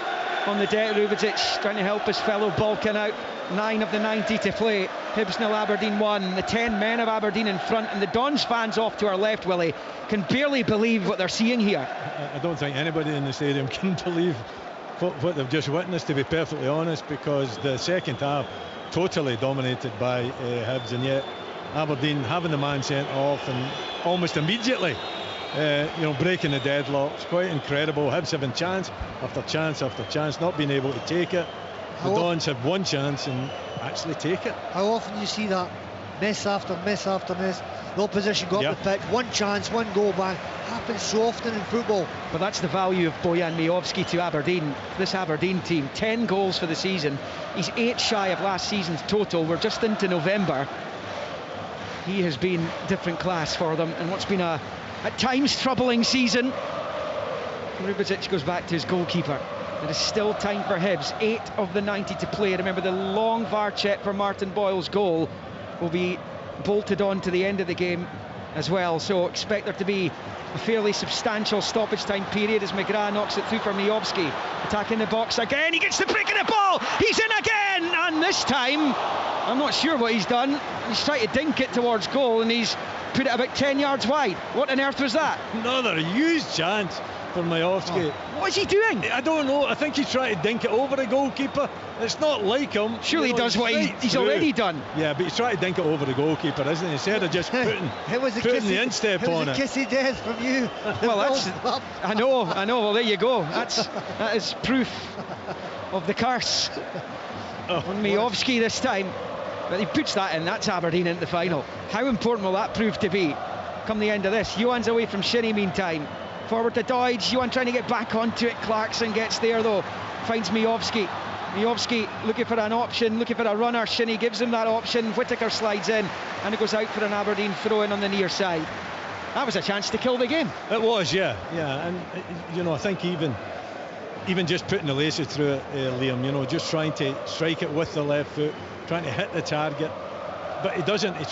on the deck. Rubezic trying to help his fellow Balkan out. 9 of the 90 to play. Hibs 0, Aberdeen 1. The 10 men of Aberdeen in front, and the Dons fans off to our left, Willie, can barely believe what they're seeing here. I don't think anybody in the stadium can believe what they've just witnessed, to be perfectly honest, because the second half totally dominated by Hibs, and yet Aberdeen having the man sent off and almost immediately breaking the deadlock. It's quite incredible. Hibs having chance after chance after chance, not being able to take it. The Dons have one chance and actually take it. How often do you see that? Miss after miss after miss. The opposition got the pitch, one chance, one goal back. Happens so often in football. But that's the value of Bojan Miovski to Aberdeen. This Aberdeen team, 10 goals for the season. He's 8 shy of last season's total. We're just into November. He has been different class for them, and what's been a at times troubling season. Rubezic goes back to his goalkeeper. There is still time for Hibs. 8 of the 90 to play. Remember, the long VAR check for Martin Boyle's goal will be bolted on to the end of the game as well, so expect there to be a fairly substantial stoppage time period as McGrath knocks it through for Miovski. Attacking the box again, he gets the break of the ball, he's in again, and this time I'm not sure what he's done. He's trying to dink it towards goal and he's put it about 10 yards wide. What on earth was that? Another huge chance for Miovski. What is he doing? I don't know. I think he's trying to dink it over the goalkeeper. It's not like him. Surely he does what he's already done. Yeah, but he's trying to dink it over the goalkeeper, isn't he? Instead of just putting the instep on it. It was a kissy death from you. Well, that's... I know. Well, there you go. That is proof of the curse on Miovski this time. But he puts that in. That's Aberdeen into the final. How important will that prove to be come the end of this? Johan's away from Shinnie meantime. Forward to Doidge. Johan trying to get back onto it. Clarkson gets there though. Finds Miovski. Miovski looking for an option, looking for a runner. Shinnie gives him that option. Whittaker slides in and it goes out for an Aberdeen throw-in on the near side. That was a chance to kill the game. It was, yeah. And I think even just putting the laces through it, Liam, just trying to strike it with the left foot, trying to hit the target, but he doesn't. He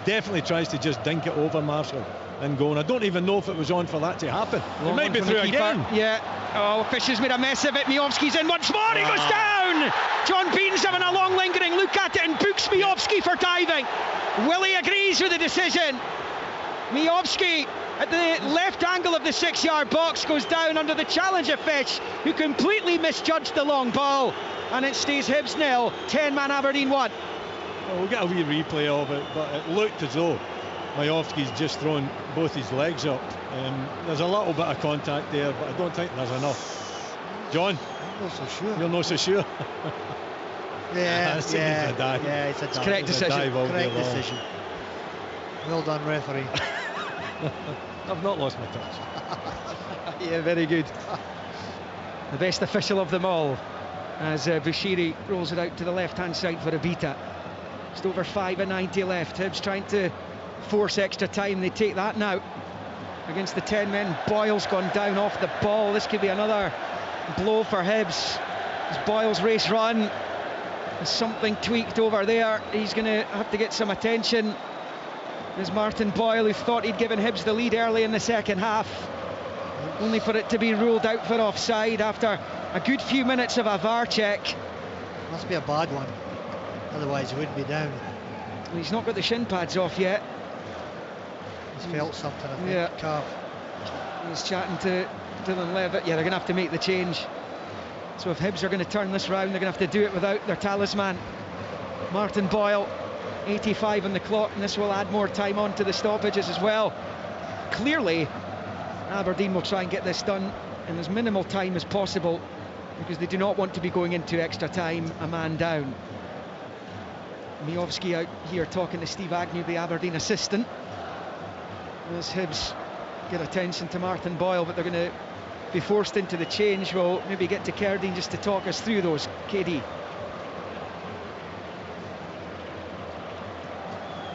definitely tries to just dink it over Marshall and going. I don't even know if it was on for that to happen. It might be through again. Yeah. Oh, Fish has made a mess of it. Miovski's in once more. He goes down. John Beaton's having a long lingering look at it and books Miovski for diving. Willie agrees with the decision. Miovski at the left angle of the 6-yard box goes down under the challenge of Fish, who completely misjudged the long ball, and it stays Hibs 0, 10-man Aberdeen 1. Well, we'll get a wee replay of it, but it looked as though Miovski's just thrown both his legs up. There's a little bit of contact there, but I don't think there's enough. John? I'm not so sure. You're not so sure? Yeah, it's a dive. Yeah, it's a dive. Correct decision. Correct decision. Well done, referee. I've not lost my touch. Yeah, very good. The best official of them all, as Bushiri rolls it out to the left-hand side for Abita. Just over 5:90 left. Hibs trying to force extra time. They take that now against the 10 men. Boyle's gone down off the ball. This could be another blow for Hibs. As Boyle's race run, there's something tweaked over there. He's going to have to get some attention. There's Martin Boyle, who thought he'd given Hibs the lead early in the second half, only for it to be ruled out for offside after a good few minutes of a VAR check. Must be a bad one, otherwise he wouldn't be down. Well, he's not got the shin pads off yet. He's felt something, I think. Yeah. Calf. He's chatting to Dylan Levitt. Yeah, they're going to have to make the change. So if Hibs are going to turn this round, they're going to have to do it without their talisman, Martin Boyle. 85 on the clock, and this will add more time on to the stoppages as well. Clearly Aberdeen will try and get this done in as minimal time as possible, because they do not want to be going into extra time a man down. Miovski out here talking to Steve Agnew, the Aberdeen assistant, as Hibs get attention to Martin Boyle, but they're going to be forced into the change. We'll maybe get to Cerdine just to talk us through those. KD,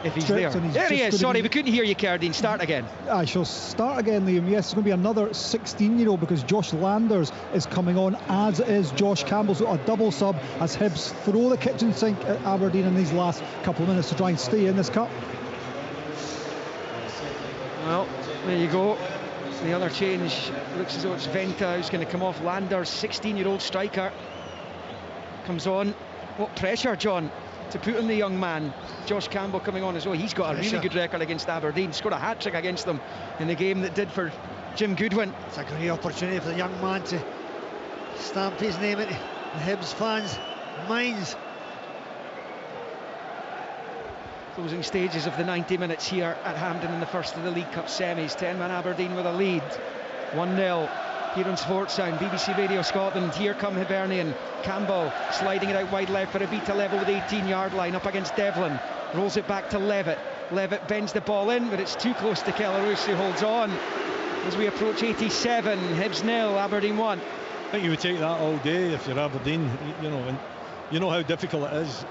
if he's there. There he is. Sorry, we couldn't hear you, Cerdine. Start again. I shall start again, Liam. Yes, it's going to be another 16-year-old, because Josh Landers is coming on, as is Josh Campbell. So a double sub as Hibs throw the kitchen sink at Aberdeen in these last couple of minutes to try and stay in this cup. Well, there you go. The other change looks as though it's Venta who's going to come off. Landers, 16-year-old striker, comes on. What pressure, John, to put on the young man. Josh Campbell coming on as well. He's got a really good record against Aberdeen. Scored a hat-trick against them in the game that did for Jim Goodwin. It's a great opportunity for the young man to stamp his name into the Hibs fans' minds. Closing stages of the 90 minutes here at Hampden in the first of the League Cup semis. 10-man Aberdeen with a lead, 1-0 here on Sports Sound, BBC Radio Scotland. Here come Hibernian. Campbell sliding it out wide left for Abita, level with the 18-yard line, up against Devlin. Rolls it back to Levitt. Levitt bends the ball in, but it's too close to Kellerus, who holds on as we approach 87. Hibs 0, Aberdeen 1. I think you would take that all day if you're Aberdeen, you know, and you know how difficult it is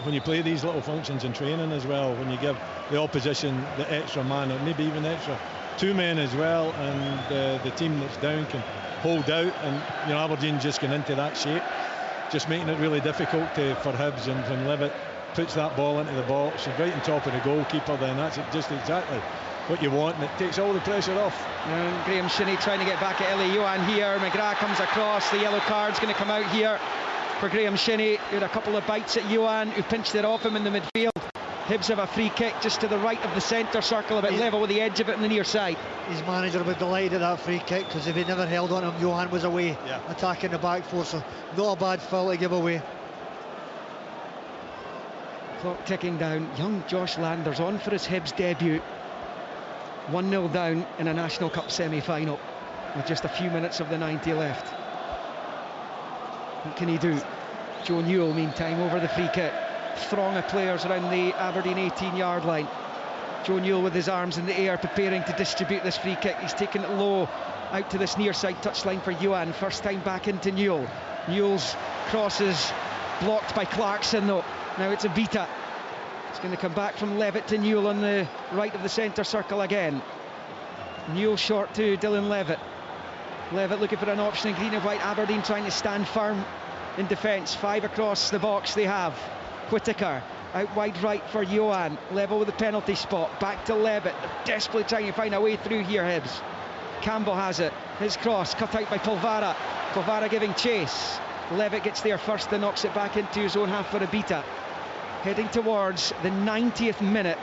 when you play these little functions in training as well, when you give the opposition the extra man, or maybe even the extra 2 men as well, and the team that's down can hold out, and you know, Aberdeen just going into that shape, just making it really difficult for Hibs. And when Levitt puts that ball into the box and right on top of the goalkeeper, then that's just exactly what you want, and it takes all the pressure off. And Graham Shinney trying to get back at Ellie Johan here. McGrath comes across. The yellow card's going to come out here for Graham Shinney, who had a couple of bites at Johan, who pinched it off him in the midfield. Hibs have a free kick just to the right of the centre circle, a bit level with the edge of it on the near side. His manager will be delighted at that free kick, because if he never held on him, Johan was away, attacking the back four, so not a bad foul to give away. Clock ticking down. Young Josh Landers on for his Hibs debut. 1-0 down in a National Cup semi-final with just a few minutes of the 90 left. What can he do? Joe Newell, meantime, over the free kick. Throng of players around the Aberdeen 18-yard line. Joe Newell with his arms in the air, preparing to distribute this free kick. He's taken it low out to this near side touchline for Johan. First time back into Newell. Newell's cross is blocked by Clarkson though. Now it's Abita. It's going to come back from Levitt to Newell on the right of the centre circle again. Newell short to Dylan Levitt. Levitt looking for an option in green and white. Aberdeen trying to stand firm in defence. 5 across the box they have. Whittaker Out wide right for Johan, level with the penalty spot, back to Levitt, desperately trying to find a way through here, Hibs. Campbell has it, his cross, cut out by Polvara. Polvara giving chase. Levitt gets there first and knocks it back into his own half for Abita. Heading towards the 90th minute.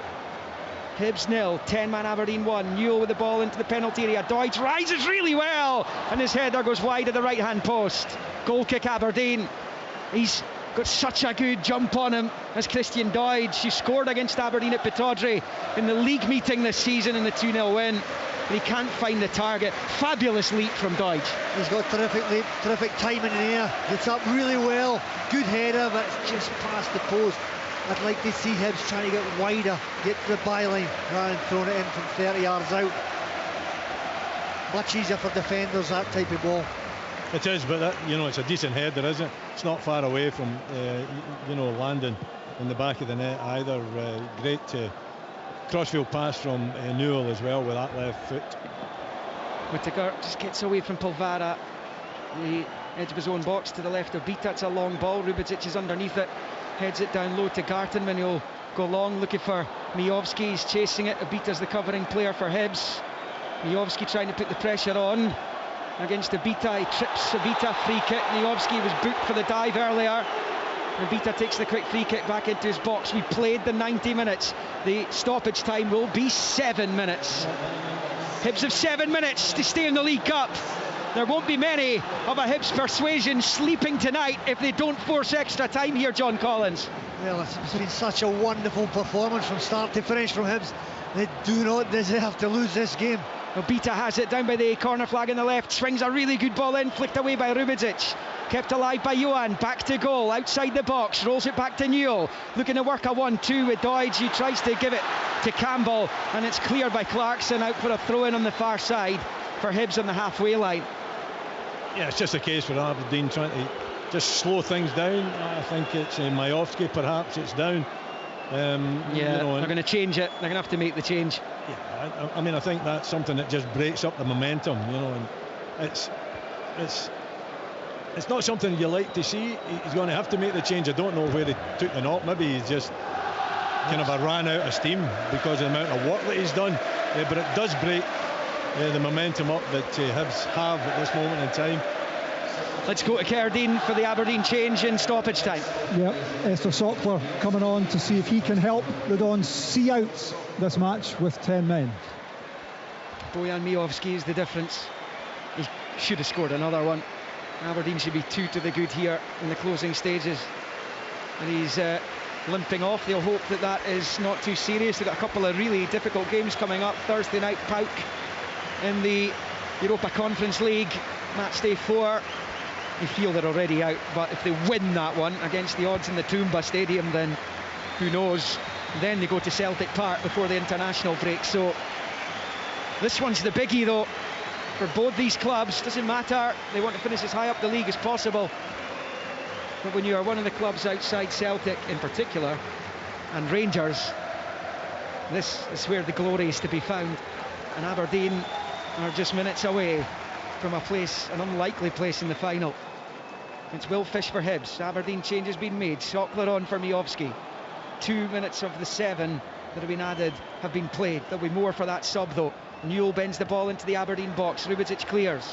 Hibs 0, 10-man Aberdeen 1. Newell with the ball into the penalty area. Deutsch rises really well, and his header goes wide of the right-hand post. Goal kick Aberdeen. He's got such a good jump on him as Christian Deutsch, who scored against Aberdeen at Pittodrie in the league meeting this season in the 2-0 win. But he can't find the target. Fabulous leap from Deutsch. He's got terrific leap, terrific timing in the air. Gets up really well. Good header, but it's just past the post. I'd like to see Hibs trying to get wider, get to the byline rather than throwing it in from 30 yards out. Much easier for defenders, that type of ball. It is, but that, it's a decent header, isn't it? It's not far away from, landing in the back of the net either. Great crossfield pass from Newell as well with that left foot. Whittaker just gets away from Polvara. The edge of his own box to the left of Bita. It's a long ball. Rubičić is underneath it. Heads it down low to Gartenman, who'll go long looking for Miovski. He's chasing it. Abita's the covering player for Hibs. Miovski trying to put the pressure on against Abita. He trips Abita, free kick. Miovski was booked for the dive earlier. Abita takes the quick free kick back into his box. We played the 90 minutes. The stoppage time will be 7 minutes. Hibs have 7 minutes to stay in the League Cup. There won't be many of a Hibs persuasion sleeping tonight if they don't force extra time here, John Collins. Well, it's been such a wonderful performance from start to finish from Hibs. They do not deserve to lose this game. Abita has it down by the corner flag on the left, swings a really good ball in, flicked away by Rubičić. Kept alive by Johan, back to goal, outside the box, rolls it back to Newell. Looking to work a 1-2 with Deutsch, who tries to give it to Campbell, and it's cleared by Clarkson, out for a throw-in on the far side for Hibs on the halfway line. Yeah, it's just a case for Aberdeen trying to just slow things down. I think it's Miovski, perhaps it's down. They're going to change it. They're going to have to make the change. Yeah, I think that's something that just breaks up the momentum, and it's not something you like to see. He's going to have to make the change. I don't know where he took the knock. Maybe he's just kind of ran out of steam because of the amount of work that he's done. But it does break the momentum up that Hibs have at this moment in time. Let's go to Cerdine for the Aberdeen change in stoppage time. Yep, Esther Sockler coming on to see if he can help the Dons see out this match with 10 men. Bojan Miovski is the difference. He should have scored another one. Aberdeen should be 2 to the good here in the closing stages. And he's limping off. They'll hope that is not too serious. They've got a couple of really difficult games coming up. Thursday night, PAOK in the Europa Conference League, match day 4. They feel they're already out, but if they win that one against the odds in the Toomba Stadium, then who knows. Then they go to Celtic Park before the international break. So this one's the biggie though for both these clubs. Doesn't matter, they want to finish as high up the league as possible, but when you are one of the clubs outside Celtic in particular and Rangers, this is where the glory is to be found. And Aberdeen are just minutes away from a place, an unlikely place in the final. It's Will Fish for Hibs. Aberdeen change has been made. Sockler on for Miovski. 2 minutes of the 7 that have been added have been played. There'll be more for that sub though. Newell bends the ball into the Aberdeen box. Rubičić clears.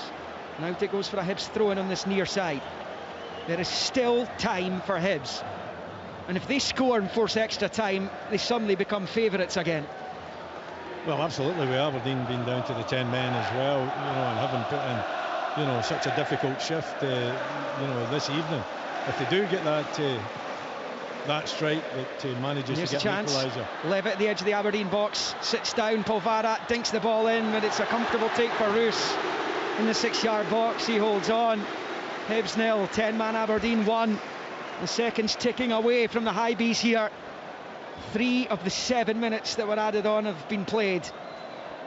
And out it goes for a Hibs throw-in on this near side. There is still time for Hibs. And if they score and force extra time, they suddenly become favourites again. Well, absolutely, with Aberdeen being down to the 10 men as well, and having put in, such a difficult shift, this evening. If they do get that strike that manages to get an equaliser. Levitt at the edge of the Aberdeen box, sits down, Polvara dinks the ball in, but it's a comfortable take for Roos in the 6-yard box. He holds on. Hibs 0, 10-man Aberdeen 1. The seconds ticking away from the high bees here. 3 of the 7 minutes that were added on have been played,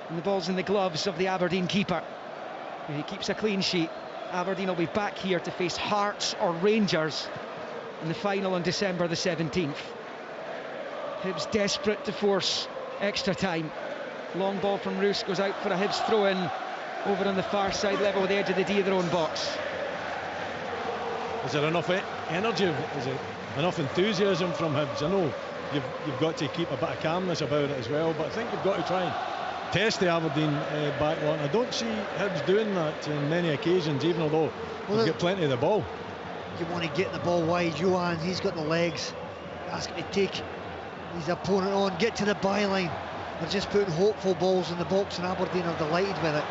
and the ball's in the gloves of the Aberdeen keeper. If he keeps a clean sheet, Aberdeen will be back here to face Hearts or Rangers in the final on December the 17th. Hibs desperate to force extra time. Long ball from Roos goes out for a Hibs throw-in over on the far side, level with the edge of the D of their own box. Is there enough energy? Is it enough enthusiasm from Hibs? I know you've got to keep a bit of calmness about it as well. But I think you've got to try and test the Aberdeen back line. I don't see Hibs doing that on many occasions, even although they've got plenty of the ball. You want to get the ball wide. Johan, he's got the legs. Ask him to take his opponent on, get to the byline. They're just putting hopeful balls in the box, and Aberdeen are delighted with it.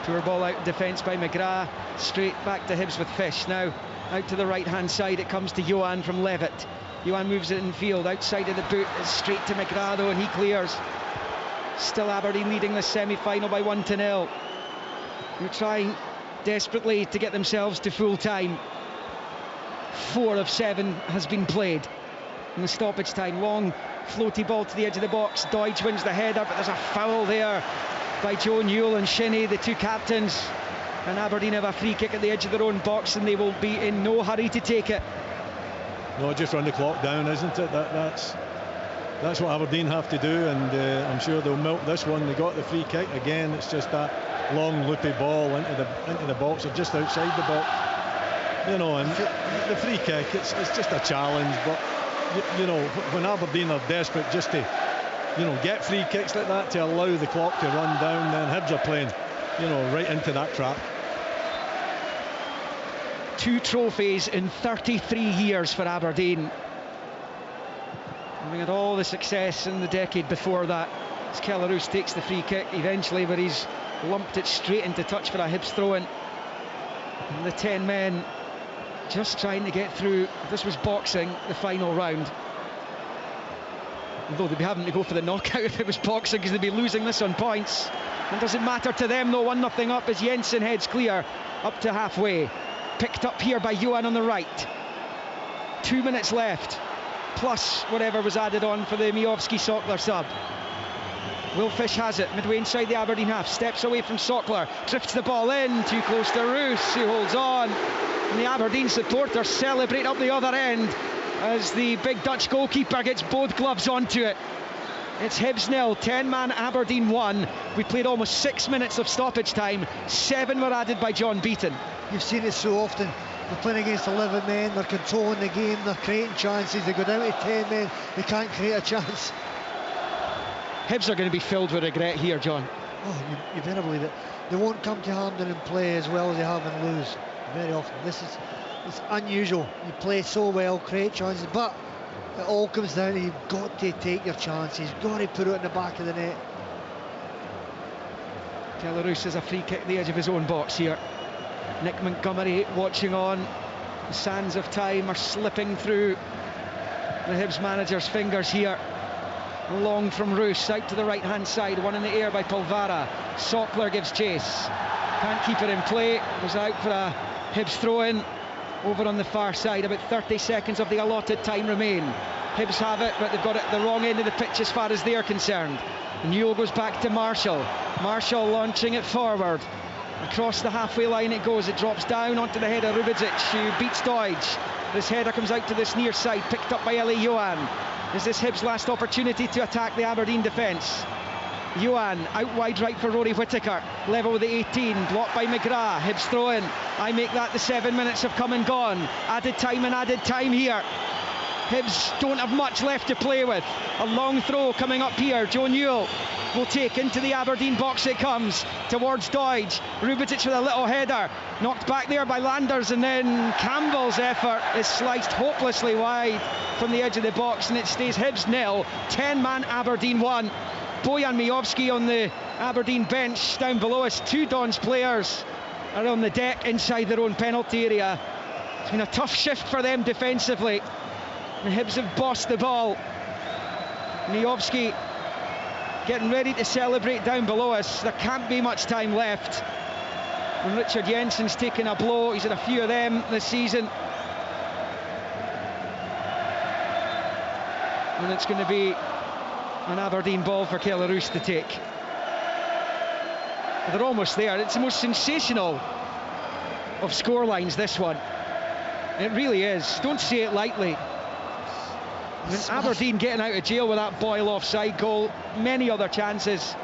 Poor ball out defence by McGrath. Straight back to Hibs with Fish. Now out to the right hand side, it comes to Johan from Levitt. Johan moves it in field, outside of the boot. It's straight to McGrath though, and he clears. Still Aberdeen leading the semi-final by 1-0. They're trying desperately to get themselves to full time. 4 of 7 has been played in the stoppage time. Long floaty ball to the edge of the box. Doidge wins the header, but there's a foul there by Joe Newell and Shinnie, the two captains. And Aberdeen have a free kick at the edge of their own box, and they will be in no hurry to take it. No, just run the clock down, isn't it? That's what Aberdeen have to do, and I'm sure they'll milk this one. They got the free kick again. It's just that long loopy ball into the box, or just outside the box. You know, and the free kick, it's just a challenge. But you know, when Aberdeen are desperate just to, you know, get free kicks like that to allow the clock to run down, then Hibs are playing, you know, right into that trap. 2 trophies in 33 years for Aberdeen. Having had all the success in the decade before that. As Kellaroos takes the free kick eventually, but he's lumped it straight into touch for a Hibs throw-in. And the 10 men just trying to get through. This was boxing, the final round. Although they'd be having to go for the knockout if it was boxing, because they'd be losing this on points. It doesn't matter to them though. 1-0 up as Jensen heads clear up to halfway. Picked up here by Johan on the right. 2 minutes left, plus whatever was added on for the Miovski-Sockler sub. Will Fish has it, midway inside the Aberdeen half, steps away from Sockler, drifts the ball in, too close to Roos, who holds on. And the Aberdeen supporters celebrate up the other end as the big Dutch goalkeeper gets both gloves onto it. It's Hibs 0, 10-man Aberdeen 1. We played almost 6 minutes of stoppage time. 7 were added by John Beaton. You've seen it so often. They're playing against 11 men, they're controlling the game, they're creating chances. They go down to 10 men, they can't create a chance. Hibs are going to be filled with regret here, John. Oh, you better believe it. They won't come to Hampden and play as well as they have and lose very often. It's unusual. You play so well, create chances, but it all comes down to you've got to take your chances, you've got to put it in the back of the net. Kellaroos has a free kick at the edge of his own box here. Nick Montgomery watching on. The sands of time are slipping through the Hibs manager's fingers here. Long from Roos, out to the right hand side, one in the air by Polvara. Sockler gives chase, can't keep it in play, was out for a Hibs throw-in over on the far side. About 30 seconds of the allotted time remain. Hibs have it, but they've got it at the wrong end of the pitch as far as they're concerned. Newell goes back to Marshall. Marshall launching it forward. Across the halfway line it goes, it drops down onto the head of Rubidzic, who beats Doidge. This header comes out to this near side, picked up by Eli Johan. Is this Hibs' last opportunity to attack the Aberdeen defence? Johan out wide right for Rory Whittaker, level with the 18, blocked by McGrath. Hibs throw in. I make that the 7 minutes have come and gone. Added time here. Hibs don't have much left to play with. A long throw coming up here. Joe Newell will take into the Aberdeen box. It comes towards Doidge. Rubidzic with a little header, knocked back there by Landers, and then Campbell's effort is sliced hopelessly wide from the edge of the box, and it stays Hibs 0, 10-man Aberdeen 1. Bojan Miovski on the Aberdeen bench down below us. 2 Dons players are on the deck inside their own penalty area. It's been a tough shift for them defensively. The Hibs have bossed the ball. Miovski getting ready to celebrate down below us. There can't be much time left. And Richard Jensen's taken a blow. He's had a few of them this season. And it's going to be an Aberdeen ball for Kellaroos to take. They're almost there. It's the most sensational of scorelines, this one. It really is. Don't say it lightly. I mean, Aberdeen getting out of jail with that Boyle offside goal, many other chances,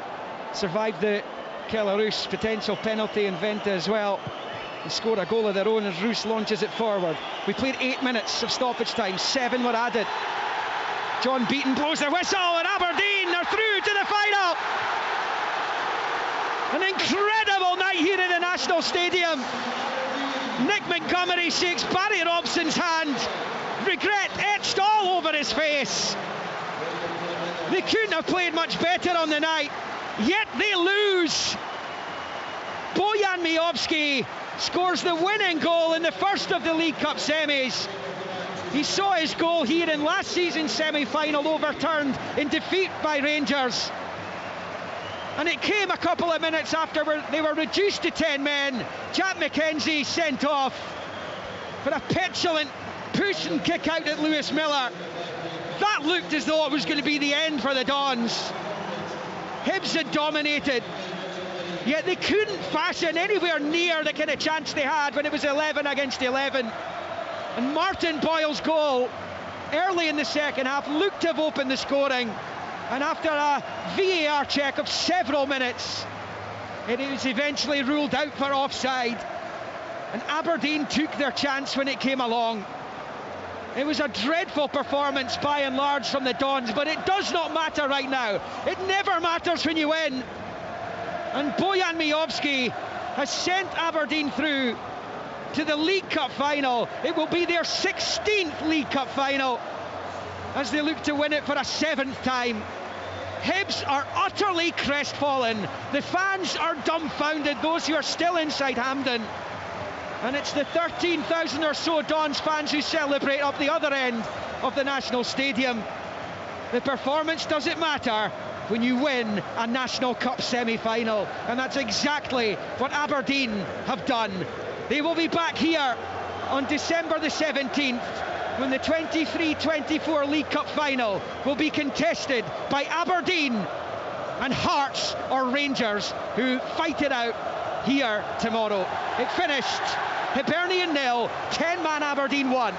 survived the Kellaroos potential penalty, and Venta as well. They scored a goal of their own as Roos launches it forward. We played 8 minutes of stoppage time, 7 were added. John Beaton blows the whistle, and Aberdeen are through to the final. An incredible night here in the National Stadium. Nick Montgomery shakes Barry Robson's hand, regret etched all over his face. They couldn't have played much better on the night, yet they lose. Bojan Miovski scores the winning goal in the first of the League Cup semis. He saw his goal here in last season's semi-final overturned in defeat by Rangers. And it came a couple of minutes after they were reduced to 10 men. Jack McKenzie sent off for a petulant push and kick out at Lewis Miller. That looked as though it was going to be the end for the Dons. Hibs had dominated, yet they couldn't fashion anywhere near the kind of chance they had when it was 11 against 11. And Martin Boyle's goal early in the second half looked to have opened the scoring. And after a VAR check of several minutes, it was eventually ruled out for offside. And Aberdeen took their chance when it came along. It was a dreadful performance by and large from the Dons, but it does not matter right now. It never matters when you win. And Bojan Miovski has sent Aberdeen through to the League Cup final. It will be their 16th League Cup final as they look to win it for a 7th time. Hibs are utterly crestfallen. The fans are dumbfounded, those who are still inside Hampden. And it's the 13,000 or so Dons fans who celebrate up the other end of the National Stadium. The performance doesn't matter when you win a National Cup semi-final, and that's exactly what Aberdeen have done. They will be back here on December the 17th when the 23-24 League Cup final will be contested by Aberdeen and Hearts or Rangers, who fight it out here tomorrow. It finished Hibernian 0, 10-man Aberdeen 1.